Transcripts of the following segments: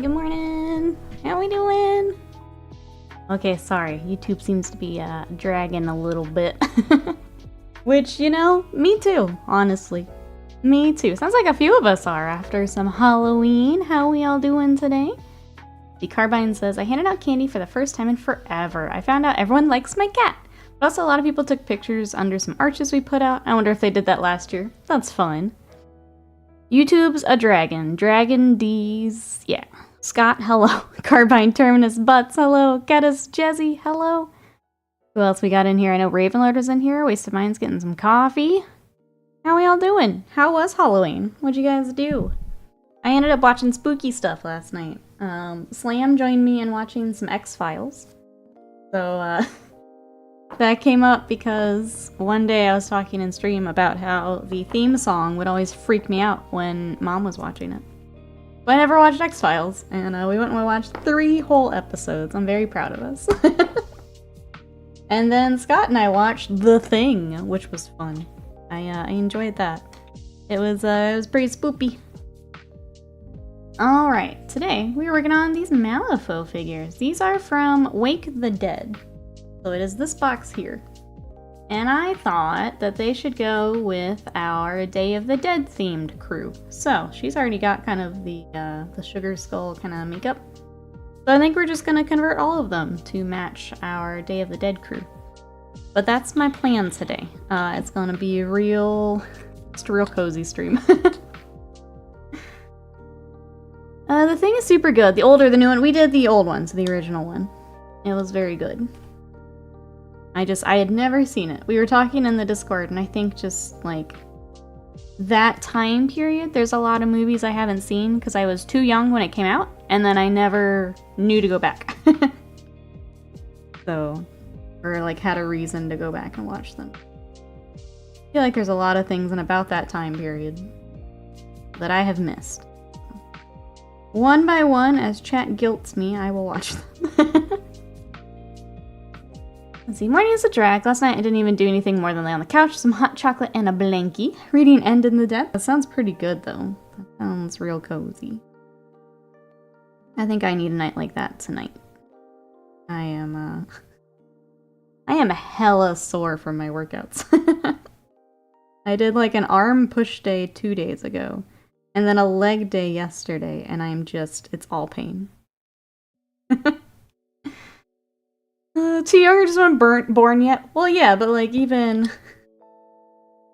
Good morning. How we doing? Okay, sorry. YouTube seems to be dragging a little bit. Which, you know, me too, honestly. Me too. Sounds like a few of us are after some Halloween. How we all doing today? The Carbine says, I handed out candy for the first time in forever. I found out everyone likes my cat. But also a lot of people took pictures under some arches we put out. I wonder if they did that last year. That's fun. YouTube's a dragon. Dragon D's. Yeah. Scott, hello. Carbine Terminus Butts, hello. Geddes Jezzy, hello. Who else we got in here? I know Ravenlord was in here. Wasted Mind's getting some coffee. How we all doing? How was Halloween? What'd you guys do? I ended up watching spooky stuff last night. Slam joined me in watching some X-Files. So, that came up because one day I was talking in stream about how the theme song would always freak me out when Mom was watching it. But I never watched X-Files, and we went and we watched 3 whole episodes. I'm very proud of us. And then Scott and I watched The Thing, which was fun. I enjoyed that. It was pretty spoopy. Alright, today we are working on these Malifaux figures. These are from Wake the Dead. So it is this box here. And I thought that they should go with our Day of the Dead themed crew. So she's already got kind of the sugar skull kind of makeup. So I think we're just gonna convert all of them to match our Day of the Dead crew. But that's my plan today. It's gonna be just a real cozy stream. The Thing is super good. The old or the new one? We did the old one, so the original one. It was very good. I had never seen it. We were talking in the Discord, and I think just, like, that time period, there's a lot of movies I haven't seen because I was too young when it came out, and then I never knew to go back. So, or, like, had a reason to go back and watch them. I feel like there's a lot of things in about that time period that I have missed. One by one, as chat guilts me, I will watch them. Let's see, morning is a drag. Last night I didn't even do anything more than lay on the couch, some hot chocolate and a blankie. Reading End in the Dead. That sounds pretty good though. That sounds real cozy. I think I need a night like that tonight. I am hella sore from my workouts. I did like an arm push day 2 days ago, and then a leg day yesterday, and it's all pain. Too young or just not born yet? Well, yeah, but like even...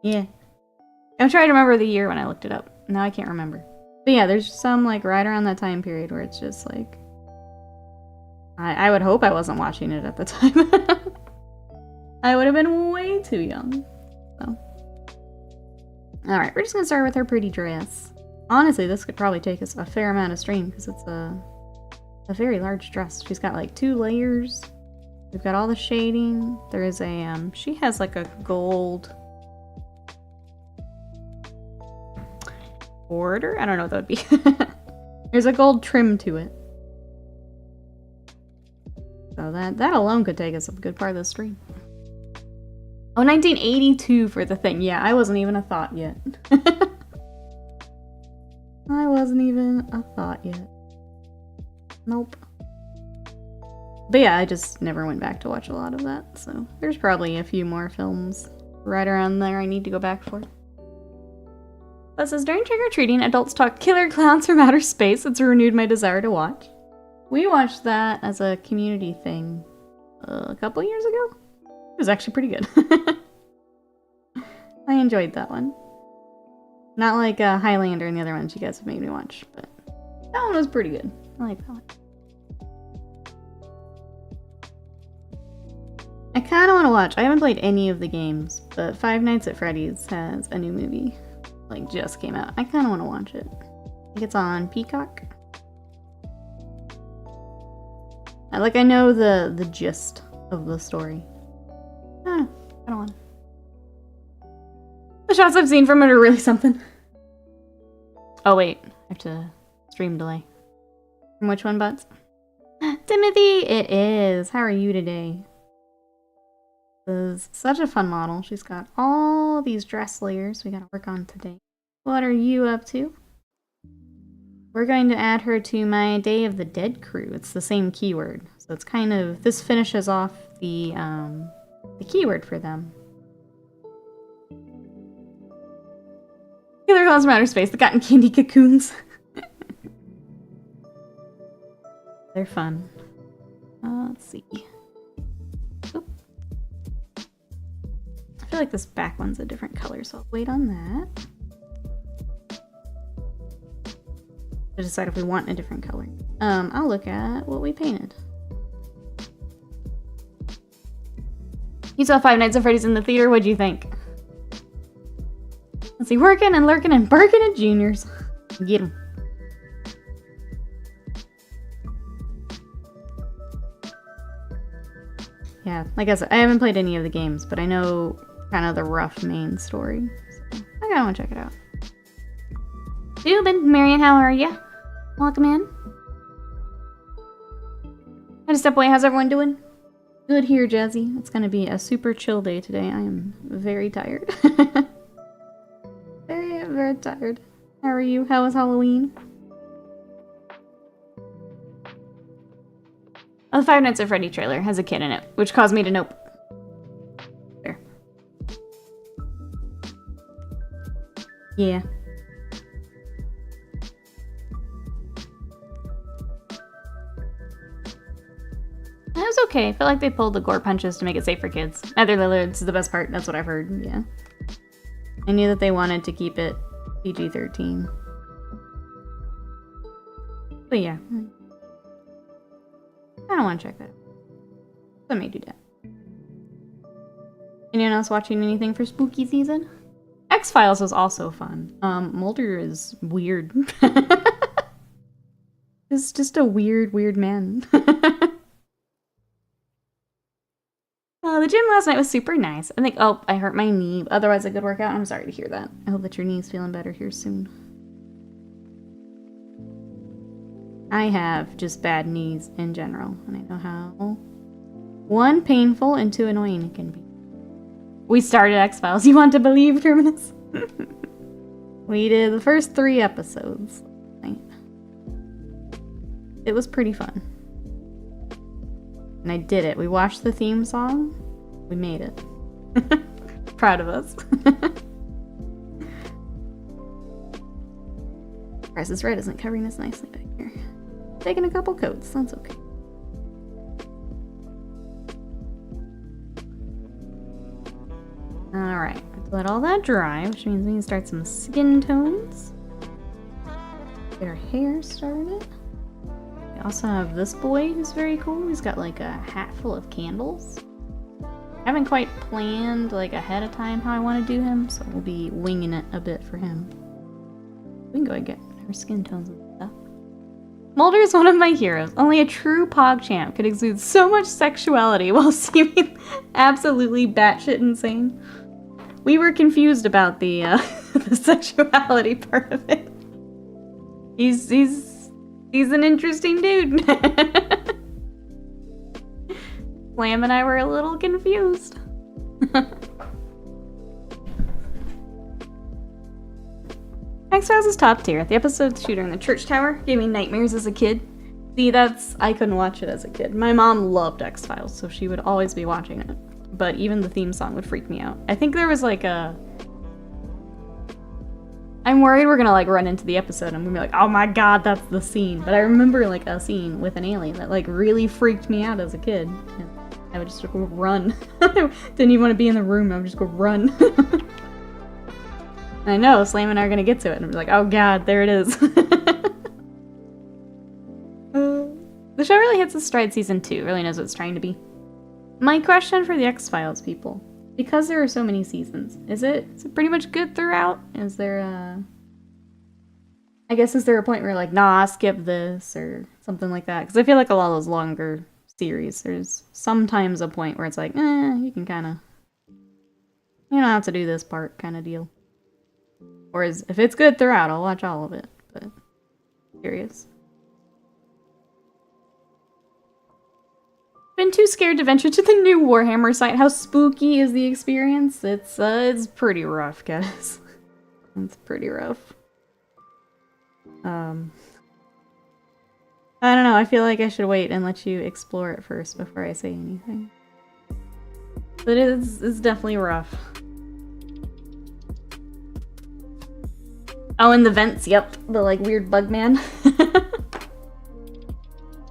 Yeah. I'm trying to remember the year when I looked it up. Now I can't remember. But yeah, there's some like right around that time period where it's just like... I would hope I wasn't watching it at the time. I would have been way too young. So. Alright, we're just gonna start with her pretty dress. Honestly, this could probably take us a fair amount of stream because it's a very large dress. She's got like 2 layers. We've got all the shading. There is a, she has like a gold border? I don't know what that would be. There's a gold trim to it. So that alone could take us a good part of the stream. Oh, 1982 for The Thing. Yeah, I wasn't even a thought yet. I wasn't even a thought yet. Nope. But yeah, I just never went back to watch a lot of that, so there's probably a few more films right around there I need to go back for. But says, during trick-or-treating, adults talk killer clowns from outer space. It's renewed my desire to watch. We watched that as a community thing a couple years ago. It was actually pretty good. I enjoyed that one. Not like Highlander and the other ones you guys have made me watch, but that one was pretty good. I like that one. I kind of want to watch. I haven't played any of the games, but Five Nights at Freddy's has a new movie. Like, just came out. I kind of want to watch it. I think it's on Peacock. I know the gist of the story. I don't want to. The shots I've seen from it are really something. Oh wait, I have to stream delay. From which one, Butts? Timothy, it is. How are you today? This is such a fun model. She's got all these dress layers we gotta work on today. What are you up to? we're going to add her to my Day of the Dead crew. It's the same keyword. So it's kind of, this finishes off the keyword for them. Killer Clowns from Outer Space, the cotton candy cocoons. They're fun. Let's see. Oop. I feel like this back one's a different color, so I'll wait on that. To decide if we want a different color. I'll look at what we painted. You saw Five Nights at Freddy's in the theater, what'd you think? Let's see, working and lurking and barking at juniors. Get 'em. Yeah, like I said, I haven't played any of the games, but I know kind of the rough main story. So I kinda wanna check it out. Dubin, Marion, how are ya? Welcome in. Had to step away. How's everyone doing? Good here, Jazzy. It's gonna be a super chill day today. I am very tired. very, very tired. How are you? How was Halloween? Oh, the Five Nights at Freddy trailer has a kid in it, which caused me to nope. There. Yeah. It was okay. I felt like they pulled the gore punches to make it safe for kids. Either Lillard's is the best part. That's what I've heard. Yeah. I knew that they wanted to keep it PG-13. But yeah. I don't want to check that. So I may do that. Anyone else watching anything for spooky season? X-Files was also fun. Mulder is weird. He's just a weird, weird man. The gym last night was super nice. I think, oh, I hurt my knee. Otherwise, a good workout. I'm sorry to hear that. I hope that your knee's feeling better here soon. I have just bad knees in general, and I know how one, painful, and two, annoying it can be. We started X-Files. You want to believe, Terminus? We did the first 3 episodes. It was pretty fun. And I did it. We watched the theme song. We made it. Proud of us. Price Red isn't covering us nicely back here. Taking a couple coats. That's okay. Alright. Let all that dry, which means we can start some skin tones. Get our hair started. We also have this boy who's very cool. He's got like a hat full of candles. I haven't quite planned like ahead of time how I want to do him, so we'll be winging it a bit for him. We can go and get our skin tones and stuff. Mulder is one of my heroes. Only a true PogChamp could exude so much sexuality while seeming absolutely batshit insane. We were confused about the the sexuality part of it. He's an interesting dude. Slam and I were a little confused. X-Files is top tier. The episode shooter in the church tower gave me nightmares as a kid. See, I couldn't watch it as a kid. My mom loved X-Files, so she would always be watching it. But even the theme song would freak me out. I think there was like a... I'm worried we're gonna like run into the episode and I'm gonna be like, oh my god, that's the scene. But I remember like a scene with an alien that like really freaked me out as a kid. And I would just go run. Didn't even want to be in the room, I would just go run. I know, Slam and I are gonna get to it, and I'm like, oh god, there it is. The show really hits its stride season 2, really knows what it's trying to be. My question for the X-Files people, because there are so many seasons, is it pretty much good throughout? Is there I guess is there a point where like, nah, skip this, or something like that? Because I feel like a lot of those longer series, there's sometimes a point where it's like, you can kind of, you don't have to do this part kind of deal. Or if it's good throughout, I'll watch all of it, but curious. Been too scared to venture to the new Warhammer site. How spooky is the experience? It's pretty rough, guys. It's pretty rough. I don't know, I feel like I should wait and let you explore it first before I say anything. But it's definitely rough. Oh, and the vents, yep. The, like, weird bug man.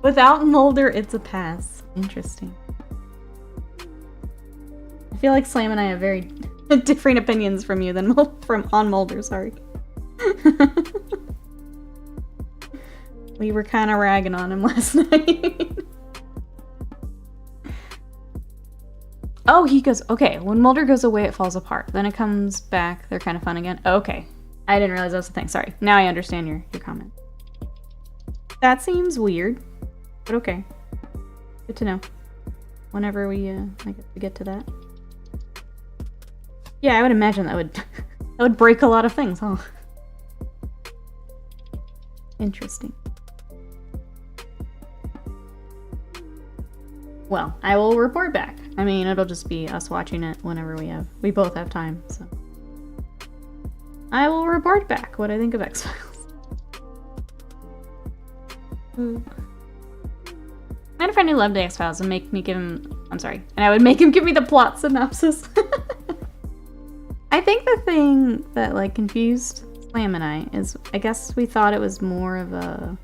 Without Mulder, it's a pass. Interesting. I feel like Slam and I have very different opinions from you than on Mulder, sorry. We were kind of ragging on him last night. Oh, he goes, okay, when Mulder goes away, it falls apart. Then it comes back, they're kind of fun again. Okay. I didn't realize that was the thing. Sorry. Now I understand your comment. That seems weird, but okay. Good to know. Whenever we get to that. Yeah, I would imagine that would break a lot of things, huh? Interesting. Well, I will report back. I mean, it'll just be us watching it whenever we both have time, so. I will report back what I think of X-Files. Ooh. I had a friend who loved the X-Files and make me give him... I'm sorry. And I would make him give me the plot synopsis. I think the thing that, like, confused Slam and I is... I guess we thought it was more of a...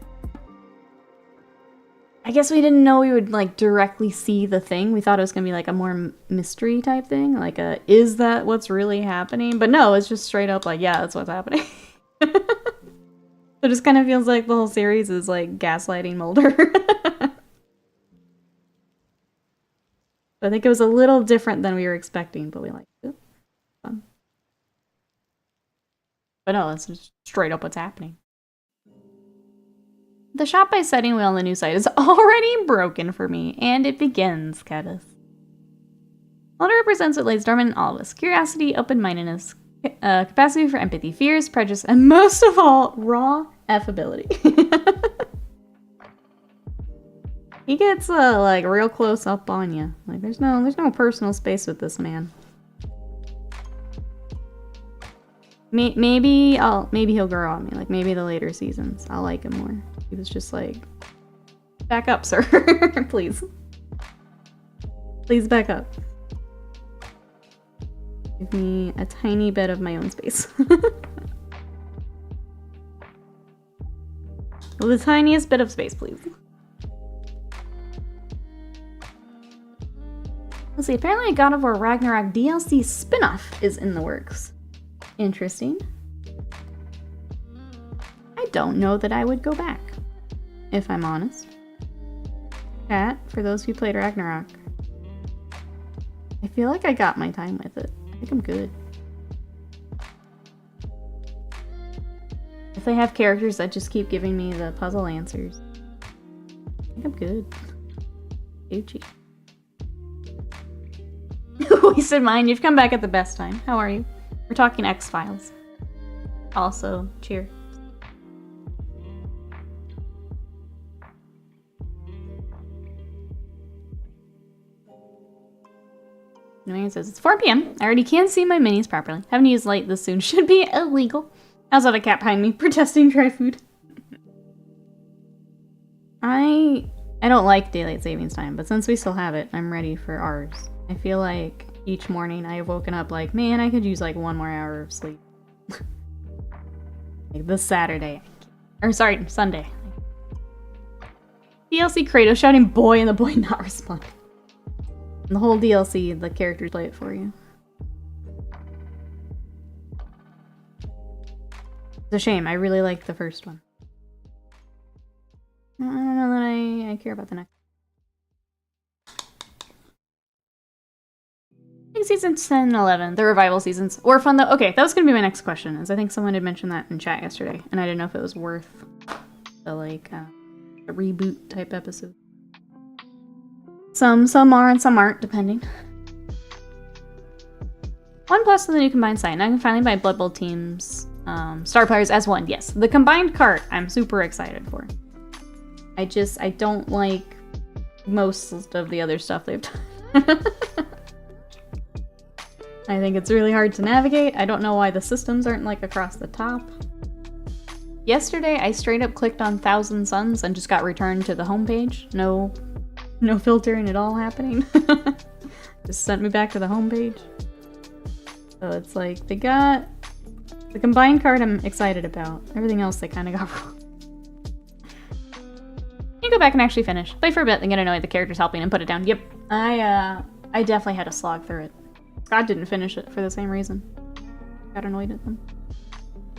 I guess we didn't know we would, like, directly see the thing. We thought it was gonna be, like, a more mystery type thing. Like, is that what's really happening? But no, it's just straight up like, yeah, that's what's happening. It just kind of feels like the whole series is, like, gaslighting Mulder. I think it was a little different than we were expecting, but we liked it. Fun. But no, it's just straight up what's happening. The shop by setting wheel on the new site is already broken for me, and it begins, Caddis. Mulder represents what lays dormant in all of us. Curiosity, open-mindedness, capacity for empathy, fears, prejudice, and most of all, raw affability. He gets, like, real close up on you. Like, there's no personal space with this man. Maybe he'll grow on me. Like, maybe the later seasons, I'll like him more. He was just like, back up, sir. Please. Please back up. Give me a tiny bit of my own space. The tiniest bit of space, please. Let's see, apparently a God of War Ragnarok DLC spin-off is in the works. Interesting. I don't know that I would go back, if I'm honest. Chat, for those who played Ragnarok, I feel like I got my time with it. I think I'm good. If they have characters that just keep giving me the puzzle answers, I think I'm good. Gucci. Wasted mine. You've come back at the best time. How are you? We're talking X-Files. Also, cheer. Annoying says, it's 4 p.m. I already can't see my minis properly. Having to use light this soon should be illegal. I also have a cat behind me protesting dry food. I don't like daylight savings time, but since we still have it, I'm ready for ours. I feel like each morning I have woken up like, man, I could use like 1 more hour of sleep. Like this Saturday. Or sorry, Sunday. DLC Kratos shouting boy and the boy not responding. And the whole DLC, the characters play it for you. It's a shame, I really liked the first one. I don't know that I care about the next. I think seasons 10 and 11, the revival seasons, were fun though. Okay, that was gonna be my next question, is I think someone had mentioned that in chat yesterday, and I didn't know if it was worth the, like, a reboot type episode. Some are and some aren't, depending. 1 plus to the new combined site. Now I can finally buy Blood Bowl teams, star players as one. Yes, the combined cart I'm super excited for. I don't like most of the other stuff they've done. I think it's really hard to navigate. I don't know why the systems aren't like across the top. Yesterday, I straight up clicked on Thousand Suns and just got returned to the homepage. No filtering at all happening. Just sent me back to the homepage. So it's like, they got the combined card I'm excited about. Everything else they kind of got wrong. You go back and actually finish. Play for a bit, then get annoyed the character's helping and put it down. Yep. I definitely had to slog through it. Scott didn't finish it for the same reason. Got annoyed at them.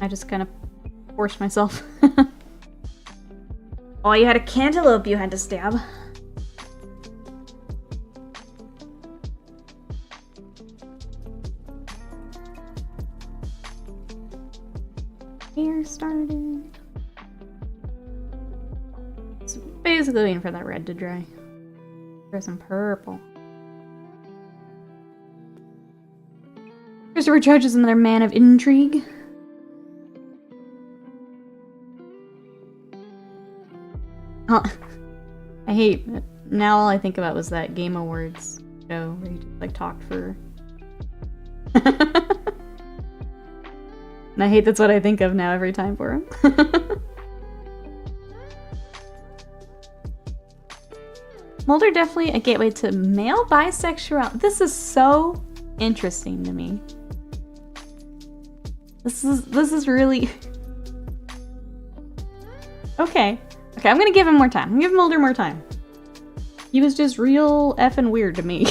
I just kind of forced myself. Oh, you had a cantaloupe you had to stab. Here started. It's basically waiting for that red to dry. There's some purple. Christopher Judge is another man of intrigue. Oh, I hate it. Now all I think about was that Game Awards show where he just like talked for. And I hate that's what I think of now every time for him. Mulder definitely a gateway to male bisexuality. This is so interesting to me. This is really okay. Okay, I'm gonna give him more time. I'm gonna give Mulder more time. He was just real effing weird to me.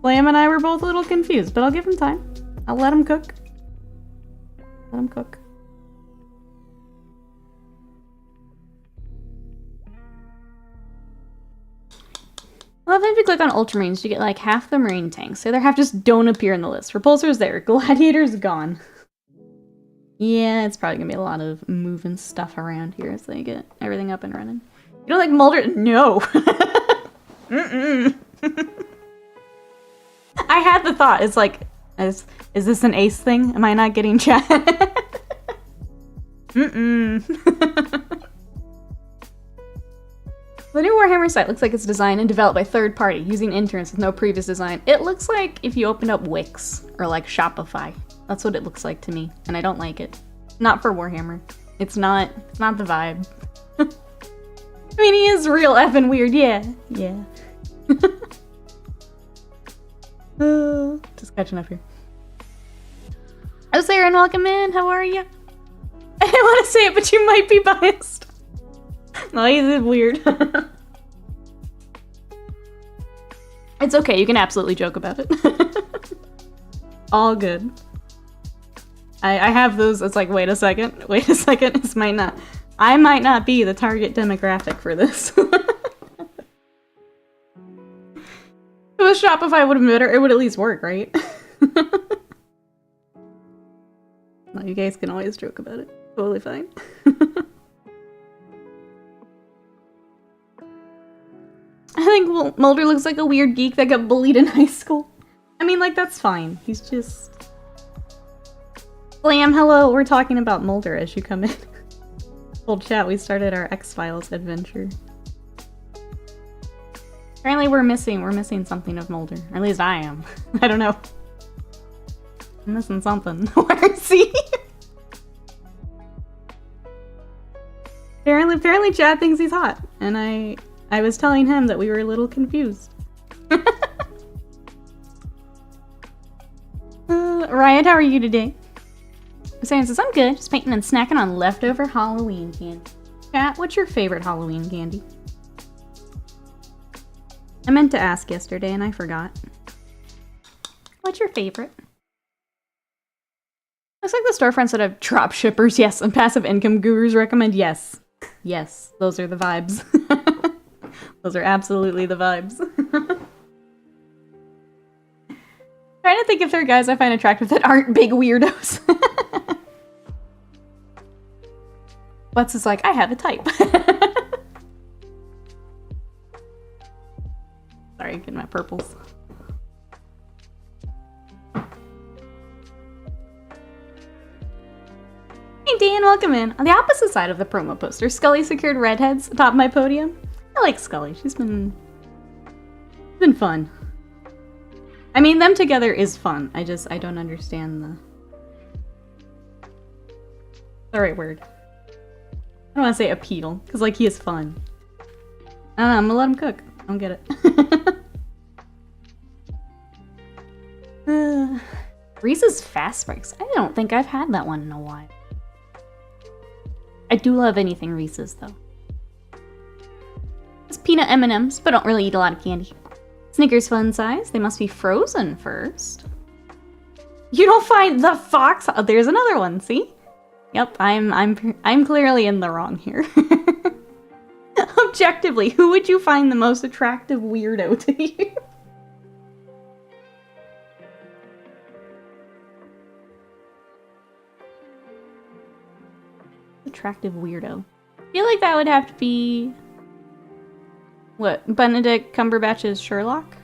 Lamb and I were both a little confused, but I'll give him time. I'll let him cook. Let him cook. Well, if you click on Ultramarines, you get like half the Marine tanks. The other half just don't appear in the list. Repulsor's there. Gladiator's gone. Yeah, it's probably gonna be a lot of moving stuff around here as they get everything up and running. You don't like Mulder? No. Mm-mm. I had the thought. It's like, is this an ace thing? Am I not getting chat? Mm-mm. The new Warhammer site looks like it's designed and developed by third party, using interns with no previous design. It looks like if you opened up Wix or like Shopify. That's what it looks like to me, and I don't like it. Not for Warhammer. It's not the vibe. I mean, he is real effing weird, yeah. Yeah. Just catching up here. Oh, Sarah, and welcome in. How are you? I didn't want to say it, but you might be biased. No, he's weird. It's okay. You can absolutely joke about it. All good. I have those. It's like, wait a second. This might not. I might not be the target demographic for this. If it was Shopify, would have been better. It would at least work, right? Well, you guys can always joke about it. Totally fine. I think Mulder looks like a weird geek that got bullied in high school. I mean, like, that's fine. He's just... Slam, hello, we're talking about Mulder as you come in. Old chat, we started our X-Files adventure. Apparently we're missing something of Mulder. Or at least I am. I don't know. I'm missing something. Where is he? Apparently Chad thinks he's hot. And I was telling him that we were a little confused. Riot, how are you today? Sam says, I'm good. Just painting and snacking on leftover Halloween candy. Chat, what's your favorite Halloween candy? I meant to ask yesterday and I forgot. What's your favorite? Looks like the storefronts that have drop shippers, yes, and passive income gurus recommend, yes. Yes, those are the vibes. Those are absolutely the vibes. Trying to think if there are guys I find attractive that aren't big weirdos. Butts is like, I have a type. Sorry, getting my purples. Hey Dan, welcome in. On the opposite side of the promo poster, Scully secured redheads atop my podium. I like Scully. She's been fun. I mean, them together is fun. I don't understand the right word. I don't want to say appeal, because, like, he is fun. I don't know, I'm gonna let him cook. I don't get it. Reese's Fast Breaks. I don't think I've had that one in a while. I do love anything Reese's, though. It's peanut M&Ms, but don't really eat a lot of candy. Snickers fun size. They must be frozen first. You don't find the fox. Oh, there's another one. See? Yep, I'm clearly in the wrong here. Objectively, who would you find the most attractive weirdo to you? Attractive weirdo. I feel like that would have to be... What? Benedict Cumberbatch's Sherlock?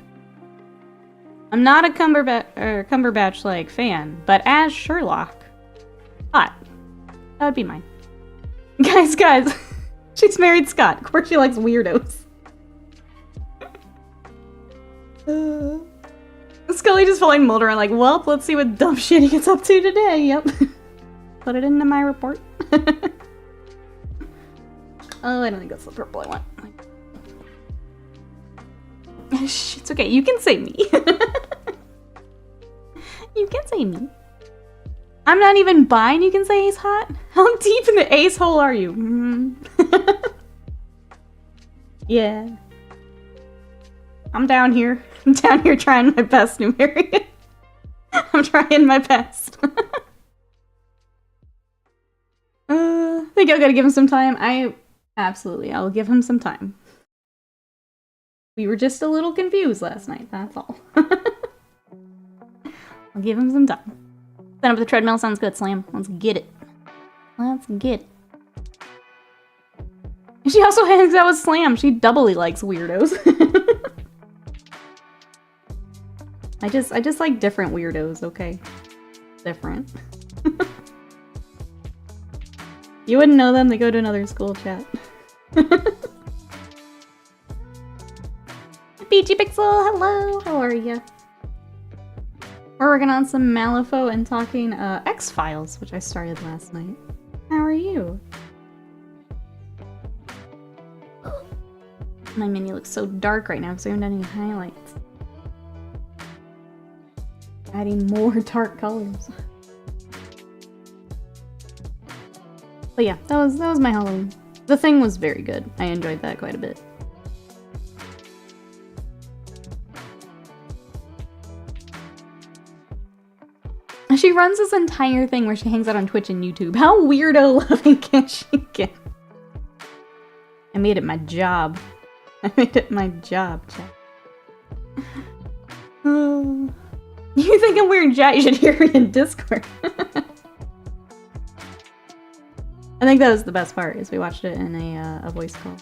I'm not a Cumberbatch like fan, but as Sherlock, hot. That would be mine. Guys, she's married Scott. Of course she likes weirdos. Scully just following Mulder on like, well, let's see what dumb shit he gets up to today. Yep. Put it into my report. Oh, I don't think that's the purple I want. It's okay, you can say me. You can say me. I'm not even bi and you can say he's hot? How deep in the ace hole are you? Yeah. I'm down here. I'm down here trying my best, Numerian. I'm trying my best. I think I gotta give him some time. I'll give him some time. We were just a little confused last night, that's all. I'll give him some time. Set up the treadmill sounds good, Slam. Let's get it. Let's get it. She also hangs out with Slam. She doubly likes weirdos. I just like different weirdos, okay? Different. You wouldn't know them, they go to another school chat. Peachy Pixel, hello, how are ya? We're working on some Malifaux and talking X-Files, which I started last night. How are you? My menu looks so dark right now because I haven't done any highlights. Adding more dark colors. But yeah, that was my Halloween. The Thing was very good. I enjoyed that quite a bit. She runs this entire thing where she hangs out on Twitch and YouTube. How weirdo-loving can she get? I made it my job. I made it my job, chat. You think I'm weird, chat? You should hear me in Discord. I think that was the best part, is we watched it in a voice call.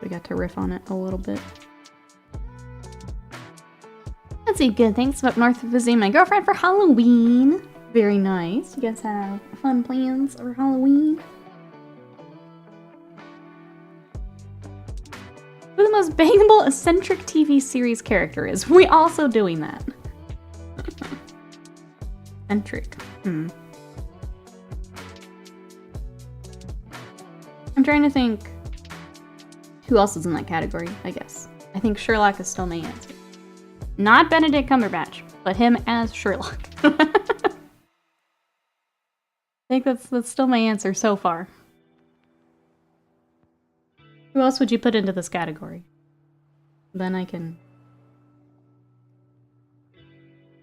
We got to riff on it a little bit. Let's see, good. Thanks. I'm up north visiting my girlfriend for Halloween. Very nice. You guys have fun plans for Halloween? Who the most bangable eccentric TV series character is? We also doing that. Eccentric. I'm trying to think who else is in that category, I guess. I think Sherlock is still my answer. Not Benedict Cumberbatch, but him as Sherlock. I think that's still my answer so far. Who else would you put into this category? Then I can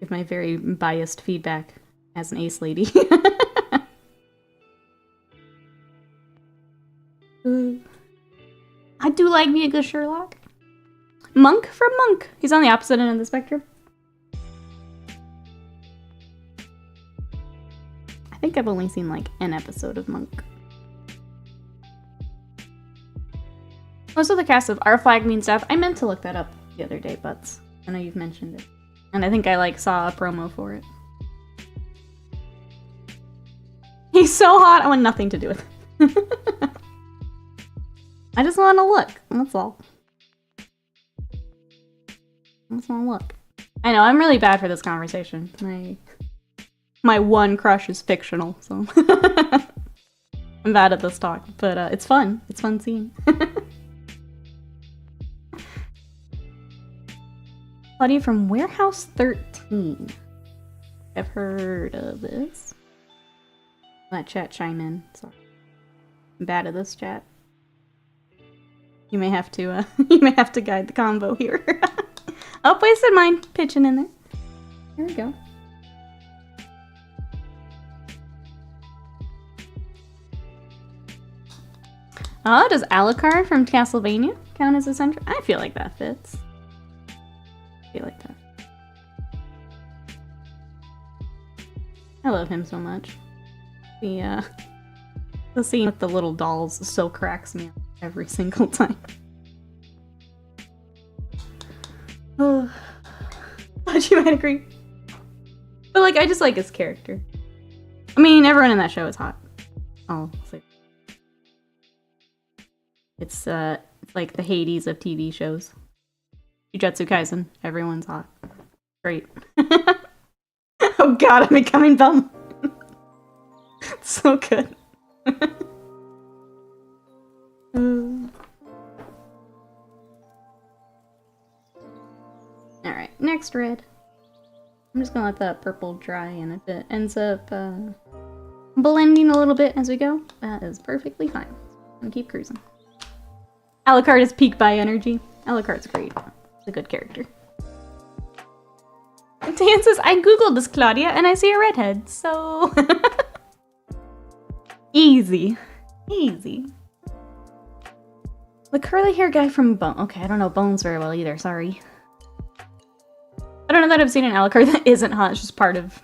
give my very biased feedback as an ace lady. I do like me a good Sherlock. Monk from Monk. He's on the opposite end of the spectrum. I think I've only seen like an episode of Monk. Most of the cast of Our Flag Means Death. I meant to look that up the other day, but I know you've mentioned it. And I think I like saw a promo for it. He's so hot, I want nothing to do with it. I just want to look, that's all. I just want to look. I know, I'm really bad for this conversation. my one crush is fictional, so I'm bad at this talk, but it's fun. It's fun seeing. Claudia from Warehouse 13. I've heard of this. Let chat chime in. Sorry. I'm bad at this chat. You may have to you may have to guide the convo here. Oh, wasted mine pitching in there. Here we go. Oh, does Alucard from Castlevania count as a central? I feel like that fits. I feel like that. I love him so much. The scene with the little dolls so cracks me up every single time. Oh, thought you might agree. But like, I just like his character. I mean, everyone in that show is hot. Oh, it's like the Hades of TV shows. Jujutsu Kaisen, everyone's hot. Great. Oh god, I'm becoming dumb. So good. Alright, next red. I'm just gonna let that purple dry, and if it ends up blending a little bit as we go, that is perfectly fine. I'm gonna keep cruising. Alucard is peak by energy. Alucard's great. He's a good character. Dan says, I googled this Claudia and I see a redhead, so... Easy. Easy. The curly hair guy from Bone. Okay, I don't know Bones very well either, sorry. I don't know that I've seen an Alucard that isn't hot, it's just part of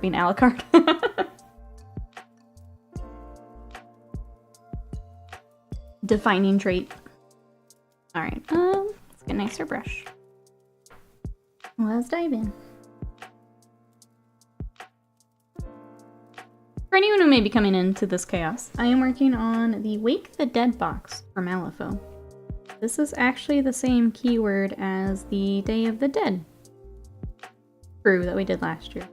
being Alucard. Defining trait. Alright, let's get a nicer brush. Let's dive in. For anyone who may be coming into this chaos, I am working on the Wake the Dead box for Malifaux. This is actually the same keyword as the Day of the Dead brew that we did last year.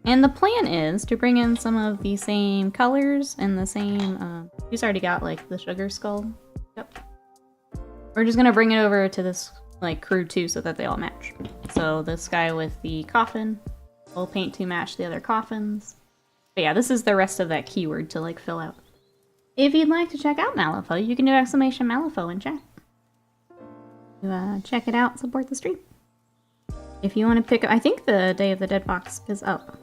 And the plan is to bring in some of the same colors and the same, he's already got like the sugar skull. Yep. We're just gonna bring it over to this like crew too so that they all match. So this guy with the coffin, we'll paint to match the other coffins. But yeah, this is the rest of that keyword to like fill out. If you'd like to check out Malifaux, you can do exclamation Malifaux in chat. Check it out, support the stream. If you want to pick up, I think the Day of the Dead box is up.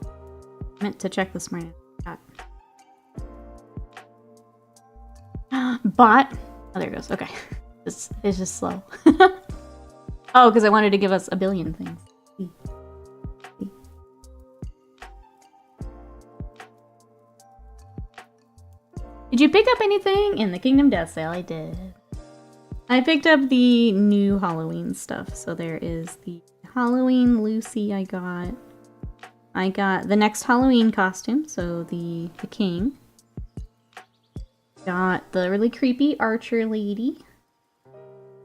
I meant to check this morning. Bot. Oh, there it goes. Okay. It's just slow. Oh, because I wanted to give us a billion things. Did you pick up anything in the Kingdom Death sale? I did. I picked up the new Halloween stuff. So there is the Halloween Lucy I got. I got the next Halloween costume, so the king. Got the really creepy archer lady.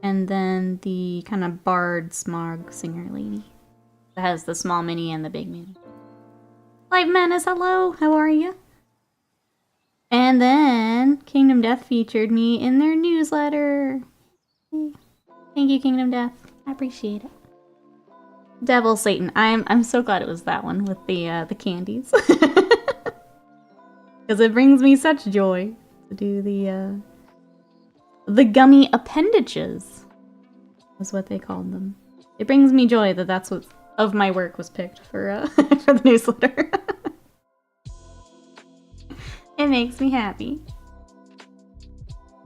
And then the kind of bard smog singer lady. That has the small mini and the big mini. Light Menace, hello! How are you? And then Kingdom Death featured me in their newsletter. Thank you, Kingdom Death. I appreciate it. Devil Satan. I'm so glad it was that one with the candies. Because it brings me such joy to do the gummy appendages is what they called them. It brings me joy that that's what of my work was picked for for the newsletter. It makes me happy.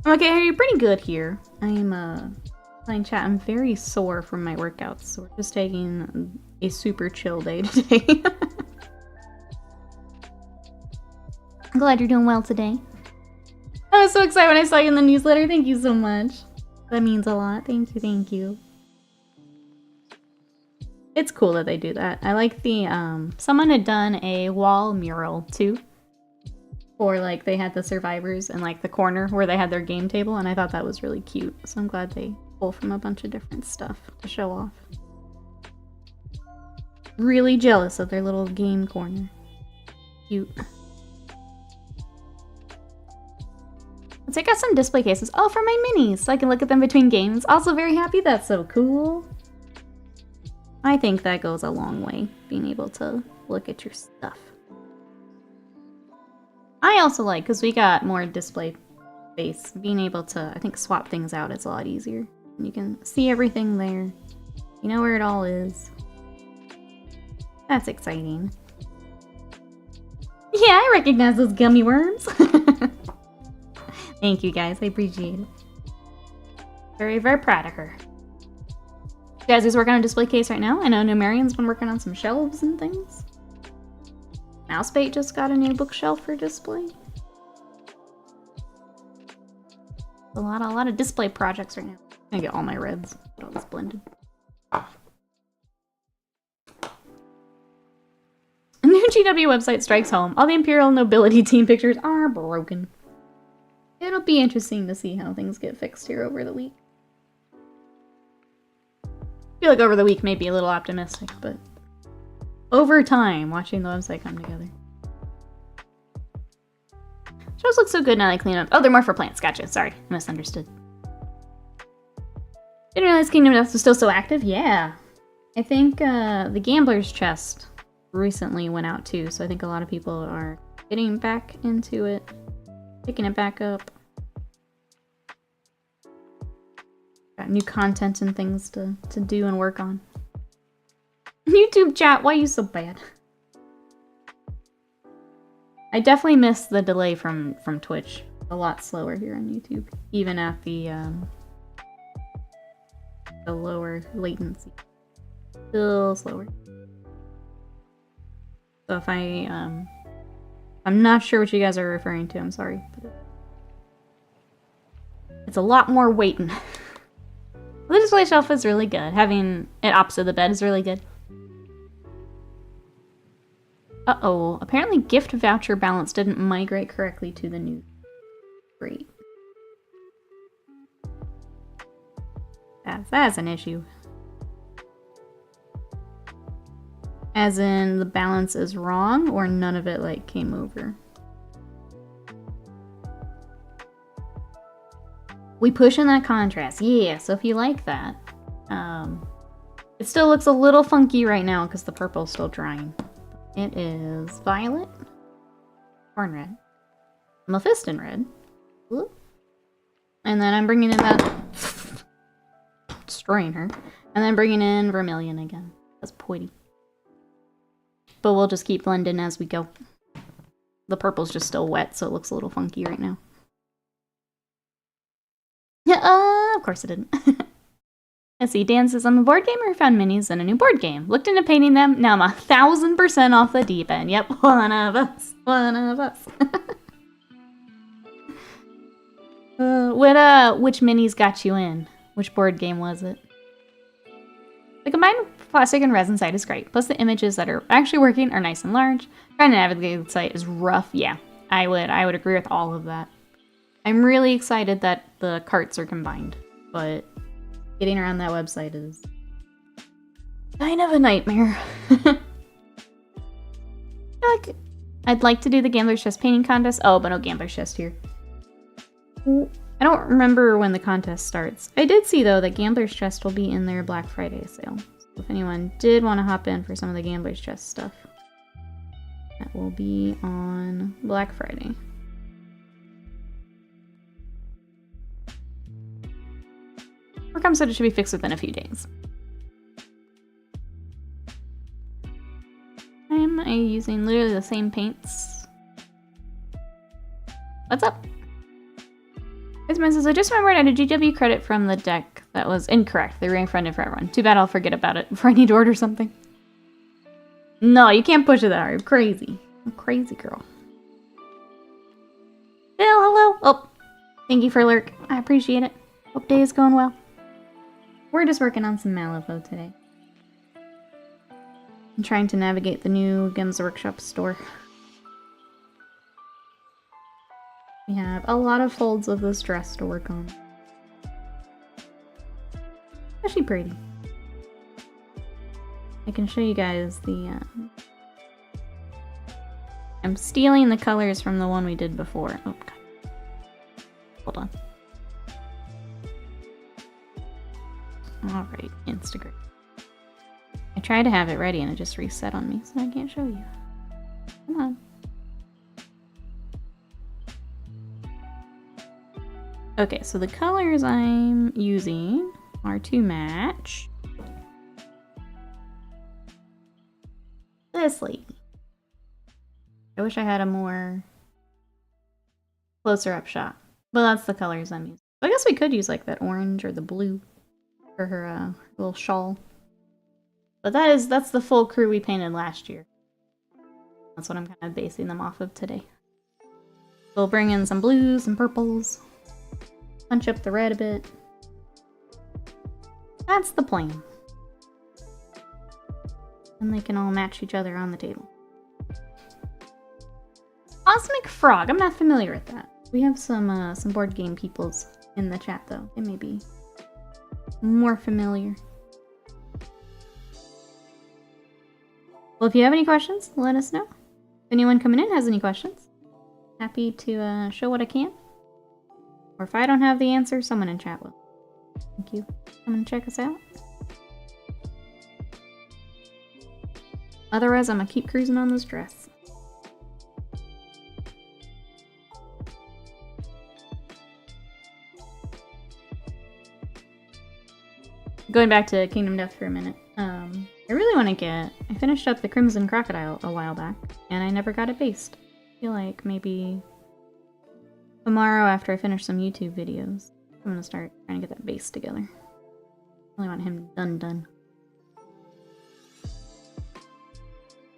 Okay, I hear you pretty good here. I am playing chat. I'm very sore from my workouts, so we're just taking a super chill day today. I'm glad you're doing well today. I was so excited when I saw you in the newsletter. Thank you so much. That means a lot. Thank you, thank you. It's cool that they do that. I like the, someone had done a wall mural too. Or like they had the survivors in like the corner where they had their game table, and I thought that was really cute. So I'm glad they pull from a bunch of different stuff to show off. Really jealous of their little game corner. cute. Let's take out some display cases. Oh, for my minis, so I can look at them between games. Also very happy, that's so cool. I think that goes a long way, being able to look at your stuff. I also like, because we got more display space, being able to, I think, swap things out is a lot easier. And you can see everything there. You know where it all is. That's exciting. Yeah, I recognize those gummy worms. Thank you guys, I appreciate it. Very, very proud of her. Jazzy's working on a display case right now. I know Numerian's been working on some shelves and things. Mousebait just got a new bookshelf for display. A lot of display projects right now. I'm gonna get all my reds. Get all this blended. A new GW website strikes home. All the Imperial Nobility team pictures are broken. It'll be interesting to see how things get fixed here over the week. I feel like over the week may be a little optimistic, but over time, watching the website come together. Shows look so good now they clean up. Oh, they're more for plants. Gotcha. Sorry, misunderstood. Didn't realize Kingdom Death was still so active. Yeah. I think the Gambler's Chest recently went out too, so I think a lot of people are getting back into it. Picking it back up. Got new content and things to do and work on. YouTube chat, why are you so bad? I definitely miss the delay from Twitch. A lot slower here on YouTube, even at the lower latency. Still slower. So if I'm not sure what you guys are referring to, I'm sorry. But it's a lot more waiting. The display shelf is really good. Having it opposite the bed is really good. Uh-oh. Apparently gift voucher balance didn't migrate correctly to the new rate. That's an issue. As in, the balance is wrong, or none of it, like, came over? We push in that contrast. Yeah, so if you like that. It still looks a little funky right now because the purple's still drying. It is violet, corn red, Mephiston red, and then I'm bringing in that... destroying her. And then bringing in vermilion again. That's pretty. But we'll just keep blending as we go. The purple's just still wet, so it looks a little funky right now. Yeah, of course it didn't. Let's see, Dan says, I'm a board gamer who found minis in a new board game. Looked into painting them, now I'm 1000% off the deep end. Yep, one of us. One of us. Which minis got you in? Which board game was it? The combined plastic and resin site is great. Plus the images that are actually working are nice and large. Trying to navigate the site is rough. Yeah, I would agree with all of that. I'm really excited that the carts are combined, but getting around that website is kind of a nightmare. I'd like to do the Gambler's Chest painting contest. Oh, but no Gambler's Chest here. I don't remember when the contest starts. I did see, though, that Gambler's Chest will be in their Black Friday sale. So if anyone did want to hop in for some of the Gambler's Chest stuff, that will be on Black Friday. Workcom said it should be fixed within a few days. I'm using literally the same paints. What's up? Isman says, I just remembered I had a GW credit from the deck that was incorrect. They refunded for everyone. Too bad I'll forget about it before I need to order something. No, you can't push it that hard. You're crazy. I'm a crazy girl. Bill, hello. Oh, thank you for lurk. I appreciate it. Hope day is going well. We're just working on some Malifaux today. I'm trying to navigate the new Games Workshop store. We have a lot of folds of this dress to work on. Actually pretty. I can show you guys the I'm stealing the colors from the one we did before. Oh, God. Hold on. Alright, Instagram. I tried to have it ready and it just reset on me, so I can't show you. Come on. Okay, so the colors I'm using are to match this lady. I wish I had a more closer up shot. But that's the colors I'm using. I guess we could use like that orange or the blue for her little shawl. But that's the full crew we painted last year. That's what I'm kind of basing them off of today. We'll bring in some blues and purples. Punch up the red a bit. That's the plan. And they can all match each other on the table. Cosmic Frog. I'm not familiar with that. We have some board game peoples in the chat though. They may be more familiar. Well, if you have any questions, let us know. If anyone coming in has any questions, happy to show what I can. Or if I don't have the answer, someone in chat will. Thank you. Come and check us out. Otherwise, I'm gonna keep cruising on this dress. Going back to Kingdom Death for a minute. I really want to get... I finished up the Crimson Crocodile a while back, and I never got it based. I feel like maybe tomorrow after I finish some YouTube videos, I'm gonna start trying to get that base together. I really want him done.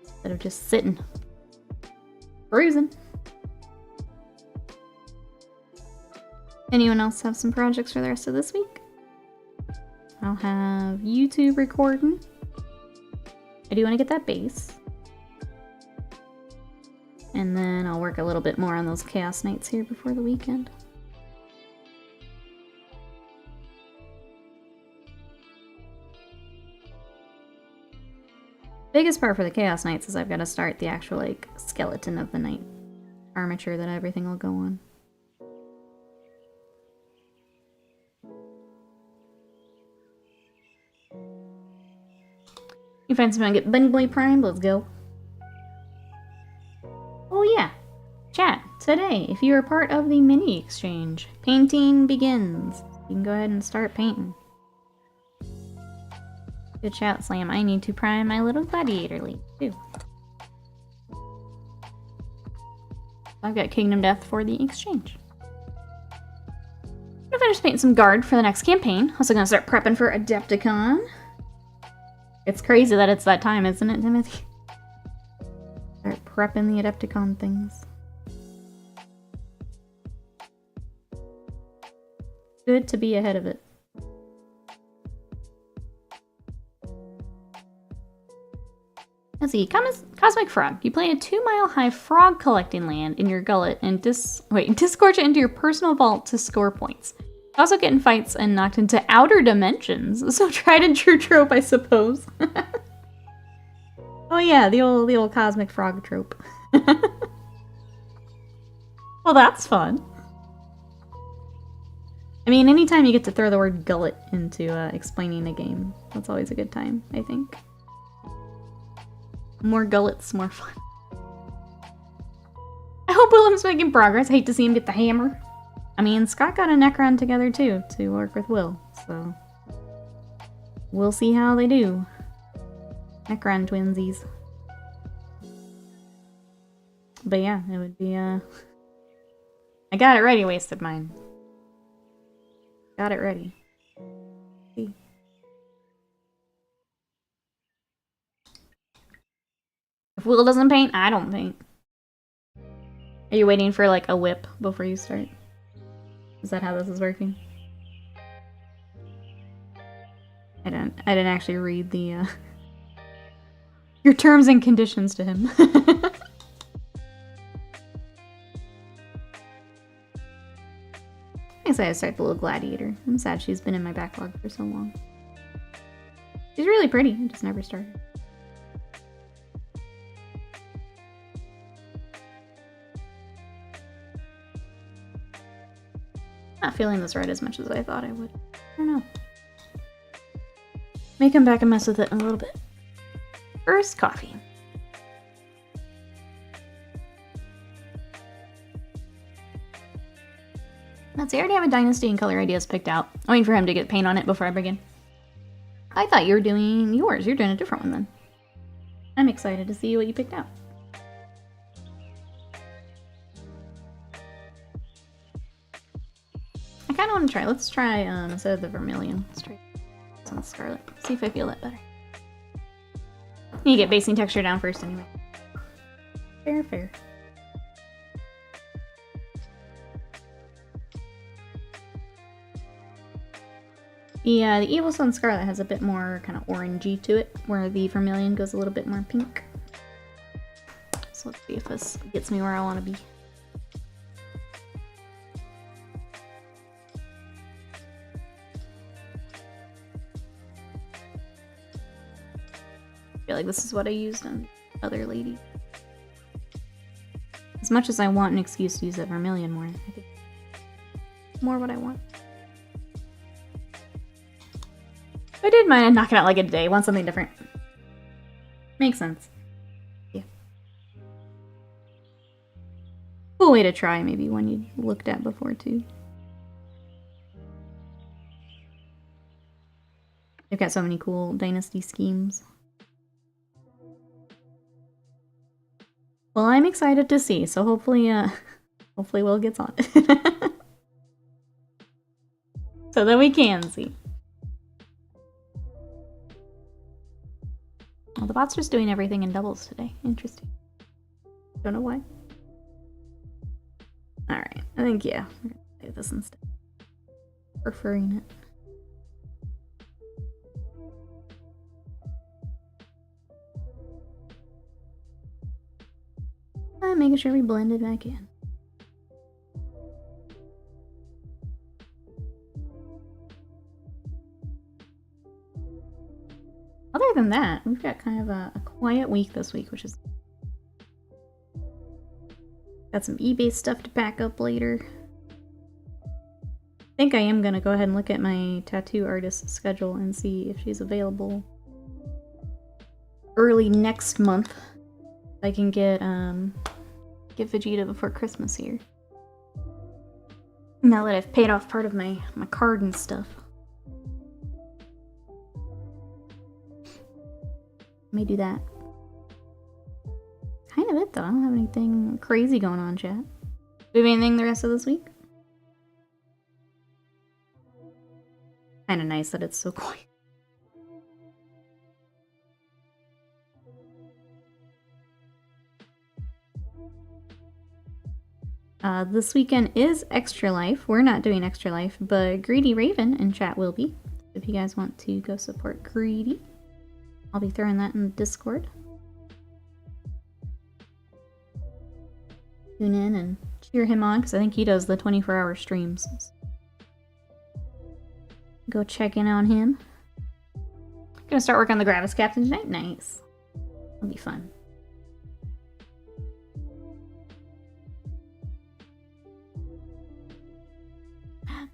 Instead of just sitting. Cruising. Anyone else have some projects for the rest of this week? I'll have YouTube recording. I do want to get that base. And then I'll work a little bit more on those Chaos Nights here before the weekend. Biggest part for the Chaos Nights is I've got to start the actual, like, skeleton of the night armature that everything will go on. You find someone to get Bunny Boy Prime? Let's go. Oh yeah. Chat, today, if you are part of the mini exchange, painting begins. You can go ahead and start painting. Good shout, Slam. I need to prime my little gladiator lead, too. I've got Kingdom Death for the exchange. I'm gonna finish painting some guard for the next campaign. Also gonna start prepping for Adepticon. It's crazy that it's that time, isn't it, Timothy? Start prepping the Adepticon things. Good to be ahead of it. Let's see. Cosmic Frog. You play a 2-mile-high frog collecting land in your gullet and disgorge it into your personal vault to score points. Also get in fights and knocked into outer dimensions. So tried and true trope, I suppose. Oh yeah, the old Cosmic Frog trope. Well, that's fun. I mean, anytime you get to throw the word gullet into explaining a game, that's always a good time, I think. More gullets, more fun. I hope Willem's making progress. I hate to see him get the hammer. I mean, Scott got a Necron together too, to work with Will, so... We'll see how they do. Necron twinsies. But yeah, it would be, I got it ready, wasted mine. Got it ready. See. If Will doesn't paint, I don't paint. Are you waiting for, like, a whip before you start? Is that how this is working? I didn't actually read the, your terms and conditions to him. I guess I had to start the little gladiator. I'm sad she's been in my backlog for so long. She's really pretty, I just never started. Not feeling this red as much as I thought I would. I don't know. May come back and mess with it in a little bit. First, coffee. Let's see, I already have a Dynasty and color ideas picked out. I'm waiting for him to get paint on it before I begin. I thought you were doing yours. You're doing a different one then. I'm excited to see what you picked out. I kind of want to try. Let's try, instead of the vermilion, let's try some scarlet. See if I feel that better. You need to get basing texture down first anyway. Fair, fair. Yeah, the Evil Sun Scarlet has a bit more kind of orangey to it, where the vermilion goes a little bit more pink. So let's see if this gets me where I want to be. I feel like this is what I used on the other lady. As much as I want an excuse to use that vermilion more, I think more what I want. I did mind knocking out like a day. Want something different. Makes sense. Yeah. Cool way to try maybe one you looked at before too. They've got so many cool Dynasty schemes. Well, I'm excited to see, so hopefully Will gets on it. So that we can see. Well, the bot's just doing everything in doubles today. Interesting. Don't know why. Alright, I think, yeah, we're gonna play this instead. Preferring it. I'm making sure we blend it back in. Other than that, we've got kind of a quiet week this week, which is... Got some eBay stuff to pack up later. I think I am gonna go ahead and look at my tattoo artist's schedule and see if she's available early next month. I can get Vegeta before Christmas here. Now that I've paid off part of my card and stuff. May do that. Kind of it though. I don't have anything crazy going on, chat. Do we have anything the rest of this week? Kind of nice that it's so quiet. This weekend is Extra Life. We're not doing Extra Life, but Greedy Raven in chat will be. If you guys want to go support Greedy, I'll be throwing that in the Discord. Tune in and cheer him on, because I think he does the 24-hour streams. Go check in on him. Gonna start working on the Gravis Captain tonight. Nice. That'll be fun.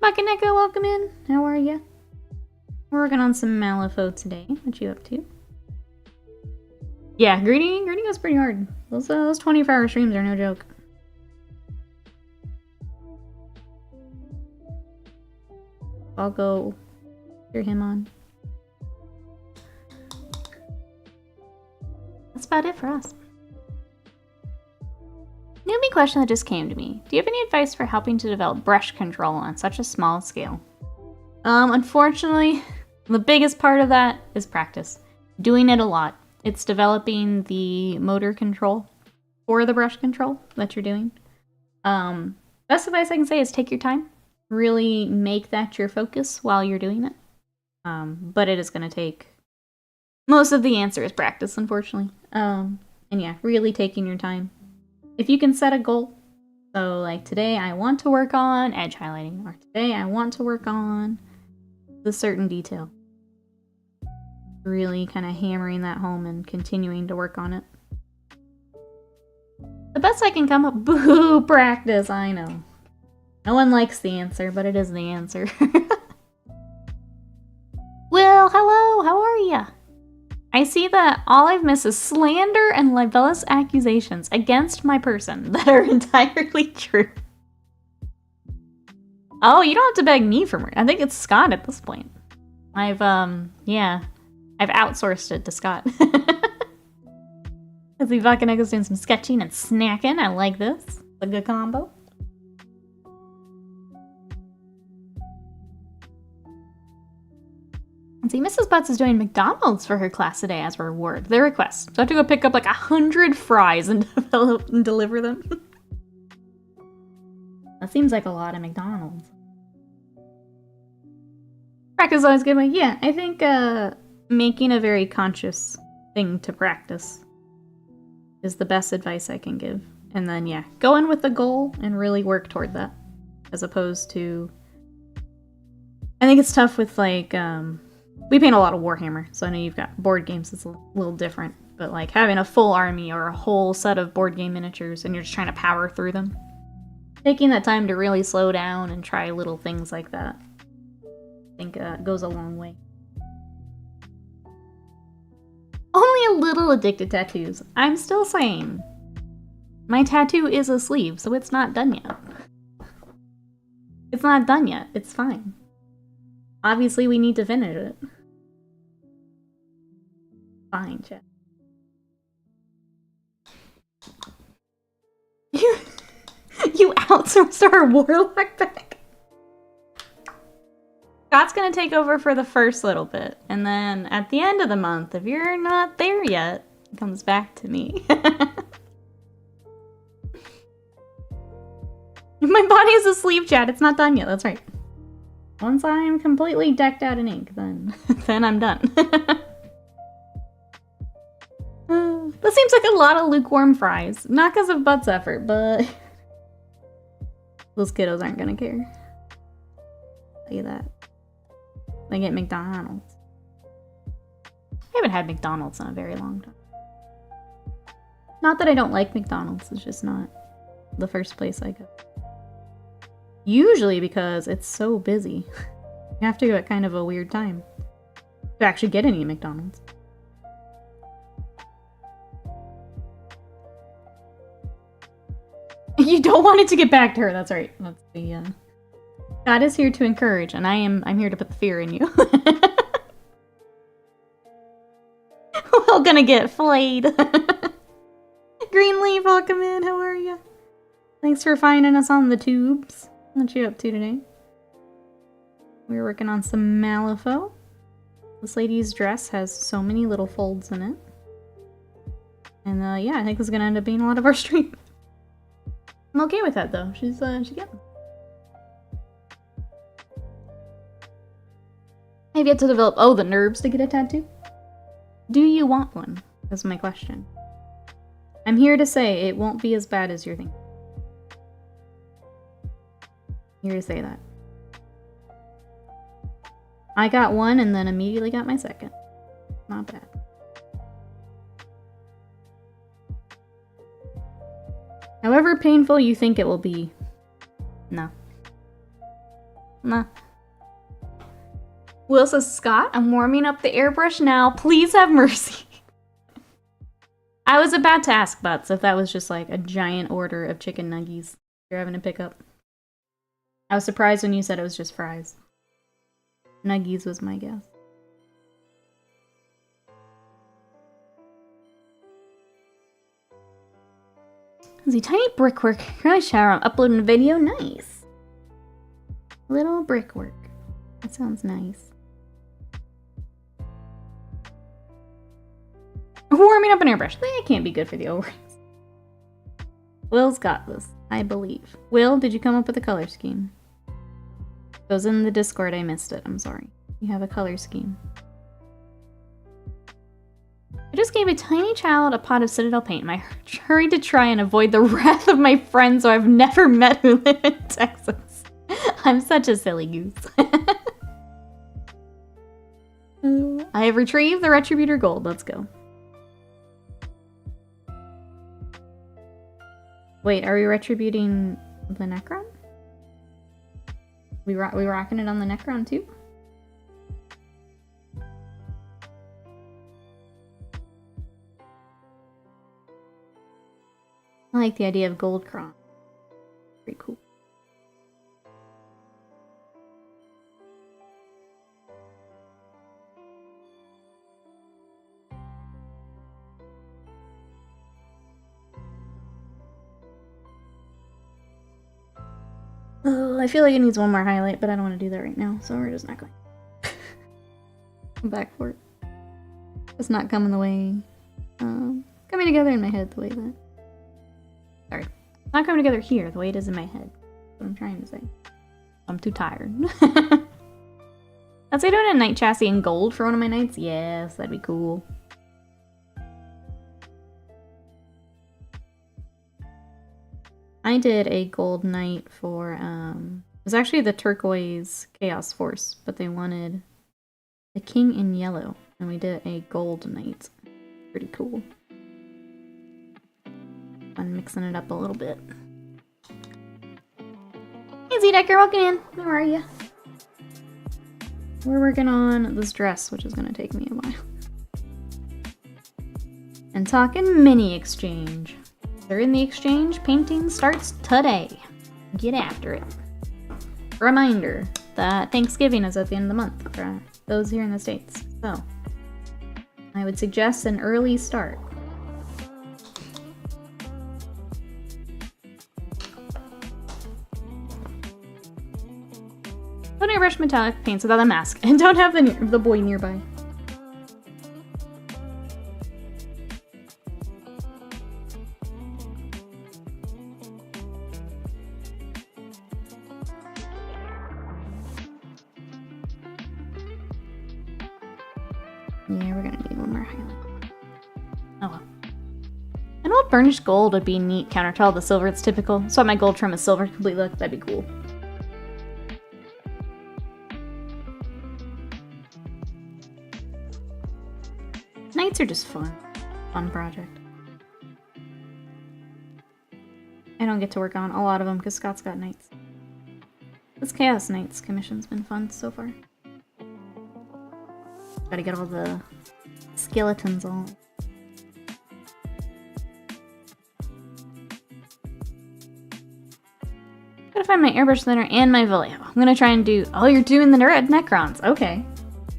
Bakaneka, welcome in. How are ya? We're working on some Malifaux today. What you up to? Yeah, Greedy was pretty hard. Those 24-hour streams are no joke. I'll go cheer him on. That's about it for us. Newbie question that just came to me. Do you have any advice for helping to develop brush control on such a small scale? Unfortunately, the biggest part of that is practice. Doing it a lot. It's developing the motor control for the brush control that you're doing. Best advice I can say is take your time. Really make that your focus while you're doing it. But it is going to take... Most of the answer is practice, unfortunately. And yeah, really taking your time. If you can set a goal, so like today I want to work on edge highlighting, or today I want to work on the certain detail. Really kind of hammering that home and continuing to work on it. The best I can come up, boo, practice, I know. No one likes the answer, but it is the answer. Well, hello, how are ya? I see that all I've missed is slander and libelous accusations against my person that are entirely true. Oh, you don't have to beg me for more. I think it's Scott at this point. I've outsourced it to Scott. As we fucking is doing some sketching and snacking. I like this. It's a good combo. And see, Mrs. Butts is doing McDonald's for her class today as a reward. Their request. So I have to go pick up like 100 fries and deliver them. That seems like a lot of McDonald's. Practice is always good. Like, yeah, I think making a very conscious thing to practice is the best advice I can give. And then, yeah, go in with the goal and really work toward that. As opposed to... I think it's tough with, like, we paint a lot of Warhammer, so I know you've got board games that's a little different. But, like, having a full army or a whole set of board game miniatures and you're just trying to power through them. Taking that time to really slow down and try little things like that, I think goes a long way. Only a little addicted to tattoos. I'm still saying. My tattoo is a sleeve, so it's not done yet. It's not done yet. It's fine. Obviously, we need to finish it. Fine, chat. You outsourced our warlock back? Scott's gonna take over for the first little bit, and then at the end of the month, if you're not there yet, it comes back to me. My body is a sleeve, chat. It's not done yet. That's right. Once I'm completely decked out in ink, then I'm done. That seems like a lot of lukewarm fries. Not because of Butts' effort, but those kiddos aren't gonna care. Tell you that. They get McDonald's. I haven't had McDonald's in a very long time. Not that I don't like McDonald's, it's just not the first place I go. Usually because it's so busy. You have to go at kind of a weird time to actually get any McDonald's. You don't want it to get back to her, that's right. That's the God is here to encourage, and I'm here to put the fear in you. We're all gonna get flayed. Greenleaf, welcome in, how are you? Thanks for finding us on the tubes. What you up to today? We're working on some Malifaux. This lady's dress has so many little folds in it. And yeah, I think this is gonna end up being a lot of our stream. I'm okay with that though. She's getting. I've yet to develop the nerves to get a tattoo. Do you want one? That's my question. I'm here to say it won't be as bad as you're thinking. Here to say that. I got one and then immediately got my second. Not bad. However painful you think it will be. No. Nah. Will says, Scott, I'm warming up the airbrush now. Please have mercy. I was about to ask Butts if that was just like a giant order of chicken nuggies you're having to pick up. I was surprised when you said it was just fries. Nuggies was my guess. The tiny brickwork. Currently shower. I'm uploading a video. Nice. Little brickwork. That sounds nice. Warming up an airbrush. That can't be good for the O-rings. Will's got this, I believe. Will, did you come up with a color scheme? Goes in the Discord. I missed it. I'm sorry. You have a color scheme. I just gave a tiny child a pot of Citadel paint. I hurried to try and avoid the wrath of my friends who I've never met who live in Texas. I'm such a silly goose. I have retrieved the Retributor Gold. Let's go. Wait, are we retributing the Necron? We rocking it on the Necron too? I like the idea of gold crown. Pretty cool. Oh, I feel like it needs one more highlight, but I don't want to do that right now, so we're just not going. I'm back for it. It's not coming the way... coming together in my head the way that... Sorry. Not coming together here, the way it is in my head. That's what I'm trying to say. I'm too tired. Let's say doing a knight chassis in gold for one of my knights? Yes, that'd be cool. I did a gold knight for, it was actually the turquoise Chaos Force, but they wanted the king in yellow, and we did a gold knight. Pretty cool. I'm mixing it up a little bit. Hey Z-Decker, welcome in. How are you? We're working on this dress, which is going to take me a while. And talking mini exchange. They're in the exchange. Painting starts today. Get after it. Reminder that Thanksgiving is at the end of the month for those here in the States. So, I would suggest an early start. Don't airbrush metallic paints without a mask, and don't have the boy nearby. Yeah, we're gonna need one more highlight. Oh well. An old burnished gold would be neat counter to all the silver. It's typical. So my gold trim is silver completely. That'd be cool. Knights are just fun. Fun project. I don't get to work on a lot of them because Scott's got knights. This Chaos Knights commission's been fun so far. Gotta get all the skeletons on. Gotta find my airbrush thinner and my Vallejo. I'm gonna try and do... Oh, you're doing the red Necrons. Okay.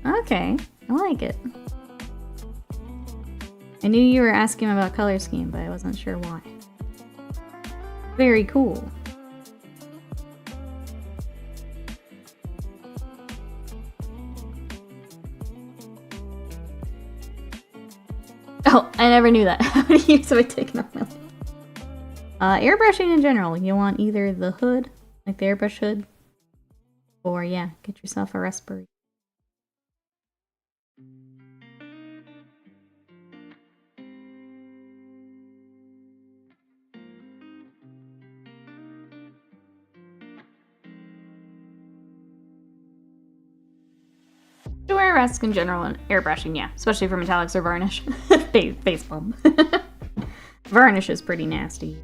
Okay. I like it. I knew you were asking about color scheme, but I wasn't sure why. Very cool. Oh, I never knew that. How many years have I taken off my life? Airbrushing in general, you want either the hood, like the airbrush hood, or yeah, get yourself a respirator. To wear a mask in general and airbrushing, yeah, especially for metallics or varnish. Face bomb. Varnish is pretty nasty.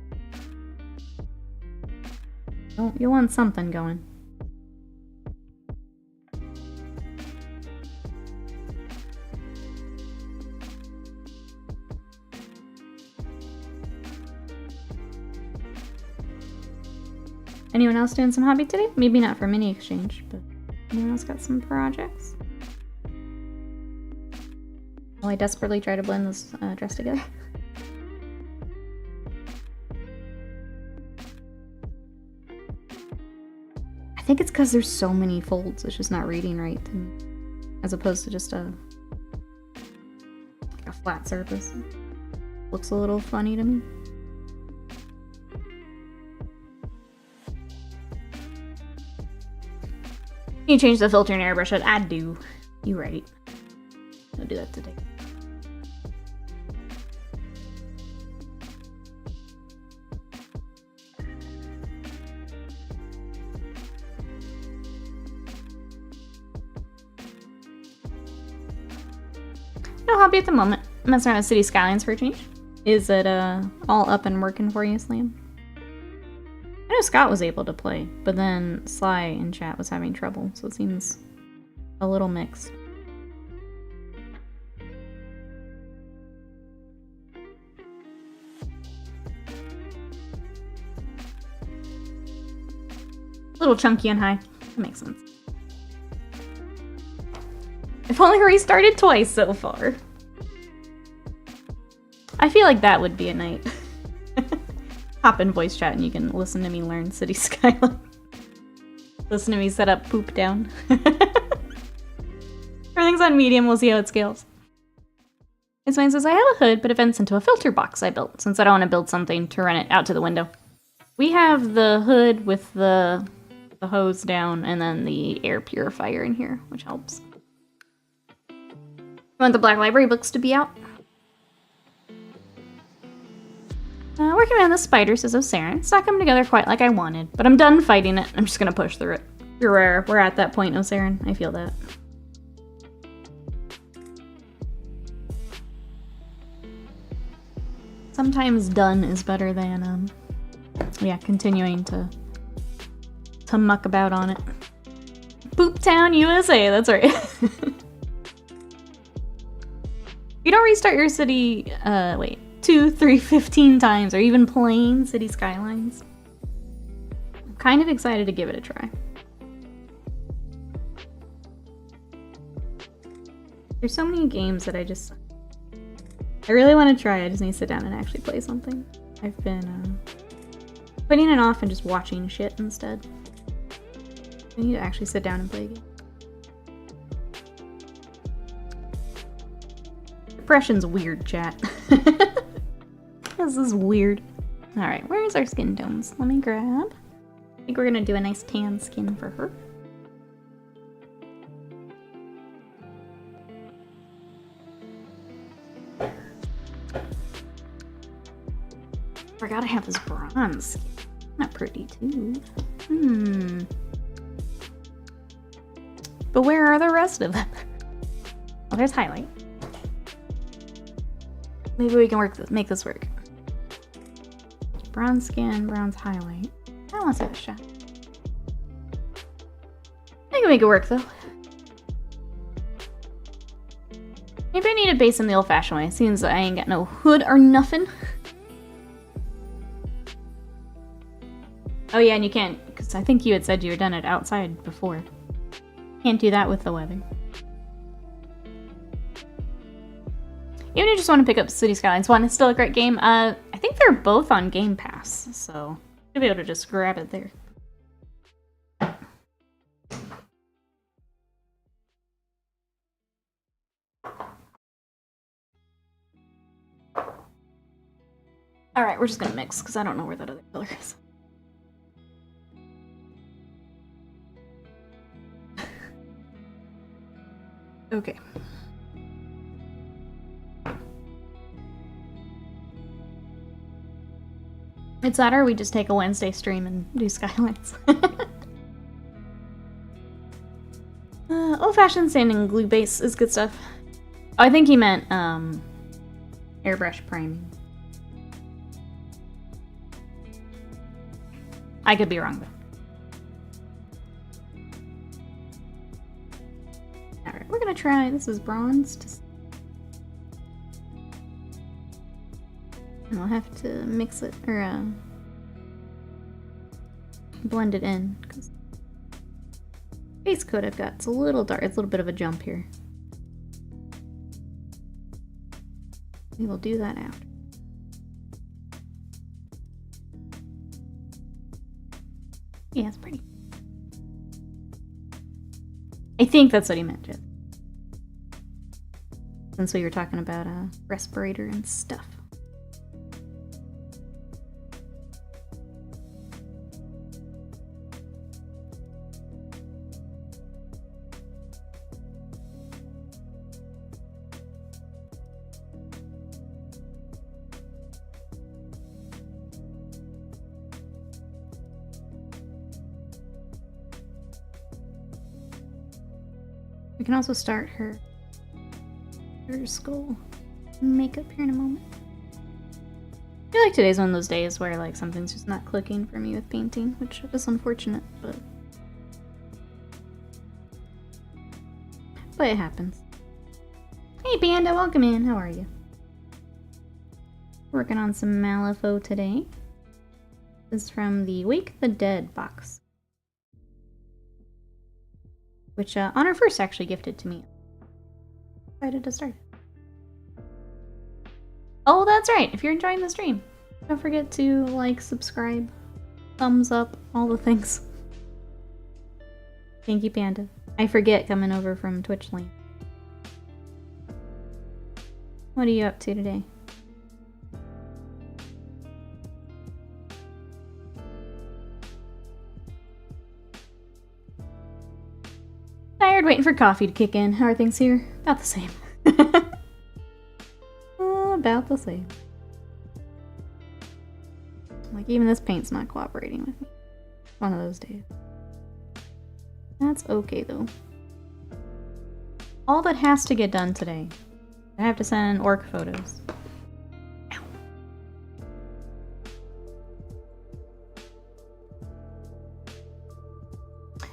Oh, you want something going. Anyone else doing some hobby today? Maybe not for mini exchange, but anyone else got some projects? While I desperately try to blend this dress together. I think it's because there's so many folds, it's just not reading right to me. As opposed to just a flat surface. Looks a little funny to me. You change the filter in airbrush it. I do. You right. I'll do that today. No hobby at the moment. I'm messing around with City Skylines for a change. Is it all up and working for you, Slam? I knew Scott was able to play, but then Sly in chat was having trouble, so it seems a little mixed. A little chunky and high. That makes sense. I've only restarted twice so far. I feel like that would be a night. Hop in voice chat and you can listen to me learn City Skyline. Listen to me set up poop down. Everything's on medium, we'll see how it scales. This man says, I have a hood, but it vents into a filter box I built, since I don't want to build something to run it out to the window. We have the hood with the hose down, and then the air purifier in here, which helps. You want the Black Library books to be out? Working on the spider, says Osaren. It's not coming together quite like I wanted, but I'm done fighting it. I'm just gonna push through it. We're at that point, Osaren. I feel that. Sometimes done is better than, yeah, continuing to muck about on it. Pooptown, USA, that's right. You don't restart your city, wait, 2, 3, 15 times, or even playing City Skylines. I'm kind of excited to give it a try. There's so many games that I really want to try. I just need to sit down and actually play something. I've been putting it off and just watching shit instead. I need to actually sit down and play a game. Depression's weird, chat. This is weird. Alright, where's our skin tones? Let me grab. I think we're gonna do a nice tan skin for her. Forgot I have this bronze skin. Not pretty too. But where are the rest of them? Well, there's highlight. Maybe we can make this work. Bronze skin, bronze highlight. I want to see the shot. I can make it work though. Maybe I need a base in the old-fashioned way, since I ain't got no hood or nothing. Oh yeah, and you can't, because I think you had said you had done it outside before. Can't do that with the weather. Even if you just want to pick up City Skylines 1, it's still a great game. I think they're both on Game Pass, so you'll be able to just grab it there. Alright, we're just gonna mix, because I don't know where that other color is. Okay. It's that or we just take a Wednesday stream and do Skylines. Old-fashioned sand and glue base is good stuff. Oh, I think he meant airbrush priming. I could be wrong though. Alright, we're gonna try, this is bronze. And I'll have to mix it, or blend it in, because base coat I've got, it's a little dark, it's a little bit of a jump here. We will do that after. Yeah, it's pretty. I think that's what he meant, Jeff. Since we were talking about a respirator and stuff. We can also start her skull makeup here in a moment. I feel like today's one of those days where like something's just not clicking for me with painting, which is unfortunate, but it happens. Hey Panda, welcome in. How are you? Working on some Malifaux today. This is from the Wake the Dead box, which Honor First actually gifted to me. Excited to start. Oh, that's right. If you're enjoying the stream, don't forget to like, subscribe, thumbs up, all the things. Thank you, Panda. I forget coming over from Twitch Land. What are you up to today? Tired, waiting for coffee to kick in. How are things here? About the same. About the same. Like, even this paint's not cooperating with me. One of those days. That's okay, though. All that has to get done today. I have to send orc photos. Ow.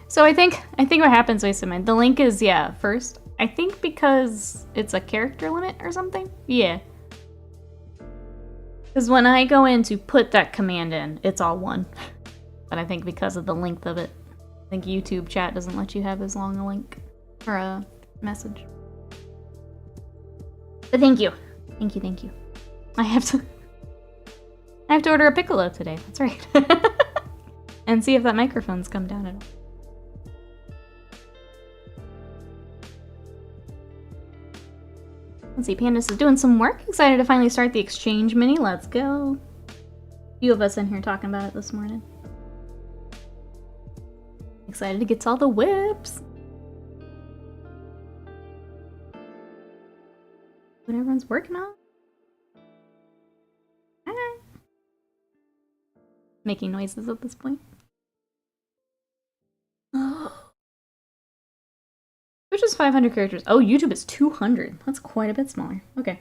So I think what happens, wait a minute, the link is, yeah, first. I think because it's a character limit or something? Yeah. Because when I go in to put that command in, it's all one. But I think because of the length of it, I think YouTube chat doesn't let you have as long a link or a message. But thank you. Thank you, thank you. I have to order a piccolo today, that's right. And see if that microphone's come down at all. Let's see, Pandas is doing some work. Excited to finally start the exchange mini. Let's go. A few of us in here talking about it this morning. Excited to get to all the whips. What everyone's working on. Hi. Making noises at this point. Twitch is 500 characters. Oh, YouTube is 200. That's quite a bit smaller. Okay.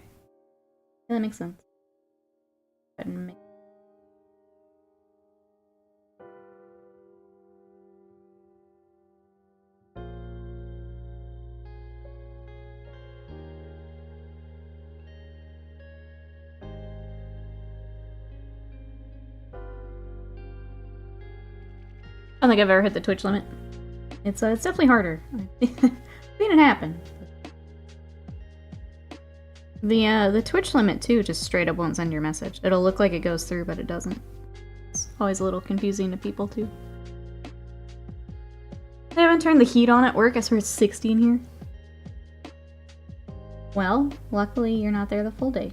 Yeah, that makes sense. I don't think I've ever hit the Twitch limit. It's definitely harder. I've seen it happen. The Twitch limit too just straight up won't send your message. It'll look like it goes through, but it doesn't. It's always a little confusing to people too. They haven't turned the heat on at work. I swear it's 60 in here. Well, luckily you're not there the full day.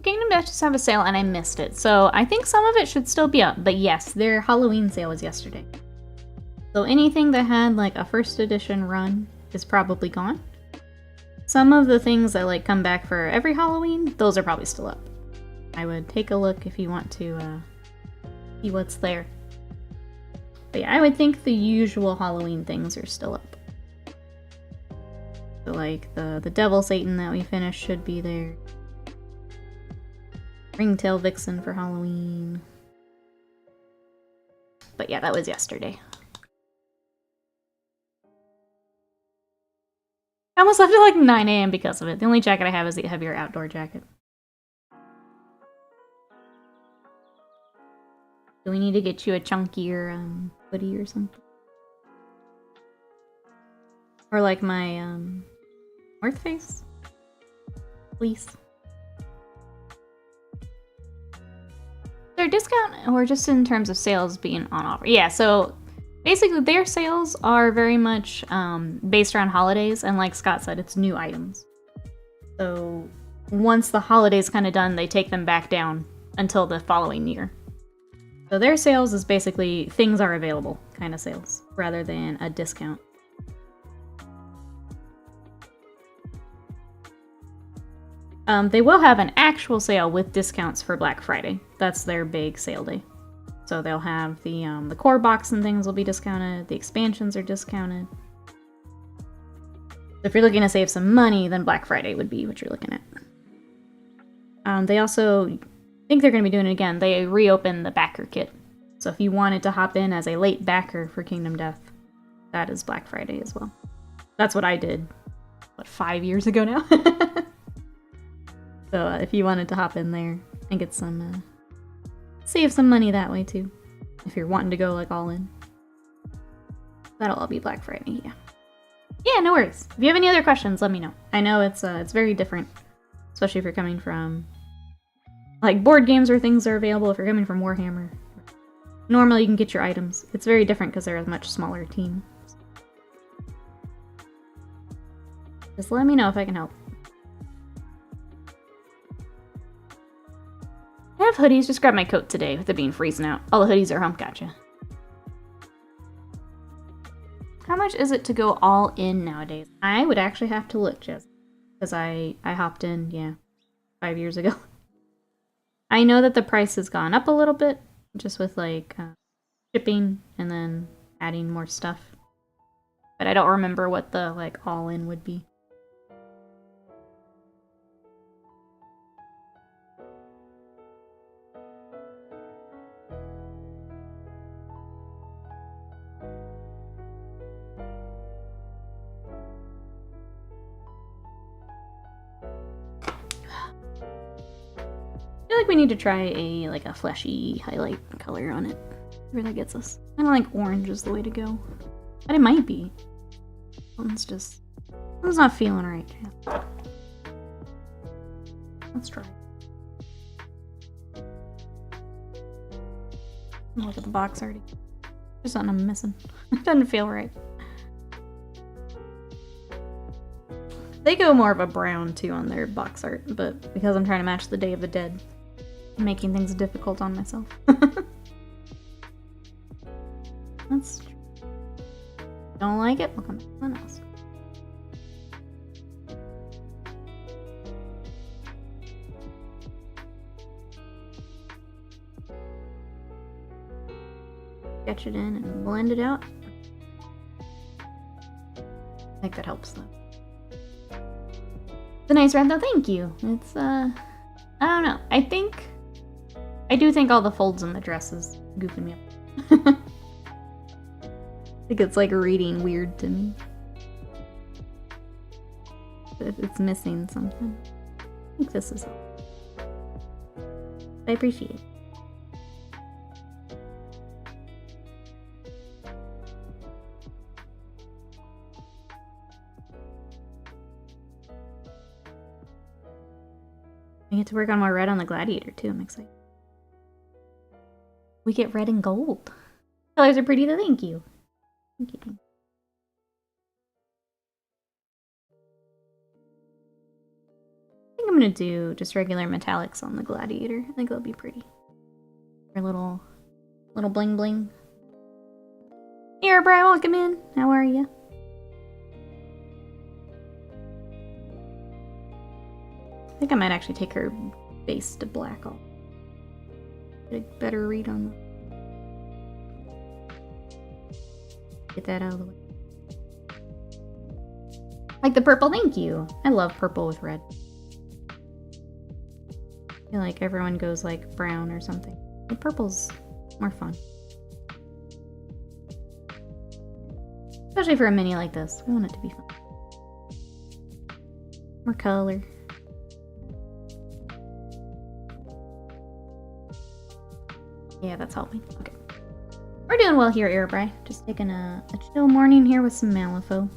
Kingdom Dash just have a sale and I missed it, so I think some of it should still be up. But yes, their Halloween sale was yesterday. So anything that had like a first edition run is probably gone. Some of the things that like come back for every Halloween, those are probably still up. I would take a look if you want to see what's there. But yeah, I would think the usual Halloween things are still up. So like the Devil Satan that we finished should be there. Ringtail Vixen for Halloween. But yeah, that was yesterday. I almost left at like 9 AM because of it. The only jacket I have is the heavier outdoor jacket. Do we need to get you a chunkier hoodie or something? Or like my North Face? Please. Their discount, or just in terms of sales being on offer? Yeah, so basically their sales are very much based around holidays, and like Scott said, it's new items. So once the holiday's kind of done, they take them back down until the following year. So their sales is basically things are available kind of sales, rather than a discount. They will have an actual sale with discounts for Black Friday. That's their big sale day. So they'll have the core box and things will be discounted. The expansions are discounted. So if you're looking to save some money, then Black Friday would be what you're looking at. They also, I think they're going to be doing it again. They reopened the backer kit. So if you wanted to hop in as a late backer for Kingdom Death, that is Black Friday as well. That's what I did, 5 years ago now? So if you wanted to hop in there and get some, save some money that way too. If you're wanting to go like all in. That'll all be Black Friday, yeah. Yeah, no worries. If you have any other questions, let me know. I know it's very different, especially if you're coming from like board games where things are available. If you're coming from Warhammer, normally you can get your items. It's very different because they're a much smaller team. Just let me know if I can help. I have hoodies. Just grabbed my coat today with it being freezing out. All the hoodies are home. Gotcha. How much is it to go all in nowadays? I would actually have to look, Jess. Because I hopped in, yeah, 5 years ago. I know that the price has gone up a little bit. Just with, like, shipping and then adding more stuff. But I don't remember what the, like, all-in would be. I feel like we need to try a fleshy highlight color on it. Where that gets us. I don't like orange is the way to go. But it might be. Something's not feeling right. Let's try. Look at the box already. There's something I'm missing. It doesn't feel right. They go more of a brown too on their box art, but because I'm trying to match the Day of the Dead, I'm making things difficult on myself. That's true. Don't like it? We'll come to someone else. Sketch it in and blend it out. I think that helps though. It's a nice red though, thank you. It's I don't know. I do think all the folds in the dress is goofing me up. I think it's like reading weird to me. It's missing something. I think this is all. I appreciate it. I get to work on more red on the Gladiator too, I'm excited. We get red and gold. Colors are pretty though, thank you. Thank you. I think I'm gonna do just regular metallics on the Gladiator. I think that'll be pretty. Or little bling bling. Here, Brian, welcome in. How are you? I think I might actually take her base to black. I'll get a better read on that. Get that out of the way. Like the purple, thank you. I love purple with red. I feel like everyone goes like brown or something. But purple's more fun. Especially for a mini like this. We want it to be fun. More color. Yeah, that's helping. Okay. We're doing well here, Airbray. Just taking a chill morning here with some Malifaux.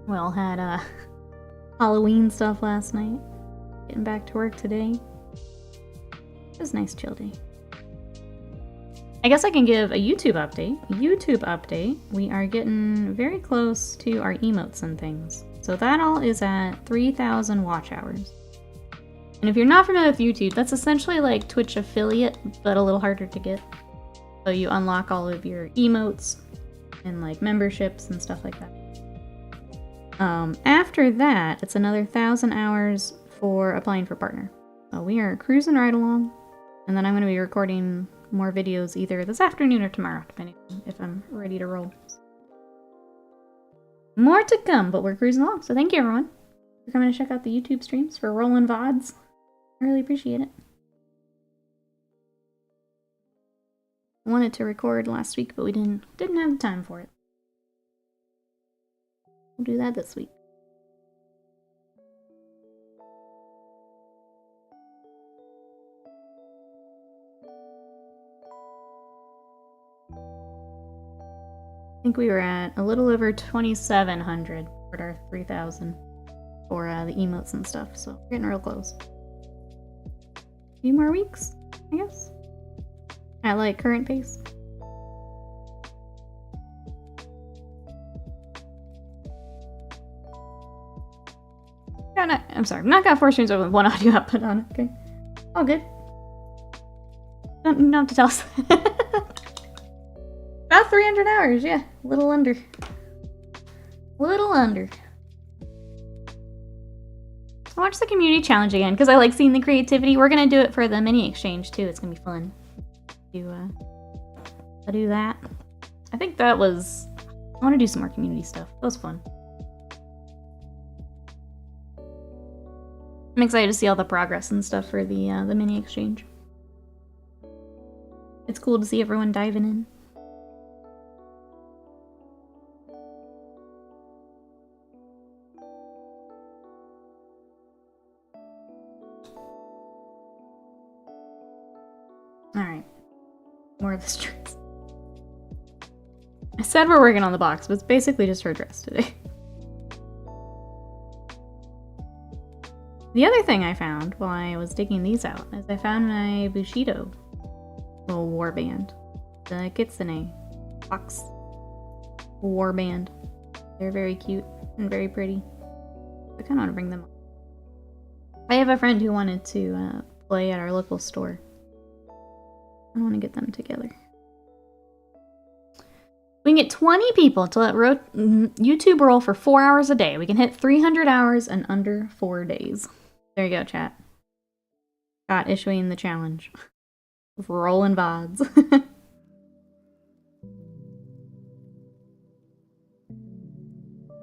We all had Halloween stuff last night. Getting back to work today. It was a nice chill day. I guess I can give a YouTube update. YouTube update. We are getting very close to our emotes and things. So that all is at 3,000 watch hours. And if you're not familiar with YouTube, that's essentially like Twitch affiliate, but a little harder to get. So you unlock all of your emotes and like memberships and stuff like that. After that, it's another 1,000 hours for applying for partner. So we are cruising right along. And then I'm going to be recording more videos either this afternoon or tomorrow, depending on if I'm ready to roll. More to come, but we're cruising along. So thank you, everyone, for coming to check out the YouTube streams, for rolling VODs. I really appreciate it. I wanted to record last week, but we didn't have the time for it. We'll do that this week. I think we were at a little over 2,700 for our 3,000 for the emotes and stuff, so we're getting real close. A few more weeks, I guess, at like current pace. I'm sorry, I'm not gonna force streams over with one audio output on it, okay? All good. Don't have to tell us. About 300 hours, yeah. A little under. Little under. I watched the community challenge again because I like seeing the creativity. We're gonna do it for the mini exchange too. It's gonna be fun to do that. I think that was. I want to do some more community stuff. That was fun. I'm excited to see all the progress and stuff for the mini exchange. It's cool to see everyone diving in. Alright. More of the streets. I said we're working on the box, but it's basically just her dress today. The other thing I found while I was digging these out is I found my Bushido little warband. The Kitsune Fox warband. They're very cute and very pretty. I kind of want to bring them up. I have a friend who wanted to play at our local store. I want to get them together. We can get 20 people to let YouTube roll for 4 hours a day. We can hit 300 hours in under 4 days. There you go, chat. Got issuing the challenge. Rolling VODs.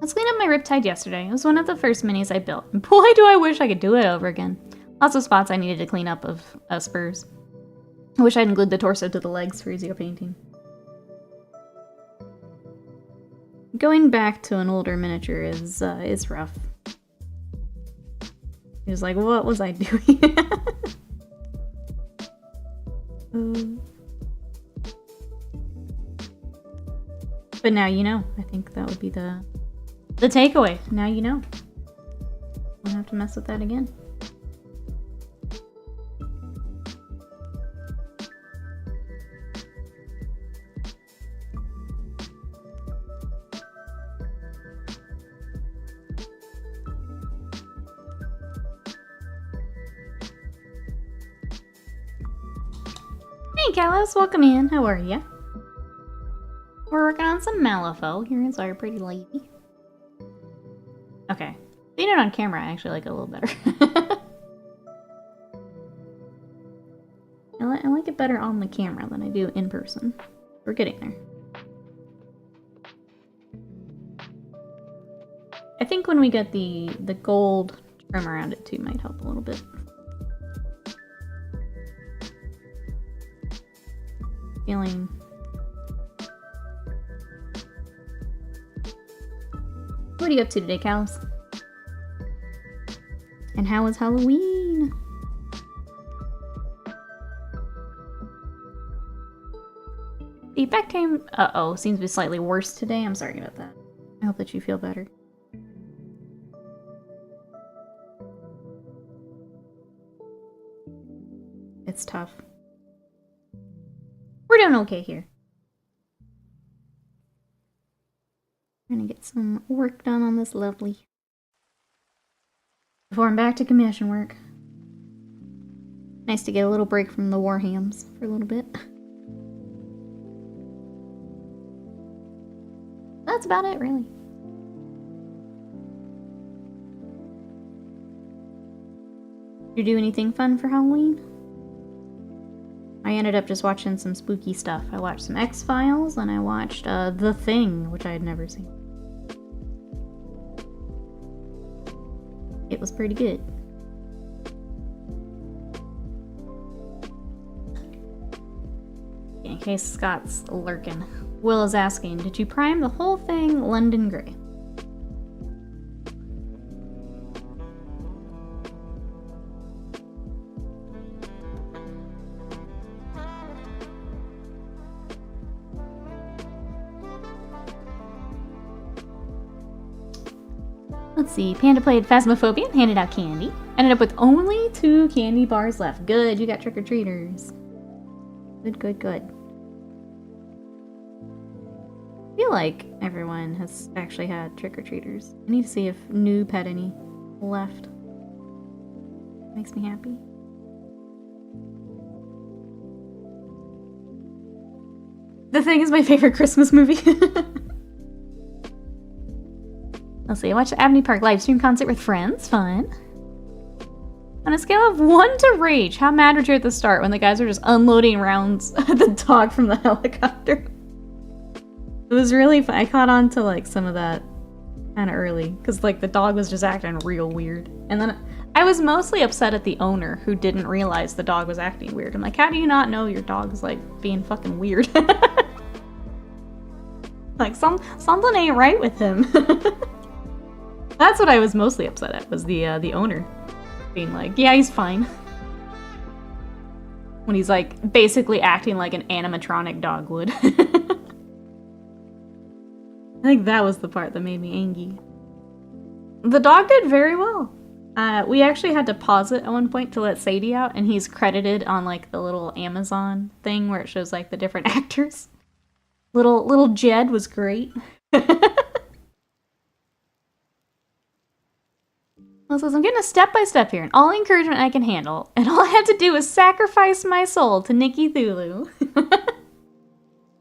Let's clean up my riptide yesterday. It was one of the first minis I built. And boy, do I wish I could do it over again. Lots of spots I needed to clean up of spurs. I wish I'd glued the torso to the legs for easier painting. Going back to an older miniature is rough. He was like, what was I doing? But now you know. I think that would be the takeaway. Now you know. Won't have to mess with that again. Hey, Kalos, welcome in. How are ya? We're working on some Malifaux. Here is our pretty lady. Okay. Seeing it on camera, I actually like it a little better. I like it better on the camera than I do in person. We're getting there. I think when we get the gold trim around it too might help a little bit. Feeling... What are you up to today, Callus? And how was Halloween? The back time, seems to be slightly worse today. I'm sorry about that. I hope that you feel better. It's tough. We're doing doing okay here. Trying to get some work done on this lovely. Before I'm back to commission work. Nice to get a little break from the Warhams for a little bit. That's about it, really. Did you do anything fun for Halloween? I ended up just watching some spooky stuff. I watched some X-Files and I watched The Thing, which I had never seen. It was pretty good. In case Scott's lurking. Will is asking, did you prime the whole thing London Grey? Let's see, Panda played Phasmophobia and handed out candy. Ended up with only 2 candy bars left. Good, you got trick-or-treaters. Good, good, good. I feel like everyone has actually had trick-or-treaters. I need to see if Noob had any left. Makes me happy. The Thing is my favorite Christmas movie. Let's see, I watched the Avenue Park livestream concert with friends. Fun. On a scale of 1 to rage, how mad were you at the start when the guys were just unloading rounds at the dog from the helicopter? It was really fun. I caught on to like some of that kind of early because like the dog was just acting real weird. And then I was mostly upset at the owner who didn't realize the dog was acting weird. I'm like, how do you not know your dog's like being fucking weird? Like something ain't right with him. That's what I was mostly upset at, was the owner being like, yeah, he's fine. When he's like basically acting like an animatronic dog would. I think that was the part that made me angry. The dog did very well. We actually had to pause it at one point to let Sadie out, and he's credited on like the little Amazon thing where it shows like the different actors. Little Jed was great. Well, says, I'm getting a step-by-step here, and all the encouragement I can handle, and all I have to do is sacrifice my soul to Nikki Thulu.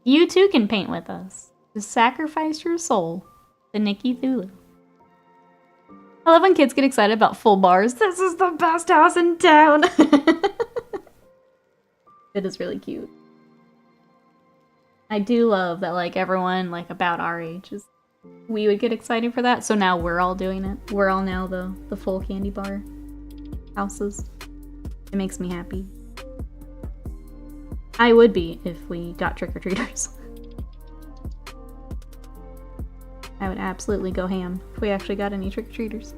You too can paint with us. Just sacrifice your soul to Nikki Thulu. I love when kids get excited about full bars. This is the best house in town. It is really cute. I do love that like everyone like about our age is we would get excited for that, so now we're all doing it. We're all now the full candy bar houses. It makes me happy. I would be if we got trick-or-treaters. I would absolutely go ham if we actually got any trick-or-treaters.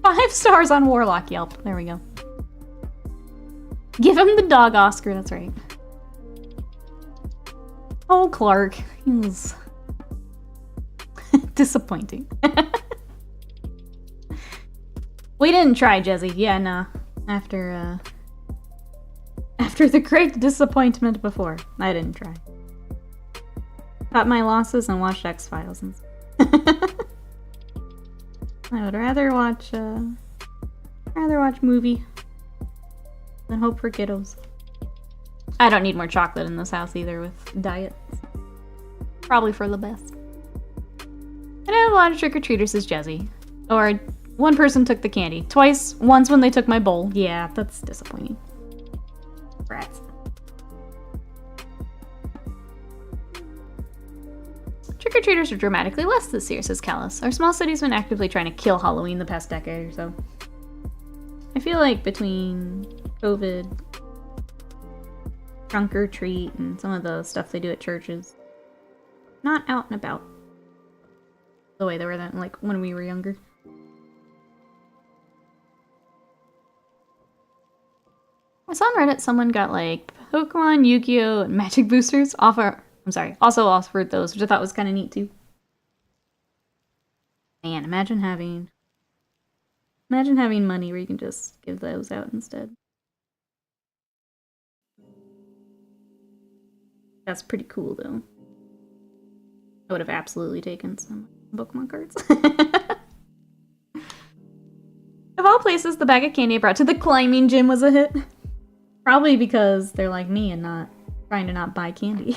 5 stars on Warlock Yelp. There we go. Give him the dog Oscar, that's right. Oh, Clark. He was disappointing. We didn't try, Jezzy. Yeah, nah. After the great disappointment before, I didn't try. Cut my losses and watched X-Files. I would rather watch movie than hope for kiddos. I don't need more chocolate in this house either with diet. Probably for the best. I had a lot of trick-or-treaters, says Jezzy. Or one person took the candy. Twice. Once when they took my bowl. Yeah, that's disappointing. Rats. Trick-or-treaters are dramatically less this year, says Callus. Our small city's been actively trying to kill Halloween the past decade or so. I feel like between COVID, trunk or treat, and some of the stuff they do at churches, not out and about the way they were then, like when we were younger. I saw on Reddit someone got like Pokemon, Yu-Gi-Oh, and Magic boosters also offered those, which I thought was kind of neat too. Man, imagine having money where you can just give those out instead. That's pretty cool, though. I would have absolutely taken some Pokemon cards. Of all places, the bag of candy I brought to the climbing gym was a hit. Probably because they're like me and not trying to not buy candy.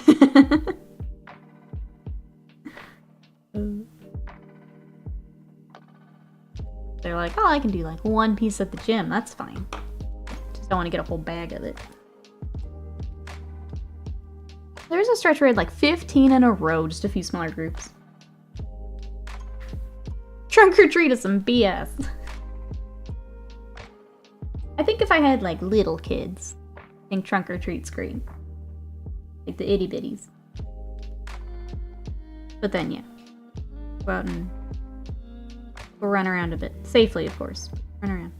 They're like, oh, I can do like one piece at the gym. That's fine. Just don't want to get a whole bag of it. There was a stretch where I had like 15 in a row, just a few smaller groups. Trunk or treat is some BS. I think if I had like little kids, I think trunk or treat's great. Like the itty bitties. But then yeah. Go out and go run around a bit. Safely, of course. Run around.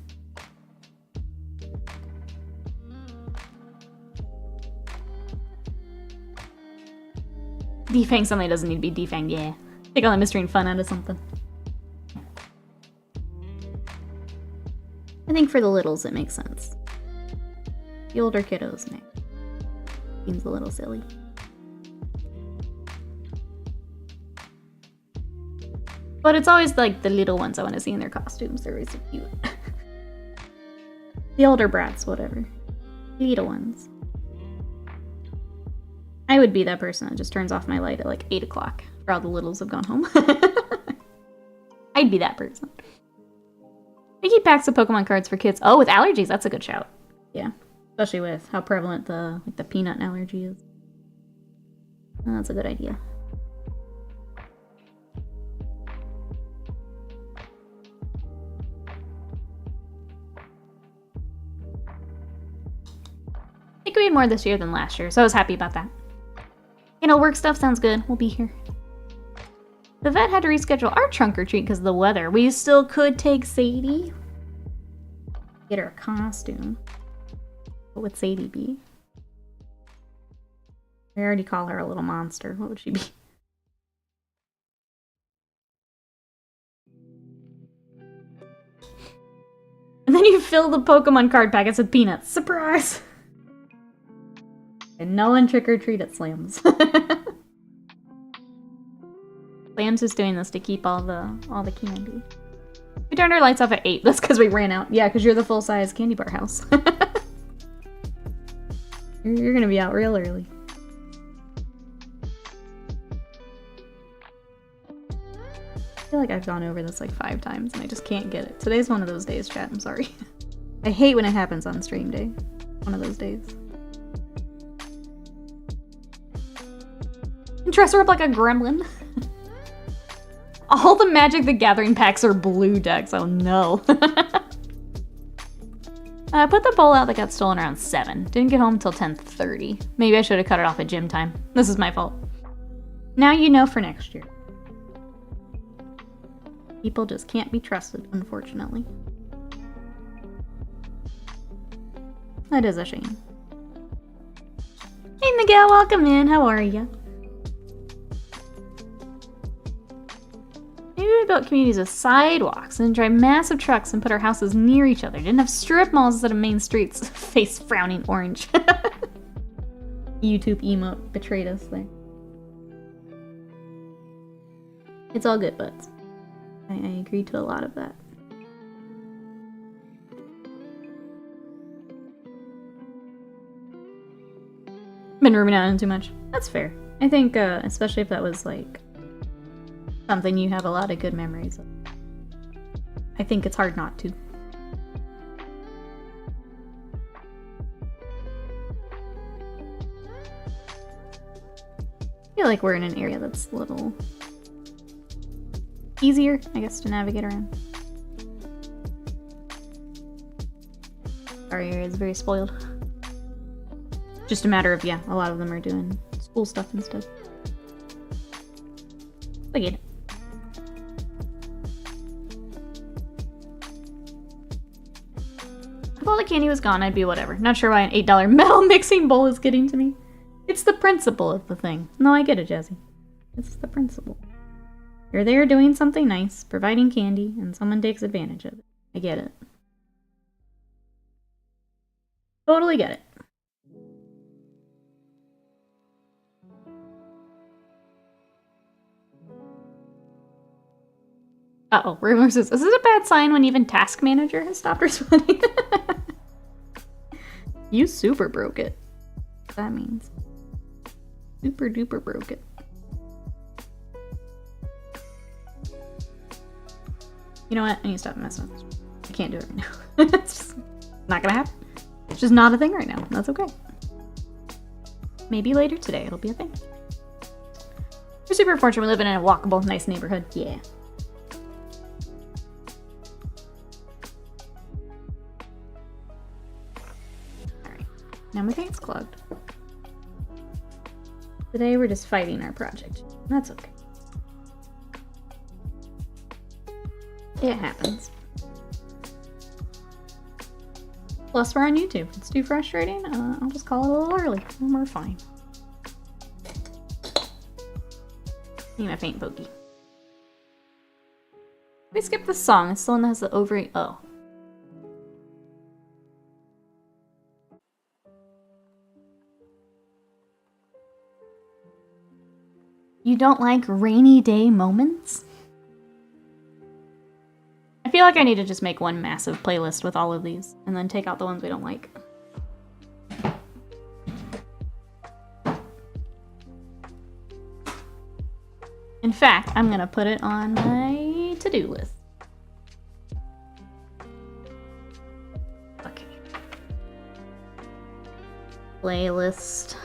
Defang something doesn't need to be defanged, yeah. Take all the mystery and fun out of something. I think for the littles it makes sense. The older kiddos, man. Seems a little silly. But it's always like the little ones I want to see in their costumes. They're always so cute. The older brats, whatever. Little ones. I would be that person that just turns off my light at like 8 o'clock for all the littles have gone home. I'd be that person. We keep packs of Pokemon cards for kids. Oh, with allergies, that's a good shout. Yeah, especially with how prevalent the peanut allergy is. Oh, that's a good idea. I think we had more this year than last year, so I was happy about that. You know, work stuff sounds good. We'll be here. The vet had to reschedule our trunk or treat because of the weather. We still could take Sadie. Get her a costume. What would Sadie be? I already call her a little monster. What would she be? And then you fill the Pokemon card packets with peanuts. Surprise! And no one trick-or-treat at Slams. Slams is doing this to keep all the candy. We turned our lights off at 8. That's because we ran out. Yeah, because you're the full-size candy bar house. You're gonna be out real early. I feel like I've gone over this like 5 times and I just can't get it. Today's one of those days, chat. I'm sorry. I hate when it happens on stream day. One of those days. And dress her up like a gremlin. All the Magic the Gathering packs are blue decks. Oh no. I put the bowl out that got stolen around 7. Didn't get home until 10:30. Maybe I should have cut it off at gym time. This is my fault. Now you know for next year. People just can't be trusted, unfortunately. That is a shame. Hey Miguel, welcome in. How are ya? Maybe we built communities with sidewalks and drive massive trucks and put our houses near each other. Didn't have strip malls instead of main streets. Face frowning orange. YouTube emote betrayed us there. It's all good, buds. I agree to a lot of that. Been ruminating on too much. That's fair. I think, especially if that was like something you have a lot of good memories of. I think it's hard not to. I feel like we're in an area that's a little easier, I guess, to navigate around. Our area is very spoiled. Just a matter of, yeah, a lot of them are doing school stuff instead. I get it. If all the candy was gone, I'd be whatever. Not sure why an $8 metal mixing bowl is getting to me. It's the principle of the thing. No, I get it, Jazzy. It's the principle. You're there doing something nice, providing candy, and someone takes advantage of it. I get it. Totally get it. Uh-oh, Rumor says, is this a bad sign when even Task Manager has stopped responding? You super broke it. What that means. Super duper broke it. You know what? I need to stop messing with this. I can't do it right now. It's just not gonna happen. It's just not a thing right now. That's okay. Maybe later today it'll be a thing. We're super fortunate we live in a walkable, nice neighborhood. Yeah. Alright. Now my paint's clogged. Today we're just fighting our project. That's okay. It happens. Plus we're on YouTube. It's too frustrating. I'll just call it a little early and we're fine. Need my paint pokey. We skipped the song. It's the one that has the ovary. Oh. You don't like rainy day moments? I feel like I need to just make one massive playlist with all of these and then take out the ones we don't like. In fact, I'm gonna put it on my to-do list. Okay. Playlist.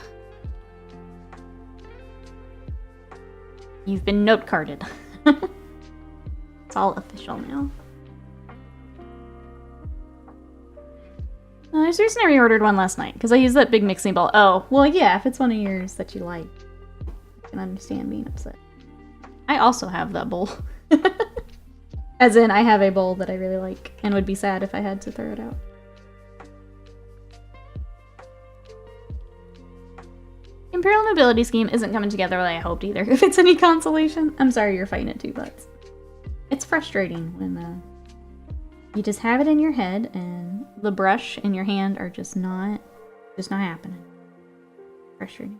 You've been note carded. It's all official now. I seriously reordered one last night because I used that big mixing bowl. Oh, well, yeah, if it's one of yours that you like, I can understand being upset. I also have that bowl. As in, I have a bowl that I really like and would be sad if I had to throw it out. Imperial Nobility Scheme isn't coming together like I hoped either. If it's any consolation, I'm sorry you're fighting it too, but it's frustrating when you just have it in your head and the brush in your hand are just not happening. Frustrating.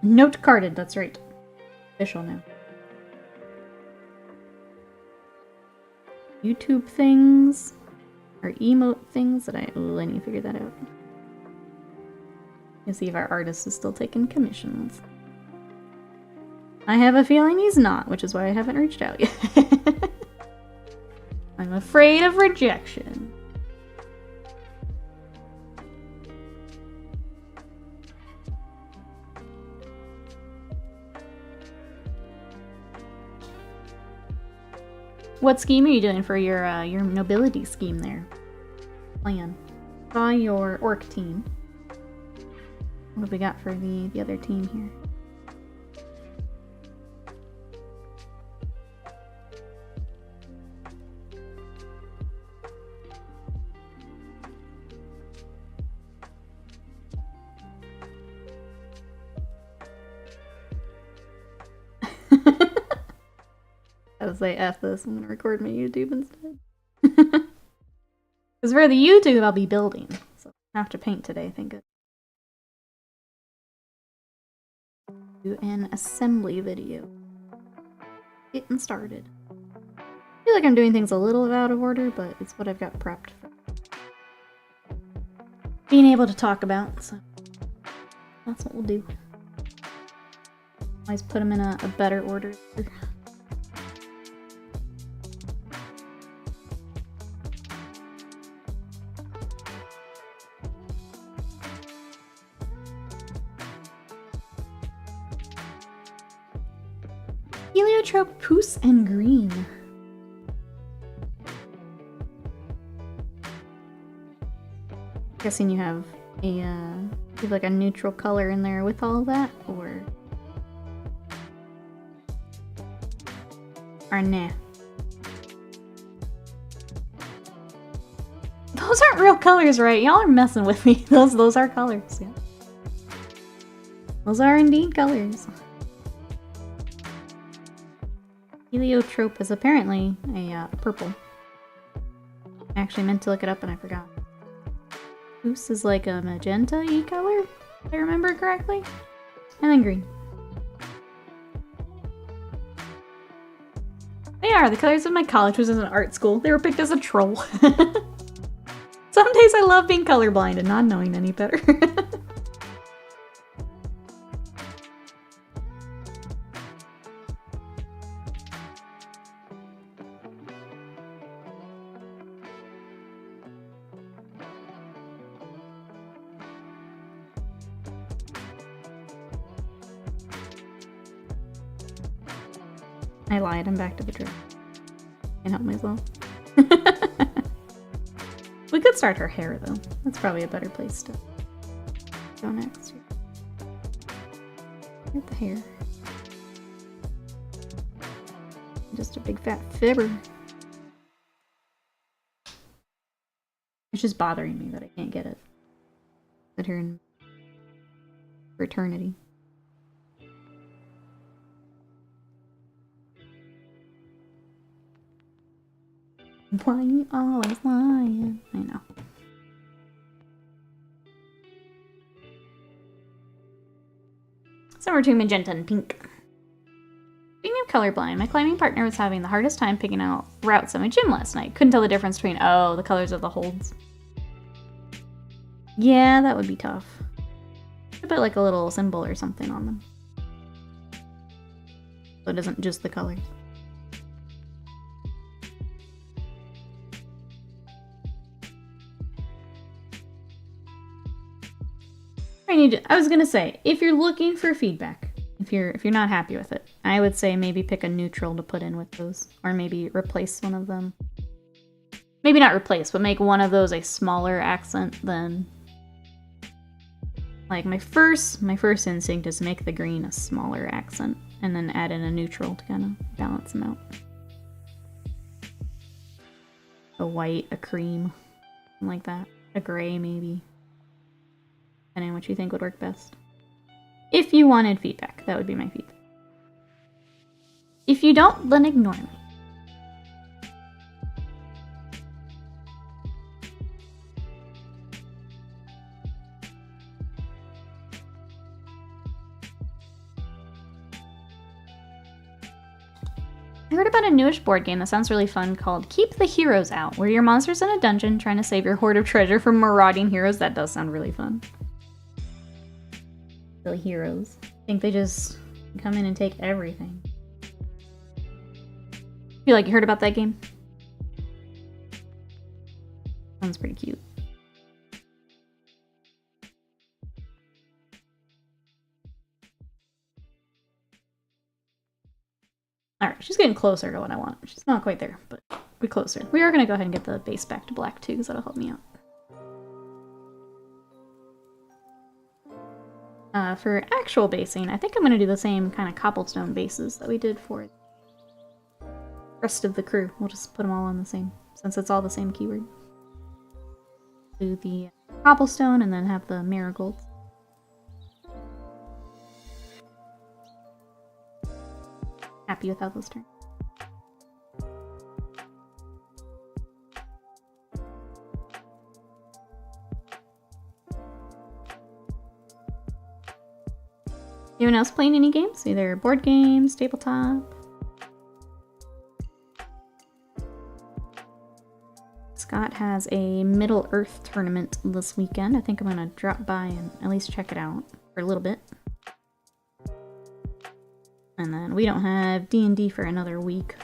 Note carded, that's right. Official now. YouTube things or emote things that I need to figure that out. Let's see if our artist is still taking commissions. I have a feeling he's not, which is why I haven't reached out yet. I'm afraid of rejection. What scheme are you doing for your nobility scheme there? Plan. Saw your orc team. What have we got for the other team here? I would say F this, I'm gonna record my YouTube instead. Because for the YouTube I'll be building, so I have to paint today, think it. Do an assembly video. Getting started. I feel like I'm doing things a little out of order, but it's what I've got prepped for being able to talk about, so that's what we'll do. Always put them in a better order. Heliotrope, Poos, and Green. Guessing you have like a neutral color in there with all of that, or nah. Those aren't real colors, right? Y'all are messing with me. Those are colors, yeah. Those are indeed colors. Heliotrope is apparently a purple. I actually meant to look it up and I forgot. Poos is like a magenta-y color, if I remember correctly. And then green. are. The colors of my college was in an art school. They were picked as a troll. Some days I love being colorblind and not knowing any better. I lied, I'm back to the drip. Can't help myself. We could start her hair though. That's probably a better place to go next. Get the hair. Just a big fat fibber. It's just bothering me that I can't get it. Sit here in for eternity. Why you always lying? I know. Somewhere between magenta and pink. Speaking of colorblind, my climbing partner was having the hardest time picking out routes at my gym last night. Couldn't tell the difference between, oh, the colors of the holds. Yeah, that would be tough. Should put like a little symbol or something on them. So it isn't just the colors. I was gonna say, if you're looking for feedback, if you're not happy with it, I would say maybe pick a neutral to put in with those, or maybe replace one of them. Maybe not replace, but make one of those a smaller accent than. Like my first instinct is make the green a smaller accent, and then add in a neutral to kind of balance them out. A white, a cream, something like that, a gray maybe. Depending on what you think would work best. If you wanted feedback, that would be my feedback. If you don't, then ignore me. I heard about a newish board game that sounds really fun called Keep the Heroes Out, where your monster's in a dungeon trying to save your hoard of treasure from marauding heroes. That does sound really fun. Silly heroes. I think they just come in and take everything. Feel like you heard about that game? Sounds pretty cute. Alright, she's getting closer to what I want. She's not quite there, but we're closer. We are going to go ahead and get the base back to black too, because that'll help me out. For actual basing, I think I'm going to do the same kind of cobblestone bases that we did for the rest of the crew. We'll just put them all on the same, since it's all the same keyword. Do the cobblestone and then have the marigolds. Happy with how those turn. Anyone else playing any games? Either board games, tabletop? Scott has a Middle Earth tournament this weekend. I think I'm gonna drop by and at least check it out for a little bit. And then we don't have D&D for another week.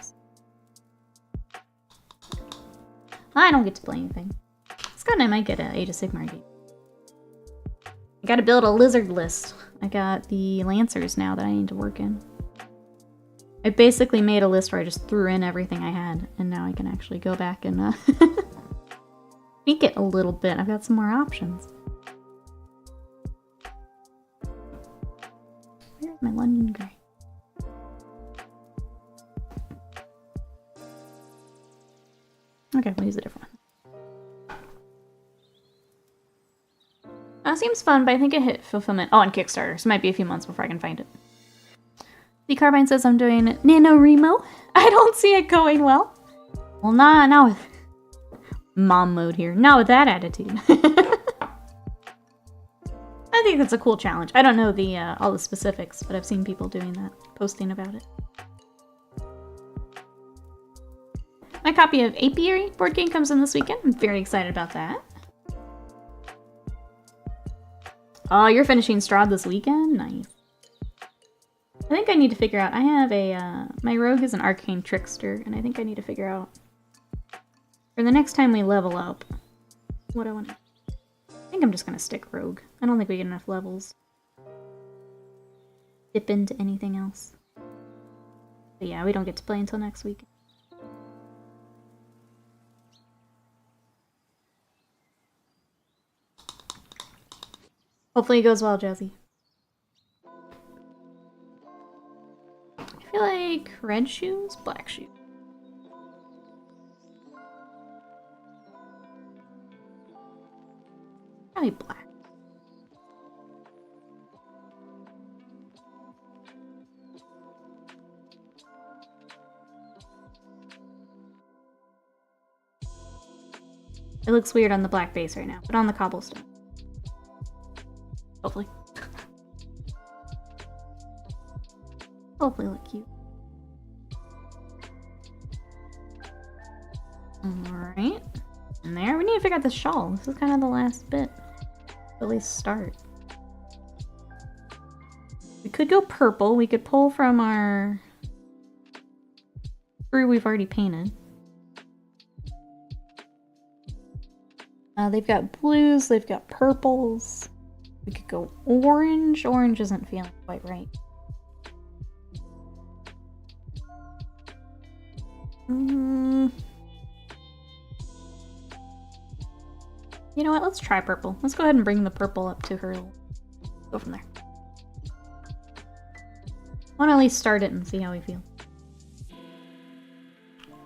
I don't get to play anything. Scott and I might get an Age of Sigmar game. I gotta build a lizard list. I got the Lancers now that I need to work in. I basically made a list where I just threw in everything I had, and now I can actually go back and tweak it a little bit. I've got some more options. Where's my London Grey? Okay, we'll use a different one. Seems fun, but I think it hit fulfillment. Oh, on Kickstarter, so it might be a few months before I can find it. The Carbine says I'm doing NaNoWriMo. I don't see it going well. Well, not with mom mode here. Not with that attitude. I think that's a cool challenge. I don't know the all the specifics, but I've seen people doing that, posting about it. My copy of Apiary board game comes in this weekend. I'm very excited about that. Oh, you're finishing Strahd this weekend? Nice. I think I need to figure out... I have a... my rogue is an arcane trickster, and I think I need to figure out... for the next time we level up, what I want to... I think I'm just going to stick rogue. I don't think we get enough levels. Dip into anything else. But yeah, we don't get to play until next week. Hopefully it goes well, Jazzy. I feel like red shoes, black shoes. Probably black. It looks weird on the black base right now, but on the cobblestone. Hopefully. Hopefully look cute. Alright. And there. We need to figure out the shawl. This is kind of the last bit. At least start. We could go purple. We could pull from our crew we've already painted. They've got blues, they've got purples. We could go orange. Orange isn't feeling quite right. You know what? Let's try purple. Let's go ahead and bring the purple up to her. Go from there. I want to at least start it and see how we feel.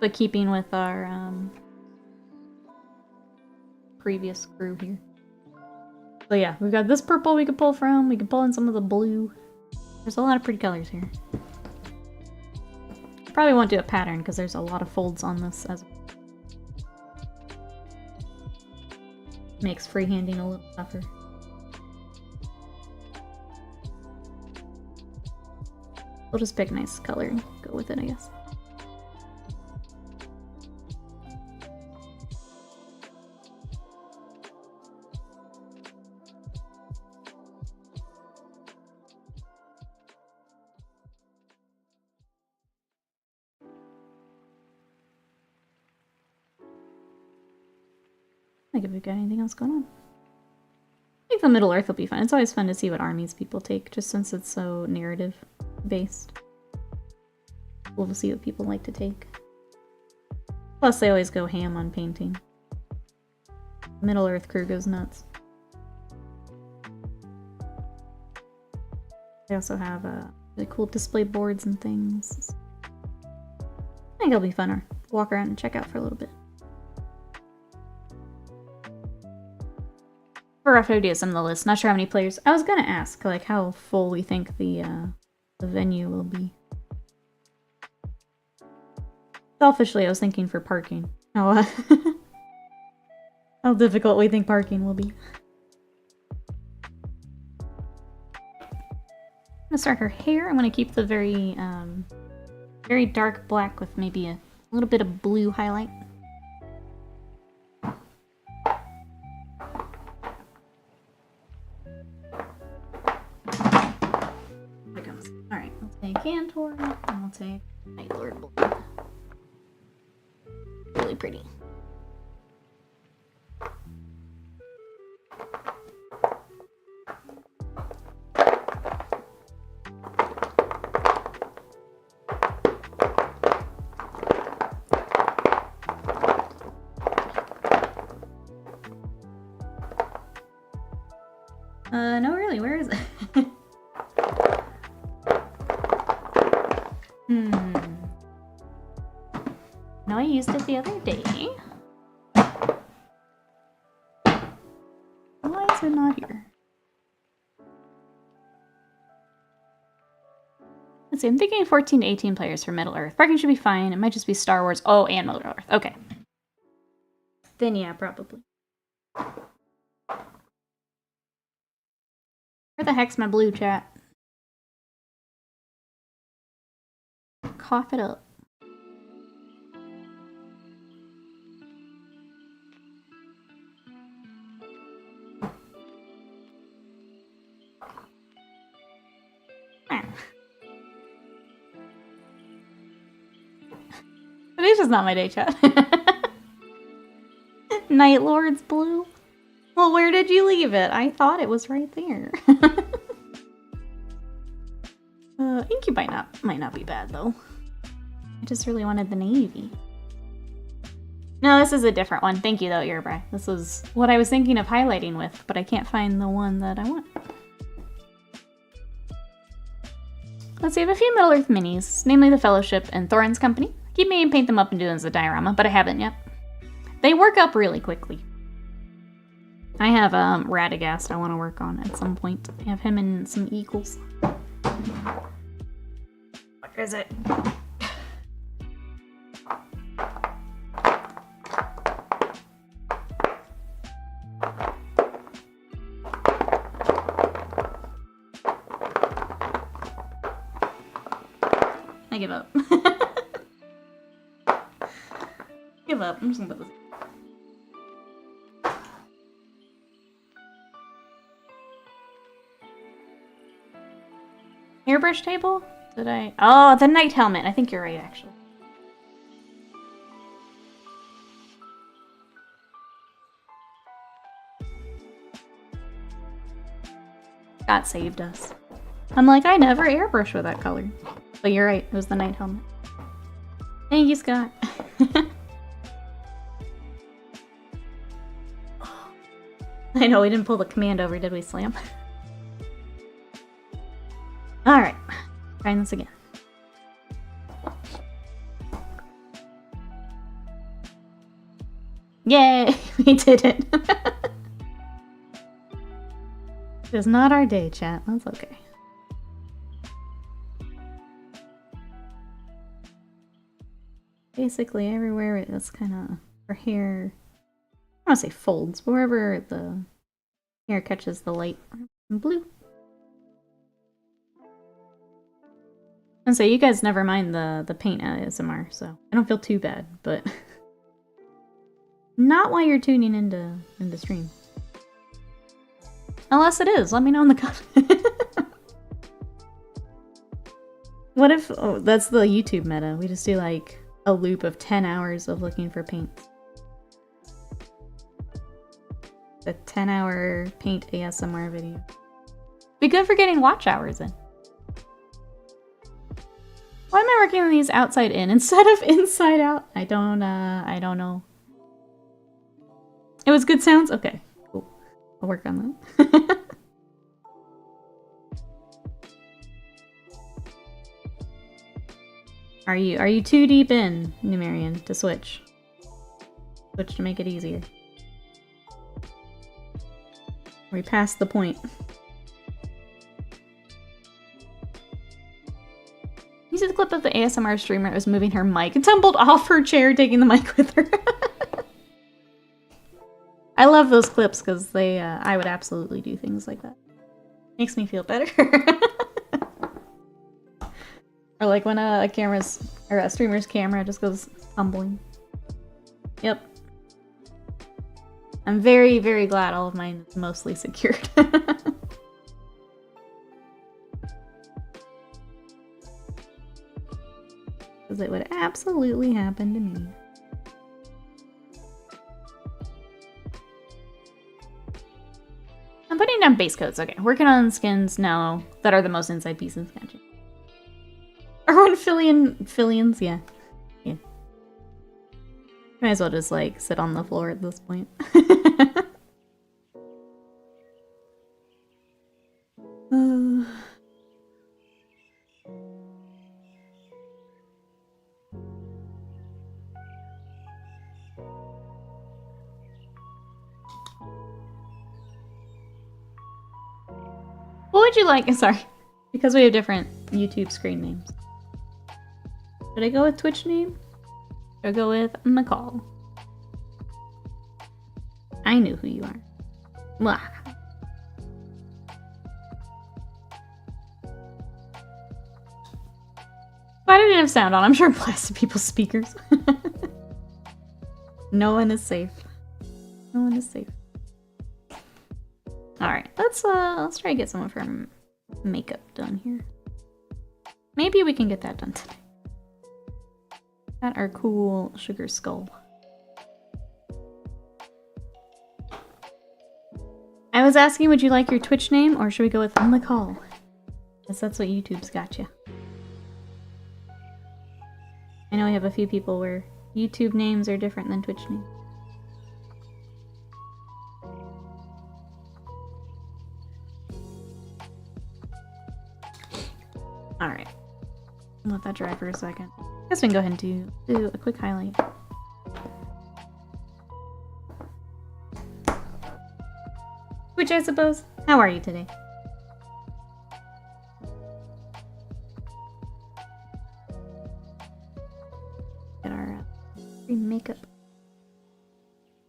But keeping with our previous crew here. So yeah, we've got this purple we could pull from. We could pull in some of the blue. There's a lot of pretty colors here. Probably won't do a pattern because there's a lot of folds on this as makes freehanding a little tougher. We'll just pick a nice color and go with it, I guess. I think if we've got anything else going on. I think the Middle Earth will be fun. It's always fun to see what armies people take, just since it's so narrative based. Cool to see what people like to take. Plus they always go ham on painting. Middle Earth crew goes nuts. They also have really cool display boards and things. I think it'll be fun to walk around and check out for a little bit. A rough idea of some of the lists. Not sure how many players. I was gonna ask, like, how full we think the venue will be. Selfishly, I was thinking for parking. How how difficult we think parking will be. I'm gonna start her hair. I'm gonna keep the very very dark black with maybe a little bit of blue highlight. Cantor, and we'll take Night Lord Blue. Really pretty. No really, where is it? No, I used it the other day. Why is it not here? Let's see, I'm thinking 14 to 18 players for Middle Earth. Parking should be fine. It might just be Star Wars. Oh, and Middle Earth. Okay. Then yeah, probably. Where the heck's my blue, chat? Cough it up. Today's just not my day, chat. Night Lord's blue. Well, where did you leave it? I thought it was right there. Incubi might not be bad, though. I just really wanted the navy. No, this is a different one. Thank you, though, Earbray. This was what I was thinking of highlighting with, but I can't find the one that I want. Let's see, I have a few Middle-earth minis, namely the Fellowship and Thorin's Company. Keep me and paint them up and do them as a diorama, but I haven't yet. They work up really quickly. I have Radagast I want to work on at some point. I have him and some eagles. Where is it? I give up. Give up. I'm just gonna put this. Hairbrush table? Did I? Oh, the night helmet. I think you're right, actually. Scott saved us. I'm like, I never airbrush with that color. But you're right, it was the night helmet. Thank you, Scott. I know, we didn't pull the command over, did we, Slam? Alright, trying this again. Yay! We did it! It is not our day, chat. That's okay. Basically everywhere it's kind of her hair, I don't want to say folds, but wherever the hair catches the light in blue. And so you guys never mind the paint ASMR, so I don't feel too bad, but not while you're tuning into stream. Unless it is, let me know in the comments. What if, oh, that's the YouTube meta. We just do like a loop of 10 hours of looking for paint. The 10-hour paint ASMR video. Be good for getting watch hours in. Why am I working on these outside in instead of inside out? I don't know. It was good sounds? Okay, cool. I'll work on that. Are you too deep in, Numerian, to switch? Switch to make it easier. We passed the point. You see the clip of the ASMR streamer that was moving her mic and tumbled off her chair, taking the mic with her. I love those clips because they, I would absolutely do things like that. Makes me feel better. Or like when a streamer's camera just goes tumbling. Yep. I'm very, very glad all of mine is mostly secured. Because it would absolutely happen to me. I'm putting down base coats. Okay, working on skins now that are the most inside pieces. Gotcha. Everyone Fillions, yeah. Yeah. Might as well just like sit on the floor at this point. What would you like? Sorry, because we have different YouTube screen names. Should I go with Twitch name? Or go with McCall? I knew who you are. Blah. Why did it have sound on? I'm sure it blasted people's speakers. No one is safe. No one is safe. Alright, let's try to get some of her makeup done here. maybe we can get that done today. Got our cool sugar skull. I was asking, would you like your Twitch name, or should we go with On the Call? Guess that's what YouTube's got you. I know we have a few people where YouTube names are different than Twitch names. Alright. Let that dry for a second. I guess we can go ahead and do a quick highlight. Which I suppose. How are you today? Get our makeup.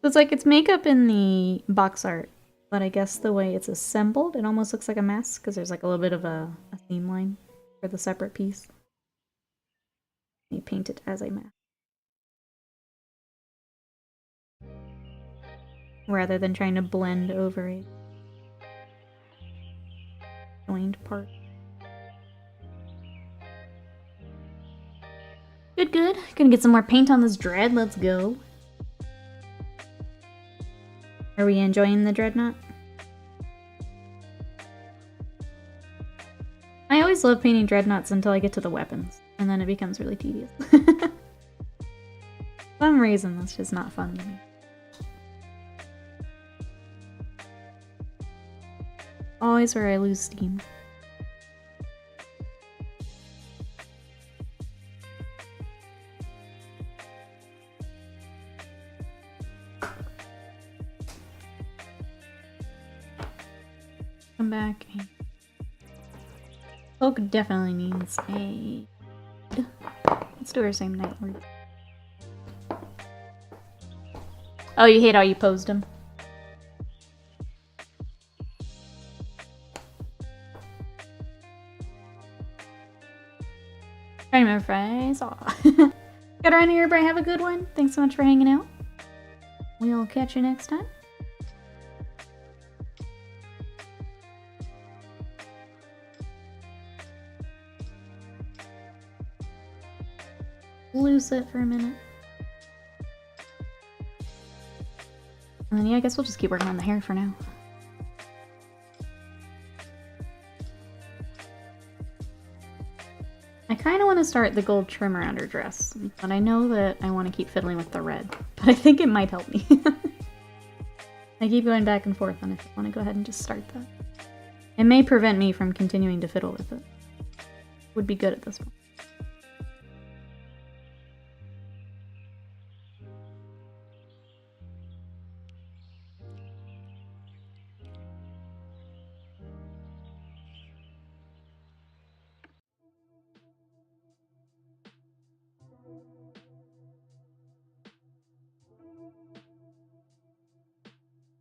So it's like it's makeup in the box art, but I guess the way it's assembled, it almost looks like a mask because there's like a little bit of a seam line for the separate piece. You paint it as a mask. Rather than trying to blend over a joined part. Good, good. Gonna get some more paint on this dread. Let's go. Are we enjoying the dreadnought? I always love painting dreadnoughts until I get to the weapons, and then it becomes really tedious. For some reason, that's just not fun to me. Always where I lose steam. Come back. Oak definitely needs a... Let's do our same night word. Oh, you hate how you posed him? I remember if I saw. Got around here, but have a good one. Thanks so much for hanging out. We'll catch you next time. Loose it for a minute. And then yeah, I guess we'll just keep working on the hair for now. I kind of want to start the gold trim around her dress, but I know that I want to keep fiddling with the red. But I think it might help me. I keep going back and forth, and I just want to go ahead and just start that. It may prevent me from continuing to fiddle with it. Would be good at this point.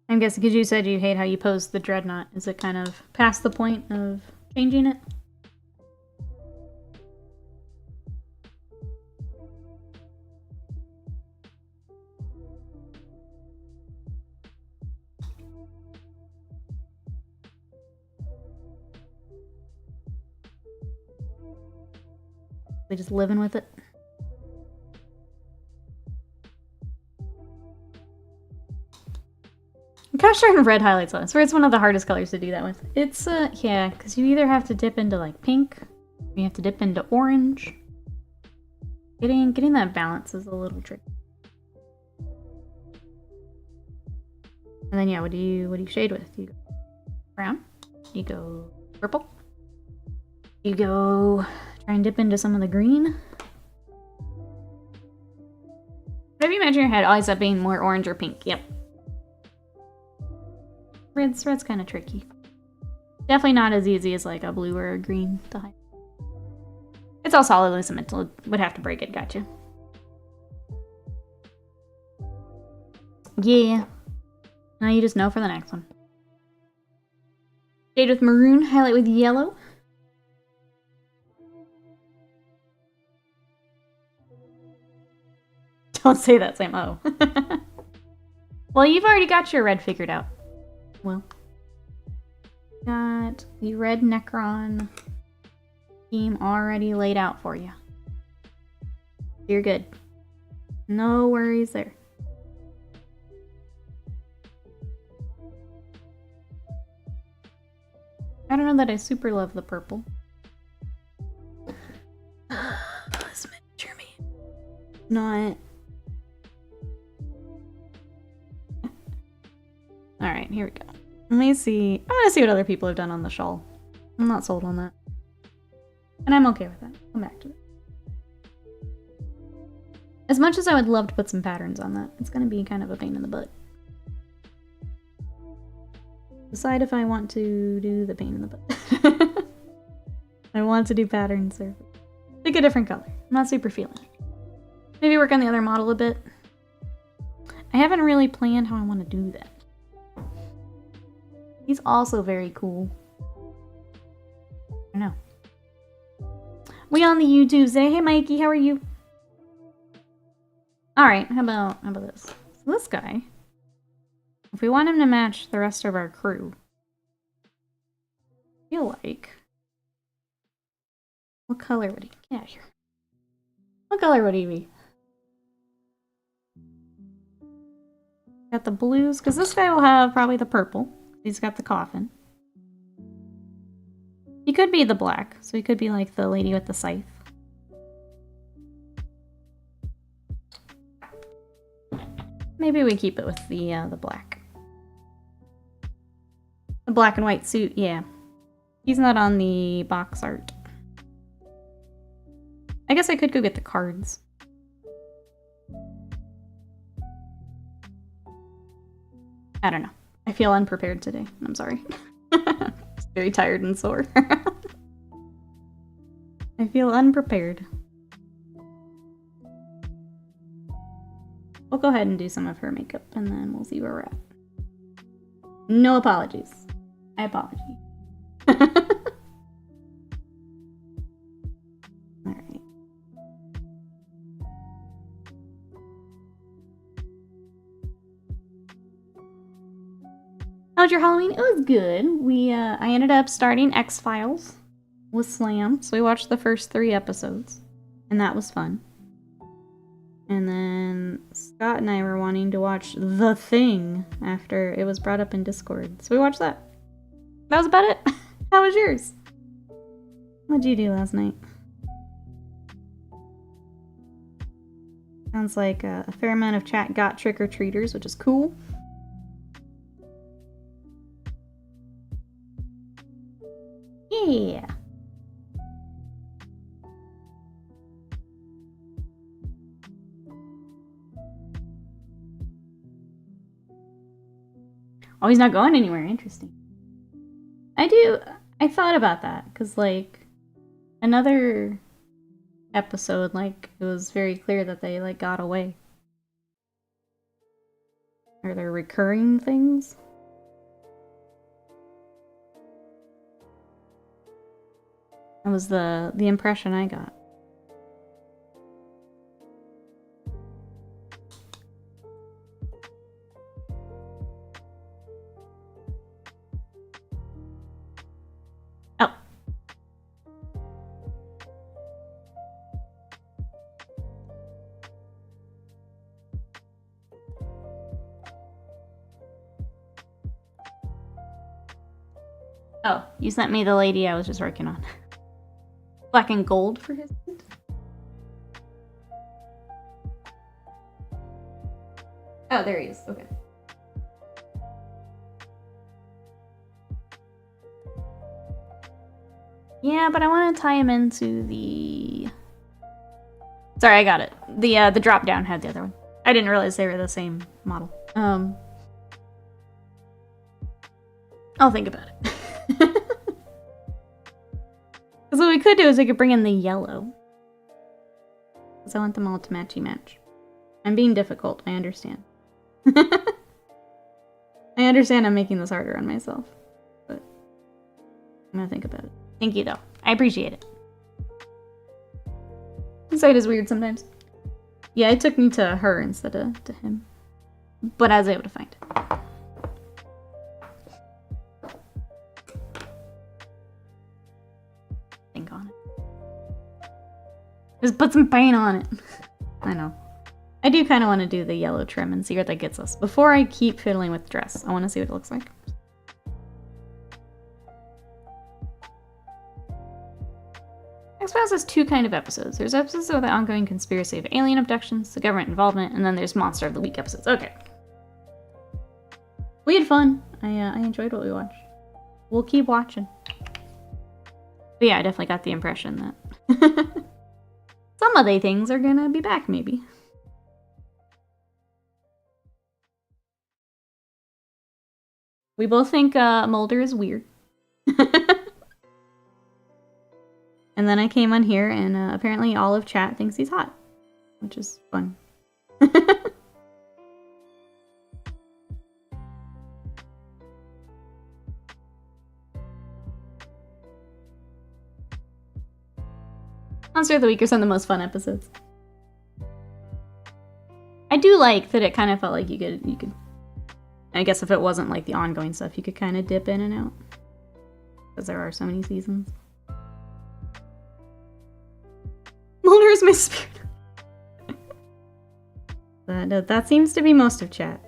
I'm guessing because you said you hate how you posed the dreadnought. Is it kind of past the point of changing it? They just living with it? Gosh darn red highlights on this, where it's one of the hardest colors to do that with. It's, yeah, because you either have to dip into, like, pink, or you have to dip into orange. Getting that balance is a little tricky. And then, yeah, what do you shade with? You go brown? You go purple? You go try and dip into some of the green? Whatever you imagine your head, always up being more orange or pink, yep. Red's kind of tricky. Definitely not as easy as like a blue or a green to hide. It's all solidly cemented. Would have to break it. Gotcha. Yeah. Now you just know for the next one. Shade with maroon, highlight with yellow. Don't say that, Sam. Oh. Well, you've already got your red figured out. Well, got the red Necron, scheme already laid out for you. You're good. No worries there. I don't know that I super love the purple. This miniature me. Not. Alright, here we go. Let me see. I'm gonna see what other people have done on the shawl. I'm not sold on that. And I'm okay with that. Come back to it. As much as I would love to put some patterns on that, it's gonna be kind of a pain in the butt. Decide if I want to do the pain in the butt. I want to do patterns or pick a different color. I'm not super feeling it. Maybe work on the other model a bit. I haven't really planned how I want to do that. He's also very cool. I know. We on the YouTube say, hey Mikey, how are you? Alright, how about this? So this guy, if we want him to match the rest of our crew, I feel like, what color would he, get out of here. What color would he be? Got the blues, because this guy will have probably the purple. He's got the coffin. He could be the black, so he could be like the lady with the scythe. Maybe we keep it with the black. The black and white suit, yeah. He's not on the box art. I guess I could go get the cards. I don't know. I feel unprepared today. I'm sorry. Just very tired and sore. I feel unprepared. We'll go ahead and do some of her makeup and then we'll see where we're at. No apologies. I apologize. Alright. How's your Halloween? It was good. I ended up starting X-Files with Slam, so we watched the first 3 episodes, and that was fun. And then Scott and I were wanting to watch The Thing after it was brought up in Discord, so we watched that. That was about it. How was yours? What'd you do last night? Sounds like a fair amount of chat got trick-or-treaters, which is cool. Yeah. Oh, he's not going anywhere. Interesting. I thought about that, because, like, another episode, like, it was very clear that they, like, got away. Are there recurring things? That was the impression I got. Oh. Oh, you sent me the lady I was just working on. Black and gold for his head? Oh, there he is. Okay. Yeah, but I want to tie him into the... Sorry, I got it. The drop down had the other one. I didn't realize they were the same model. I'll think about it. Because what we could do is we could bring in the yellow. Because I want them all to matchy match. I'm being difficult, I understand. I understand I'm making this harder on myself. But I'm gonna think about it. Thank you though. I appreciate it. This site is weird sometimes. Yeah, it took me to her instead of to him. But I was able to find it. Think on it. Just put some paint on it. I know. I do kind of want to do the yellow trim and see where that gets us. Before I keep fiddling with the dress, I want to see what it looks like. X-Files has two kind of episodes. There's episodes of the ongoing conspiracy of alien abductions, the government involvement, and then there's Monster of the Week episodes. Okay. We had fun. I enjoyed what we watched. We'll keep watching. But yeah, I definitely got the impression that some of the things are gonna be back, maybe. We both think Mulder is weird. And then I came on here and apparently all of chat thinks he's hot, which is fun. Monster of the Week are some of the most fun episodes. I do like that it kind of felt like you could I guess if it wasn't like the ongoing stuff, you could kind of dip in and out. Because there are so many seasons. Mulder is my spirit. That seems to be most of chat.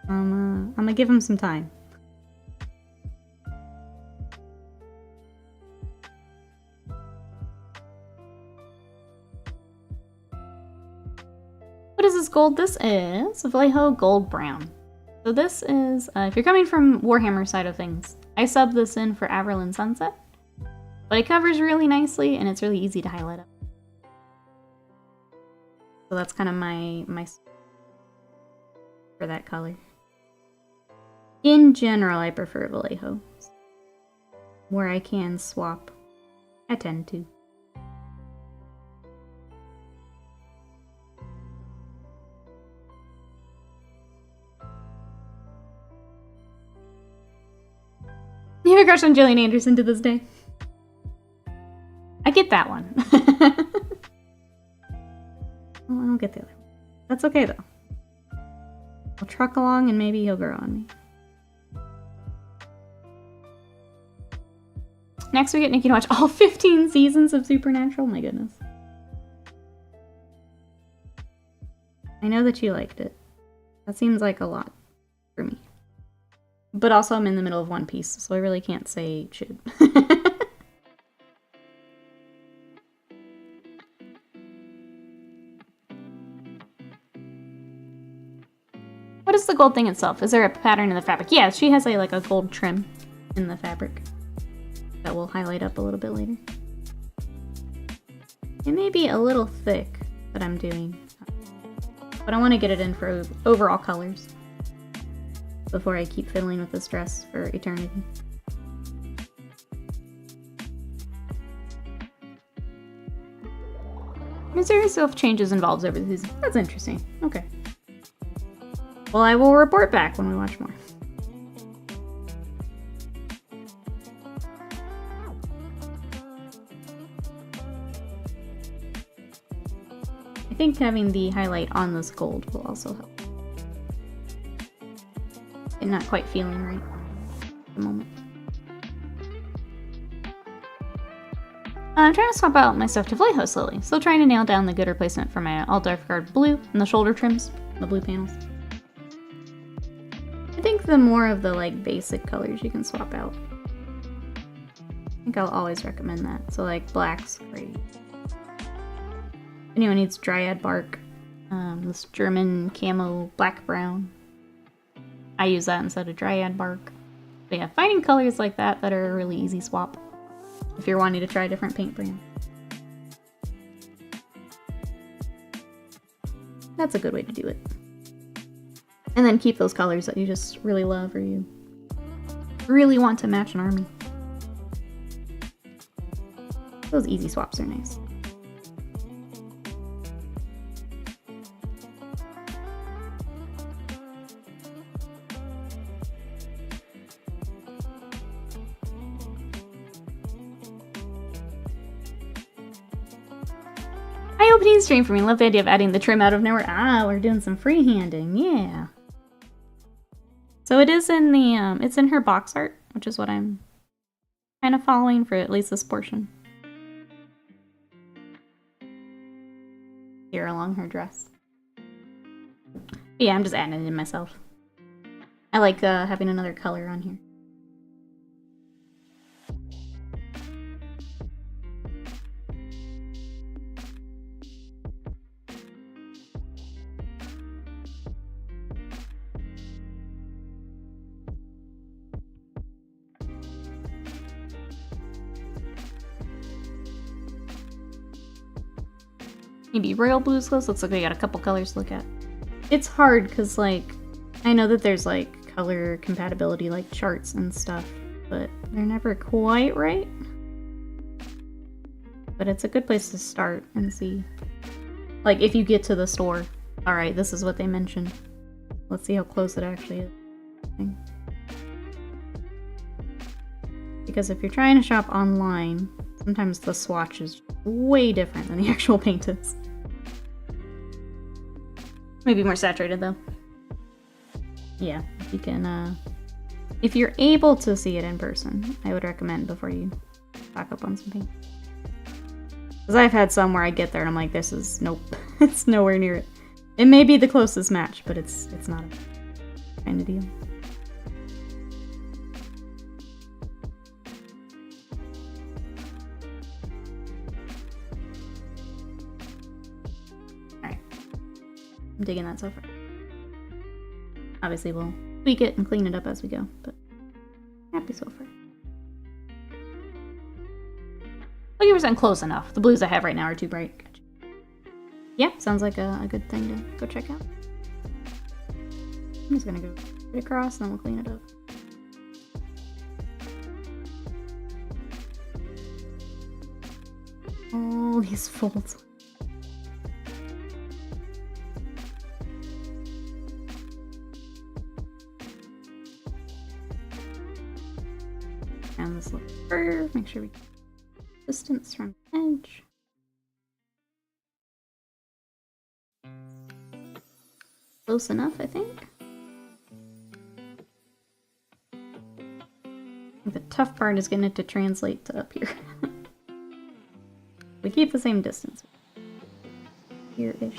I'm gonna give him some time. What is this gold? This is Vallejo Gold Brown. So this is, if you're coming from Warhammer side of things, I subbed this in for Averland Sunset. But it covers really nicely, and it's really easy to highlight up. So that's kind of my for that color. In general, I prefer Vallejo. Where I can swap, I tend to. You have a crush on Gillian Anderson to this day? I get that one. Well, I don't get the other one. That's okay, though. I'll truck along and maybe he'll grow on me. Next, we get Nikki to watch all 15 seasons of Supernatural. My goodness. I know that you liked it. That seems like a lot for me. But also, I'm in the middle of One Piece, so I really can't say should. What is the gold thing itself? Is there a pattern in the fabric? Yeah, she has like a gold trim in the fabric that will highlight up a little bit later. It may be a little thick that I'm doing, but I want to get it in for overall colors before I keep fiddling with this dress for eternity. Mysterious self changes involves over the season. That's interesting. Okay. Well, I will report back when we watch more. I think having the highlight on this gold will also help. And not quite feeling right at the moment. I'm trying to swap out my stuff to Vallejo slowly. Still trying to nail down the good replacement for my all dark guard blue and the shoulder trims, the blue panels. I think the more of the like basic colors you can swap out. I think I'll always recommend that. So like black's great. If anyone needs dryad bark, this German camo black brown. I use that instead of dryad bark. But yeah, finding colors like that are a really easy swap if you're wanting to try a different paint brand. That's a good way to do it. And then keep those colors that you just really love or you really want to match an army. Those easy swaps are nice. Eye-opening stream for me. Love the idea of adding the trim out of nowhere. Ah, we're doing some freehanding. Yeah. So it is in the, it's in her box art, which is what I'm kind of following for at least this portion. here along her dress. But yeah, I'm just adding it in myself. I like having another color on here. Maybe royal blues close. Looks like we got a couple colors to look at. It's hard because, like, I know that there's, like, color compatibility, like, charts and stuff, but they're never quite right. But it's a good place to start and see. Like, if you get to the store, alright, this is what they mentioned. Let's see how close it actually is. Because if you're trying to shop online, sometimes the swatch is way different than the actual paint is. Maybe more saturated though. Yeah, you can, if you're able to see it in person, I would recommend before you stock up on some paint. Because I've had some where I get there and I'm like, this is, nope, it's nowhere near it. It may be the closest match, but it's not a kind of deal. I'm digging that so far. Obviously, we'll tweak it and clean it up as we go, but happy so far. 50% close enough. The blues I have right now are too bright. Gotcha. Yeah, sounds like a good thing to go check out. I'm just gonna go across and then we'll clean it up. All these folds. And this little curve, make sure we get distance from the edge. Close enough, I think. The tough part is getting it to translate to up here. We keep the same distance. Here-ish.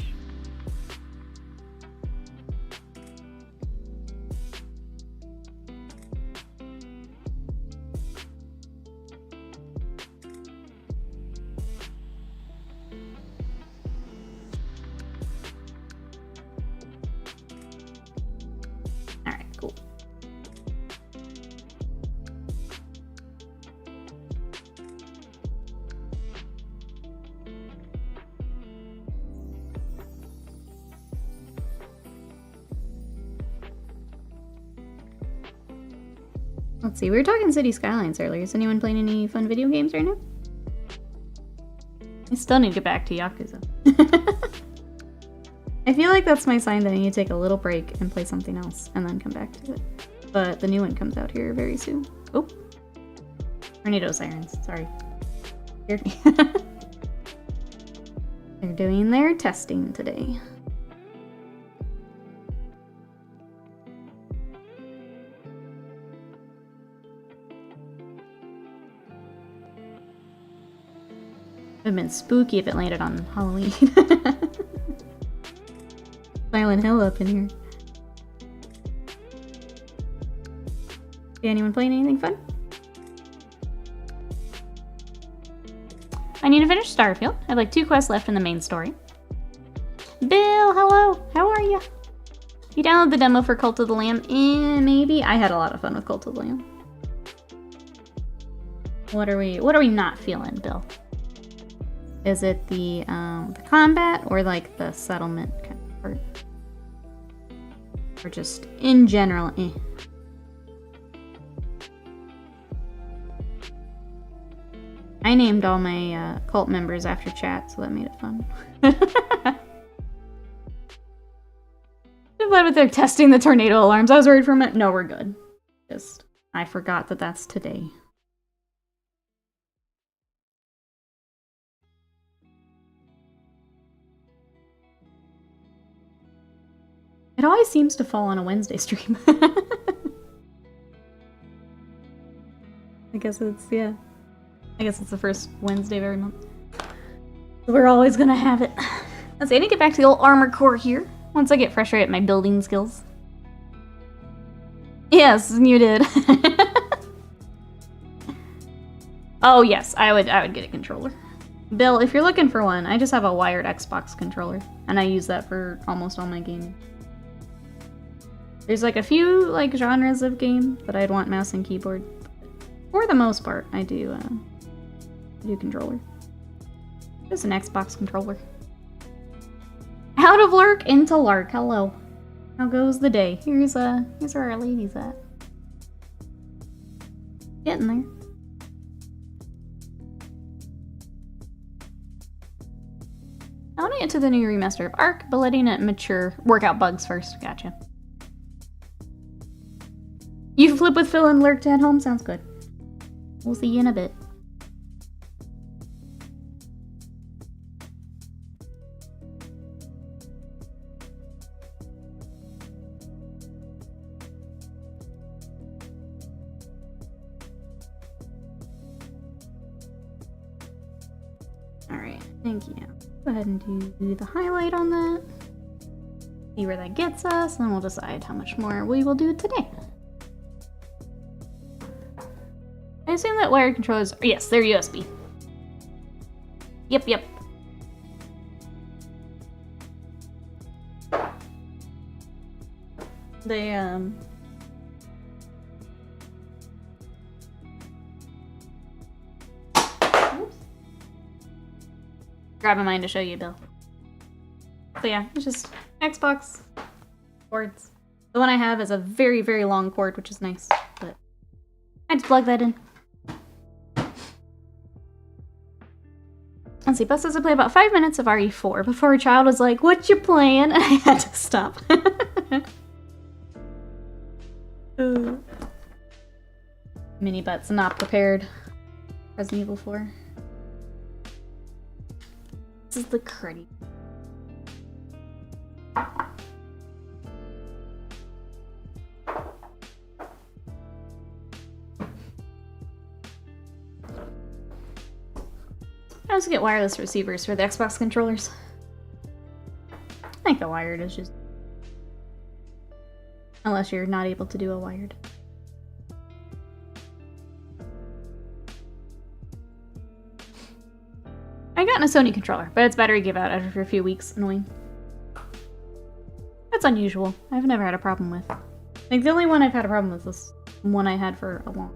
Let's see, we were talking City Skylines earlier. Is anyone playing any fun video games right now? I still need to get back to Yakuza. I feel like that's my sign that I need to take a little break and play something else and then come back to it. But the new one comes out here very soon. Oh! Tornado sirens, sorry. Here. They're doing their testing today. It would have been spooky if it landed on Halloween. Silent Hill up in here. Anyone playing anything fun? I need to finish Starfield. I have like 2 quests left in the main story. Bill, hello! How are you? You downloaded the demo for Cult of the Lamb? Maybe. I had a lot of fun with Cult of the Lamb. What are we not feeling, Bill? Is it the combat or like the settlement kind of part? Or just in general, eh? I named all my cult members after chat, so that made it fun. I'm glad with their testing the tornado alarms. I was worried for a minute. No, we're good. Just, I forgot that that's today. It always seems to fall on a Wednesday stream. I guess it's, yeah. I guess it's the first Wednesday of every month. So we're always gonna have it. Let's see, I need to get back to the old armor core here once I get frustrated at my building skills. Yes, you did. Oh yes, I would get a controller. Bill, if you're looking for one, I just have a wired Xbox controller, and I use that for almost all my gaming. There's like a few like genres of game that I'd want mouse and keyboard. For the most part, I do controller. Just an Xbox controller. Out of lurk into lark. Hello. How goes the day? Here's where our lady's at. Getting there. I want to get to the new remaster of Ark, but letting it mature, work out bugs first. Gotcha. You flip with Phil and lurked at home? Sounds good. We'll see you in a bit. Alright, thank you. Go ahead and do the highlight on that. See where that gets us, and then we'll decide how much more we will do today. I assume that wired controllers, yes, they're USB. Yep. They, Oops. Grabbing mine to show you, Bill. So yeah, it's just Xbox cords. The one I have is a very, very long cord, which is nice, but I just plug that in. Let's see, Bus says I play about 5 minutes of RE4 before a child was like, "What you playing?" And I had to stop. Mini Butt's not prepared. Resident Evil 4. This is the cruddy. I also get wireless receivers for the Xbox controllers. I think the wired is just... Unless you're not able to do a wired. I got a Sony controller, but its battery gave out after a few weeks. Annoying. That's unusual. I've never had a problem with. Like, the only one I've had a problem with was one I had for a long.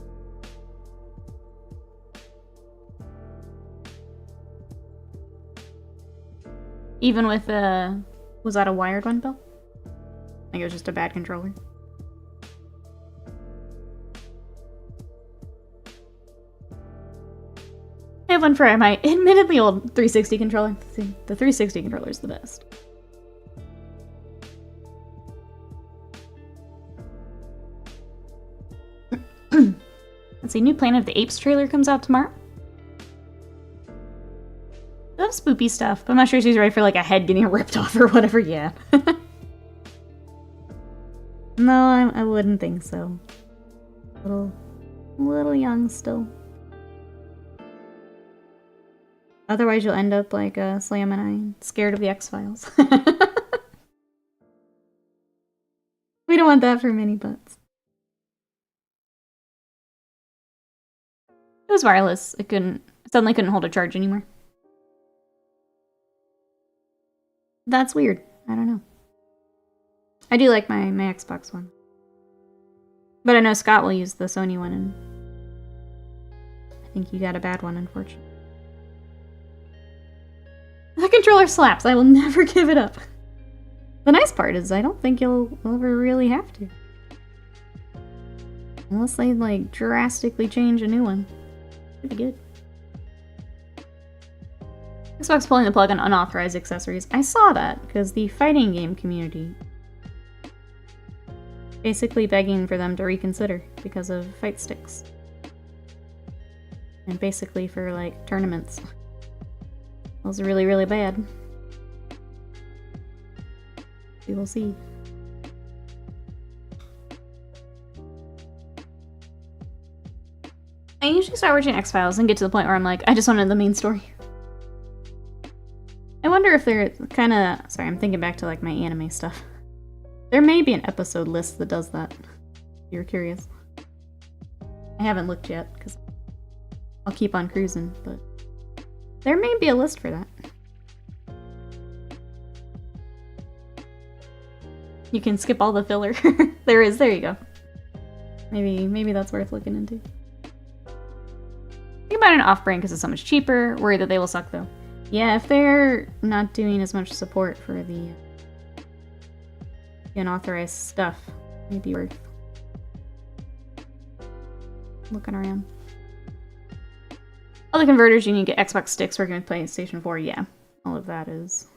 Even with was that a wired one, Bill? I think it was just a bad controller. I have one for my admittedly old 360 controller. The 360 controller is the best. Let's see, new Planet of the Apes trailer comes out tomorrow. I love spoopy stuff, but I'm not sure she's ready for like a head getting ripped off or whatever. Yeah. No, I wouldn't think so. A little young still. Otherwise, you'll end up like Slam and I, scared of the X-Files. We don't want that for mini butts. It was wireless. It suddenly couldn't hold a charge anymore. That's weird. I don't know. I do like my Xbox one. But I know Scott will use the Sony one, and I think you got a bad one, unfortunately. That controller slaps. I will never give it up. The nice part is I don't think you'll ever really have to. Unless they, like, drastically change a new one. Pretty good. Xbox pulling the plug on unauthorized accessories. I saw that, because the fighting game community basically begging for them to reconsider because of fight sticks. And basically for, like, tournaments. Those are really, really bad. We will see. I usually start watching X-Files and get to the point where I'm like, I just wanted the main story. I wonder wonder if they're kind of... Sorry, I'm thinking back to like my anime stuff. There may be an episode list that does that, if you're curious. I haven't looked yet, because I'll keep on cruising, but there may be a list for that. You can skip all the filler. There is, there you go. Maybe that's worth looking into. Think about an off-brand because it's so much cheaper. Worry that they will suck though. Yeah, if they're not doing as much support for the unauthorized stuff, maybe worth looking around. All the converters you need to get Xbox sticks working with PlayStation 4, yeah. All of that is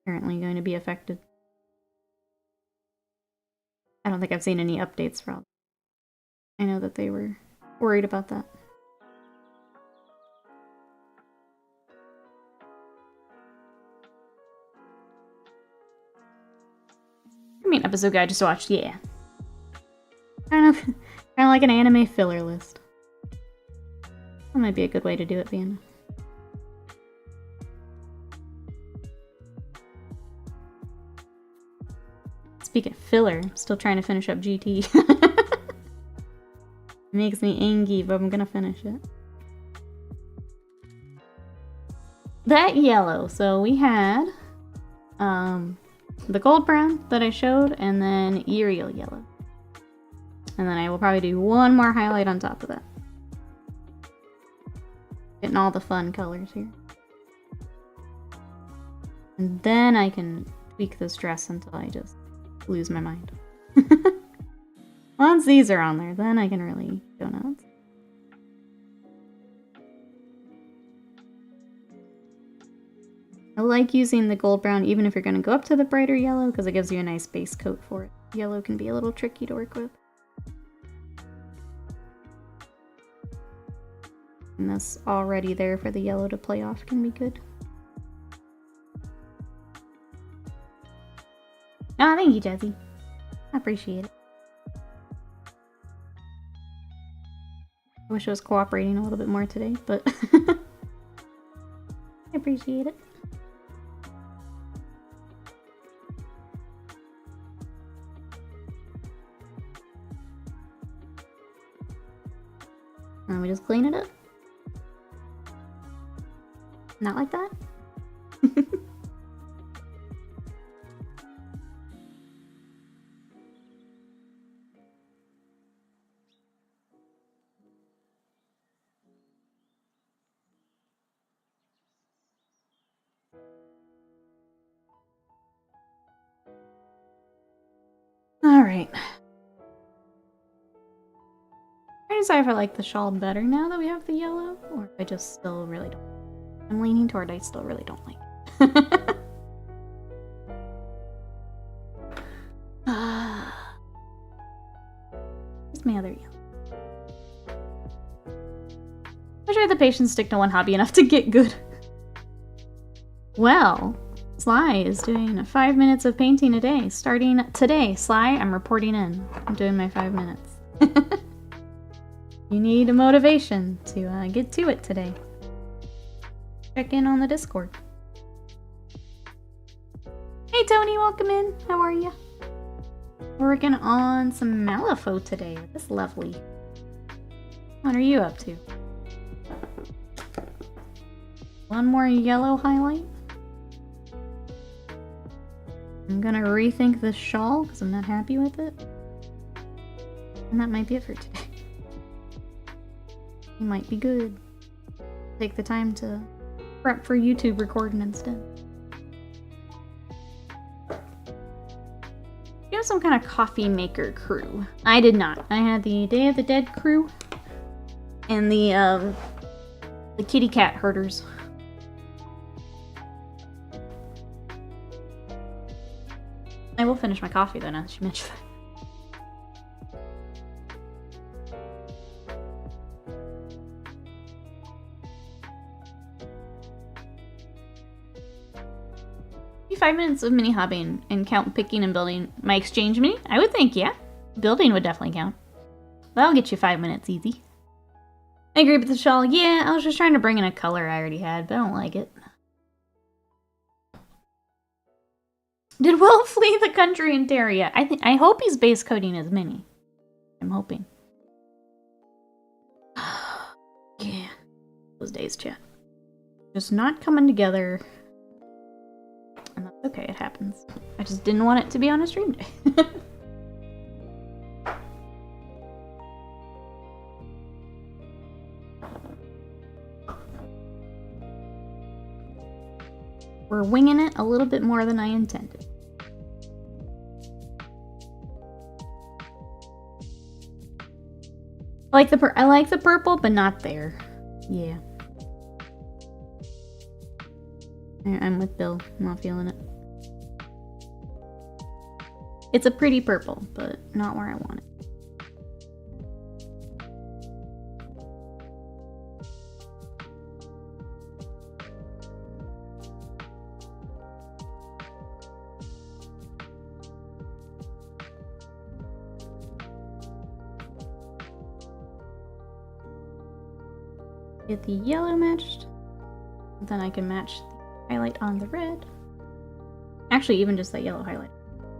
apparently going to be affected. I don't think I've seen any updates for all. I know that they were worried about that. I mean, episode guide just watched, yeah. Kind of like an anime filler list. That might be a good way to do it, Vienna. Speaking of filler, I'm still trying to finish up GT. It makes me angry, but I'm gonna finish it. That yellow. So we had the gold brown that I showed, and then Uriel yellow. And then I will probably do one more highlight on top of that. Getting all the fun colors here. And then I can tweak this dress until I just lose my mind. Once these are on there, then I can really go nuts. I like using the gold brown even if you're going to go up to the brighter yellow because it gives you a nice base coat for it. Yellow can be a little tricky to work with. And this already there for the yellow to play off can be good. Oh, thank you, Jazzy. I appreciate it. I wish I was cooperating a little bit more today, but I appreciate it. And we just clean it up. Not like that? Alright. I decide if I like the shawl better now that we have the yellow, or if I just still really don't. I'm leaning toward I still really don't like it. Where's my other yellow? I wish I had the patience to stick to one hobby enough to get good. Well, Sly is doing 5 minutes of painting a day. Starting today. Sly, I'm reporting in. I'm doing my 5 minutes. You need a motivation to get to it today. Check in on the Discord. Hey Tony, welcome in. How are you? We're working on some Malifaux today. That's lovely. What are you up to? One more yellow highlight. I'm gonna rethink this shawl because I'm not happy with it. And that might be it for today. It might be good. Take the time to prep for YouTube recording instead. You have some kind of coffee maker crew. I did not. I had the Day of the Dead crew and the kitty cat herders. I will finish my coffee though now that you mentioned that. Maybe 5 minutes of mini hobbying and count picking and building my exchange mini? I would think, yeah. Building would definitely count. That'll get you 5 minutes easy. I agree with the shawl. Yeah, I was just trying to bring in a color I already had, but I don't like it. Did Will flee the country in Terria? I hope he's base coding his mini. I'm hoping. Yeah. Those days, chat. Just not coming together. And that's okay, it happens. I just didn't want it to be on a stream day. We're winging it a little bit more than I intended. I like the purple, but not there. Yeah. I'm with Bill. I'm not feeling it. It's a pretty purple, but not where I want it. Get the yellow matched. Then I can match the highlight on the red. Actually, even just that yellow highlight.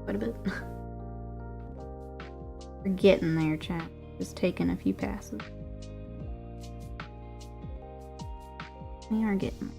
Quite a bit. We're getting there, chat. Just taking a few passes. We are getting there.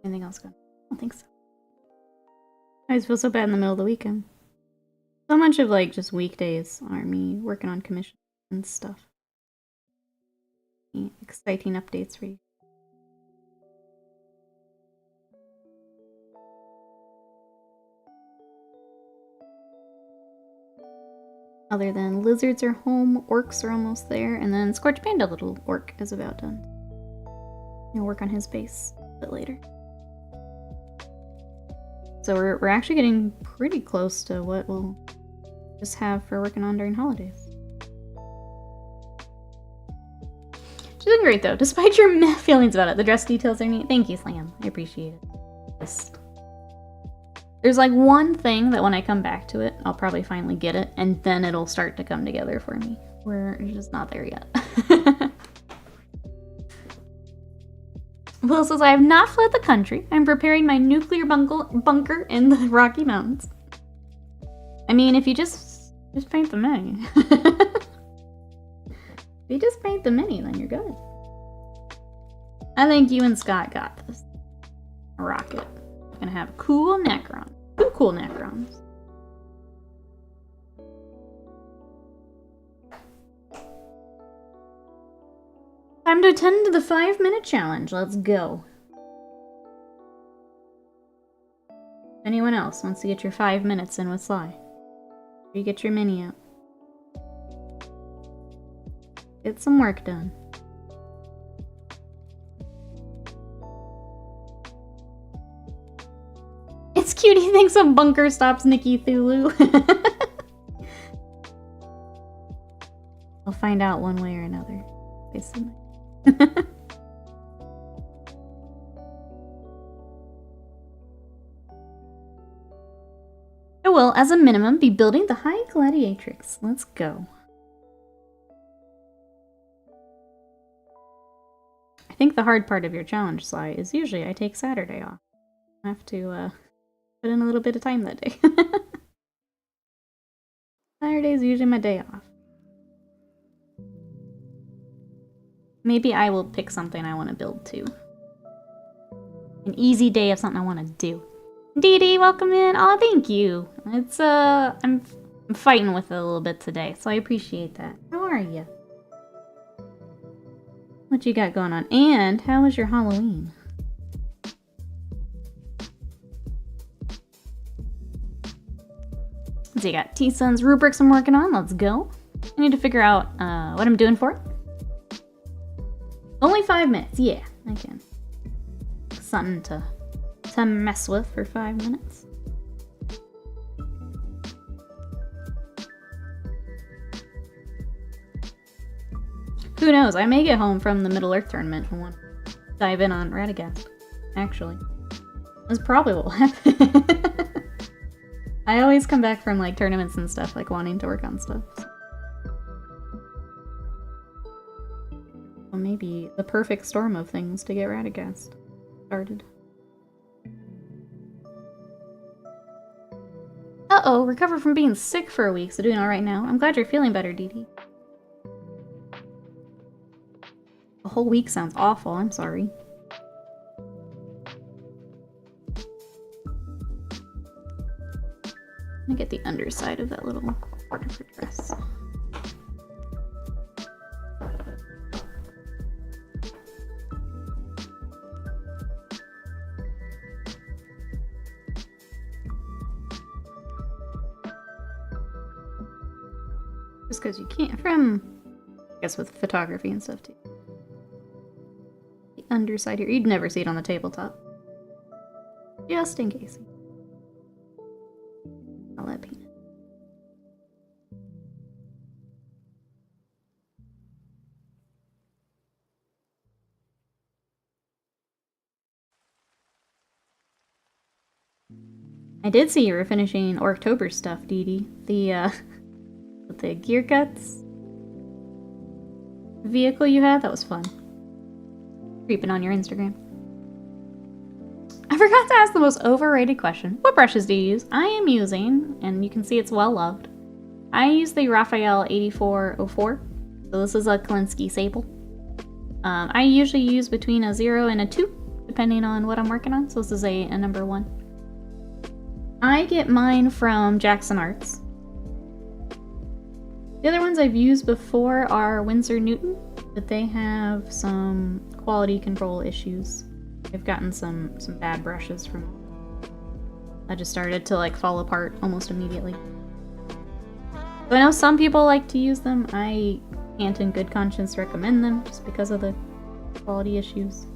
Anything else going? I don't think so. I always feel so bad in the middle of the weekend. So much of like just weekdays are me working on commission and stuff. Exciting updates for you. Other than lizards are home, orcs are almost there, and then Scorch Panda little orc is about done. I'll work on his base a bit later. So we're actually getting pretty close to what we'll just have for working on during holidays. She's doing great though, despite your meh feelings about it. The dress details are neat. Thank you, Slam. I appreciate it. Just... There's like one thing that when I come back to it, I'll probably finally get it, and then it'll start to come together for me. We're just not there yet. Will says, I have not fled the country. I'm preparing my nuclear bunker in the Rocky Mountains. I mean, if you just paint the mini. If you just paint the mini, then you're good. I think you and Scott got this. Rocket. You're gonna have cool Necrons. Two cool Necrons. Time to attend to the 5-minute challenge. Let's go. Anyone else wants to get your 5 minutes in with Sly? You get your mini out. Get some work done. It's cute he thinks a bunker stops Nikki Thulu. I'll find out one way or another. Basically. I will, as a minimum, be building the High Gladiatrix. Let's go. I think the hard part of your challenge, Sly, is usually I take Saturday off. I have to put in a little bit of time that day. Saturday's usually my day off. Maybe I will pick something I want to build too. An easy day of something I want to do. Dee Dee, welcome in. Oh, thank you. It's I'm fighting with it a little bit today, so I appreciate that. How are you? What you got going on? And how was your Halloween? So you got T-Sun's rubrics I'm working on. Let's go. I need to figure out what I'm doing for it. Only 5 minutes. Yeah, I can. something to mess with for 5 minutes. Who knows? I may get home from the Middle-earth tournament and want to dive in on Radagast, actually. That's probably what will happen. I always come back from, like, tournaments and stuff, like, wanting to work on stuff. Well, maybe the perfect storm of things to get Radagast started. Uh-oh, recovered from being sick for a week, so doing alright now. I'm glad you're feeling better, Dee Dee. A whole week sounds awful, I'm sorry. Let me get the underside of that little part of her dress. Just because you can't, I guess with photography and stuff too. The underside here, you'd never see it on the tabletop. Just in case. I'll let Peanut. I did see you were finishing Orktober stuff, Dee Dee. With the gear guts vehicle you had, that was fun. Creeping on your Instagram. I forgot to ask the most overrated question. What brushes do you use? I am using, and you can see it's well loved, I use the Raphael 8404. So this is a Kolinsky Sable. I usually use between a 0 and a 2, depending on what I'm working on. So this is a number 1. I get mine from Jackson Arts. The other ones I've used before are Winsor Newton, but they have some quality control issues. I've gotten some bad brushes from them. I just started to like fall apart almost immediately. So I know some people like to use them. I can't in good conscience recommend them just because of the quality issues.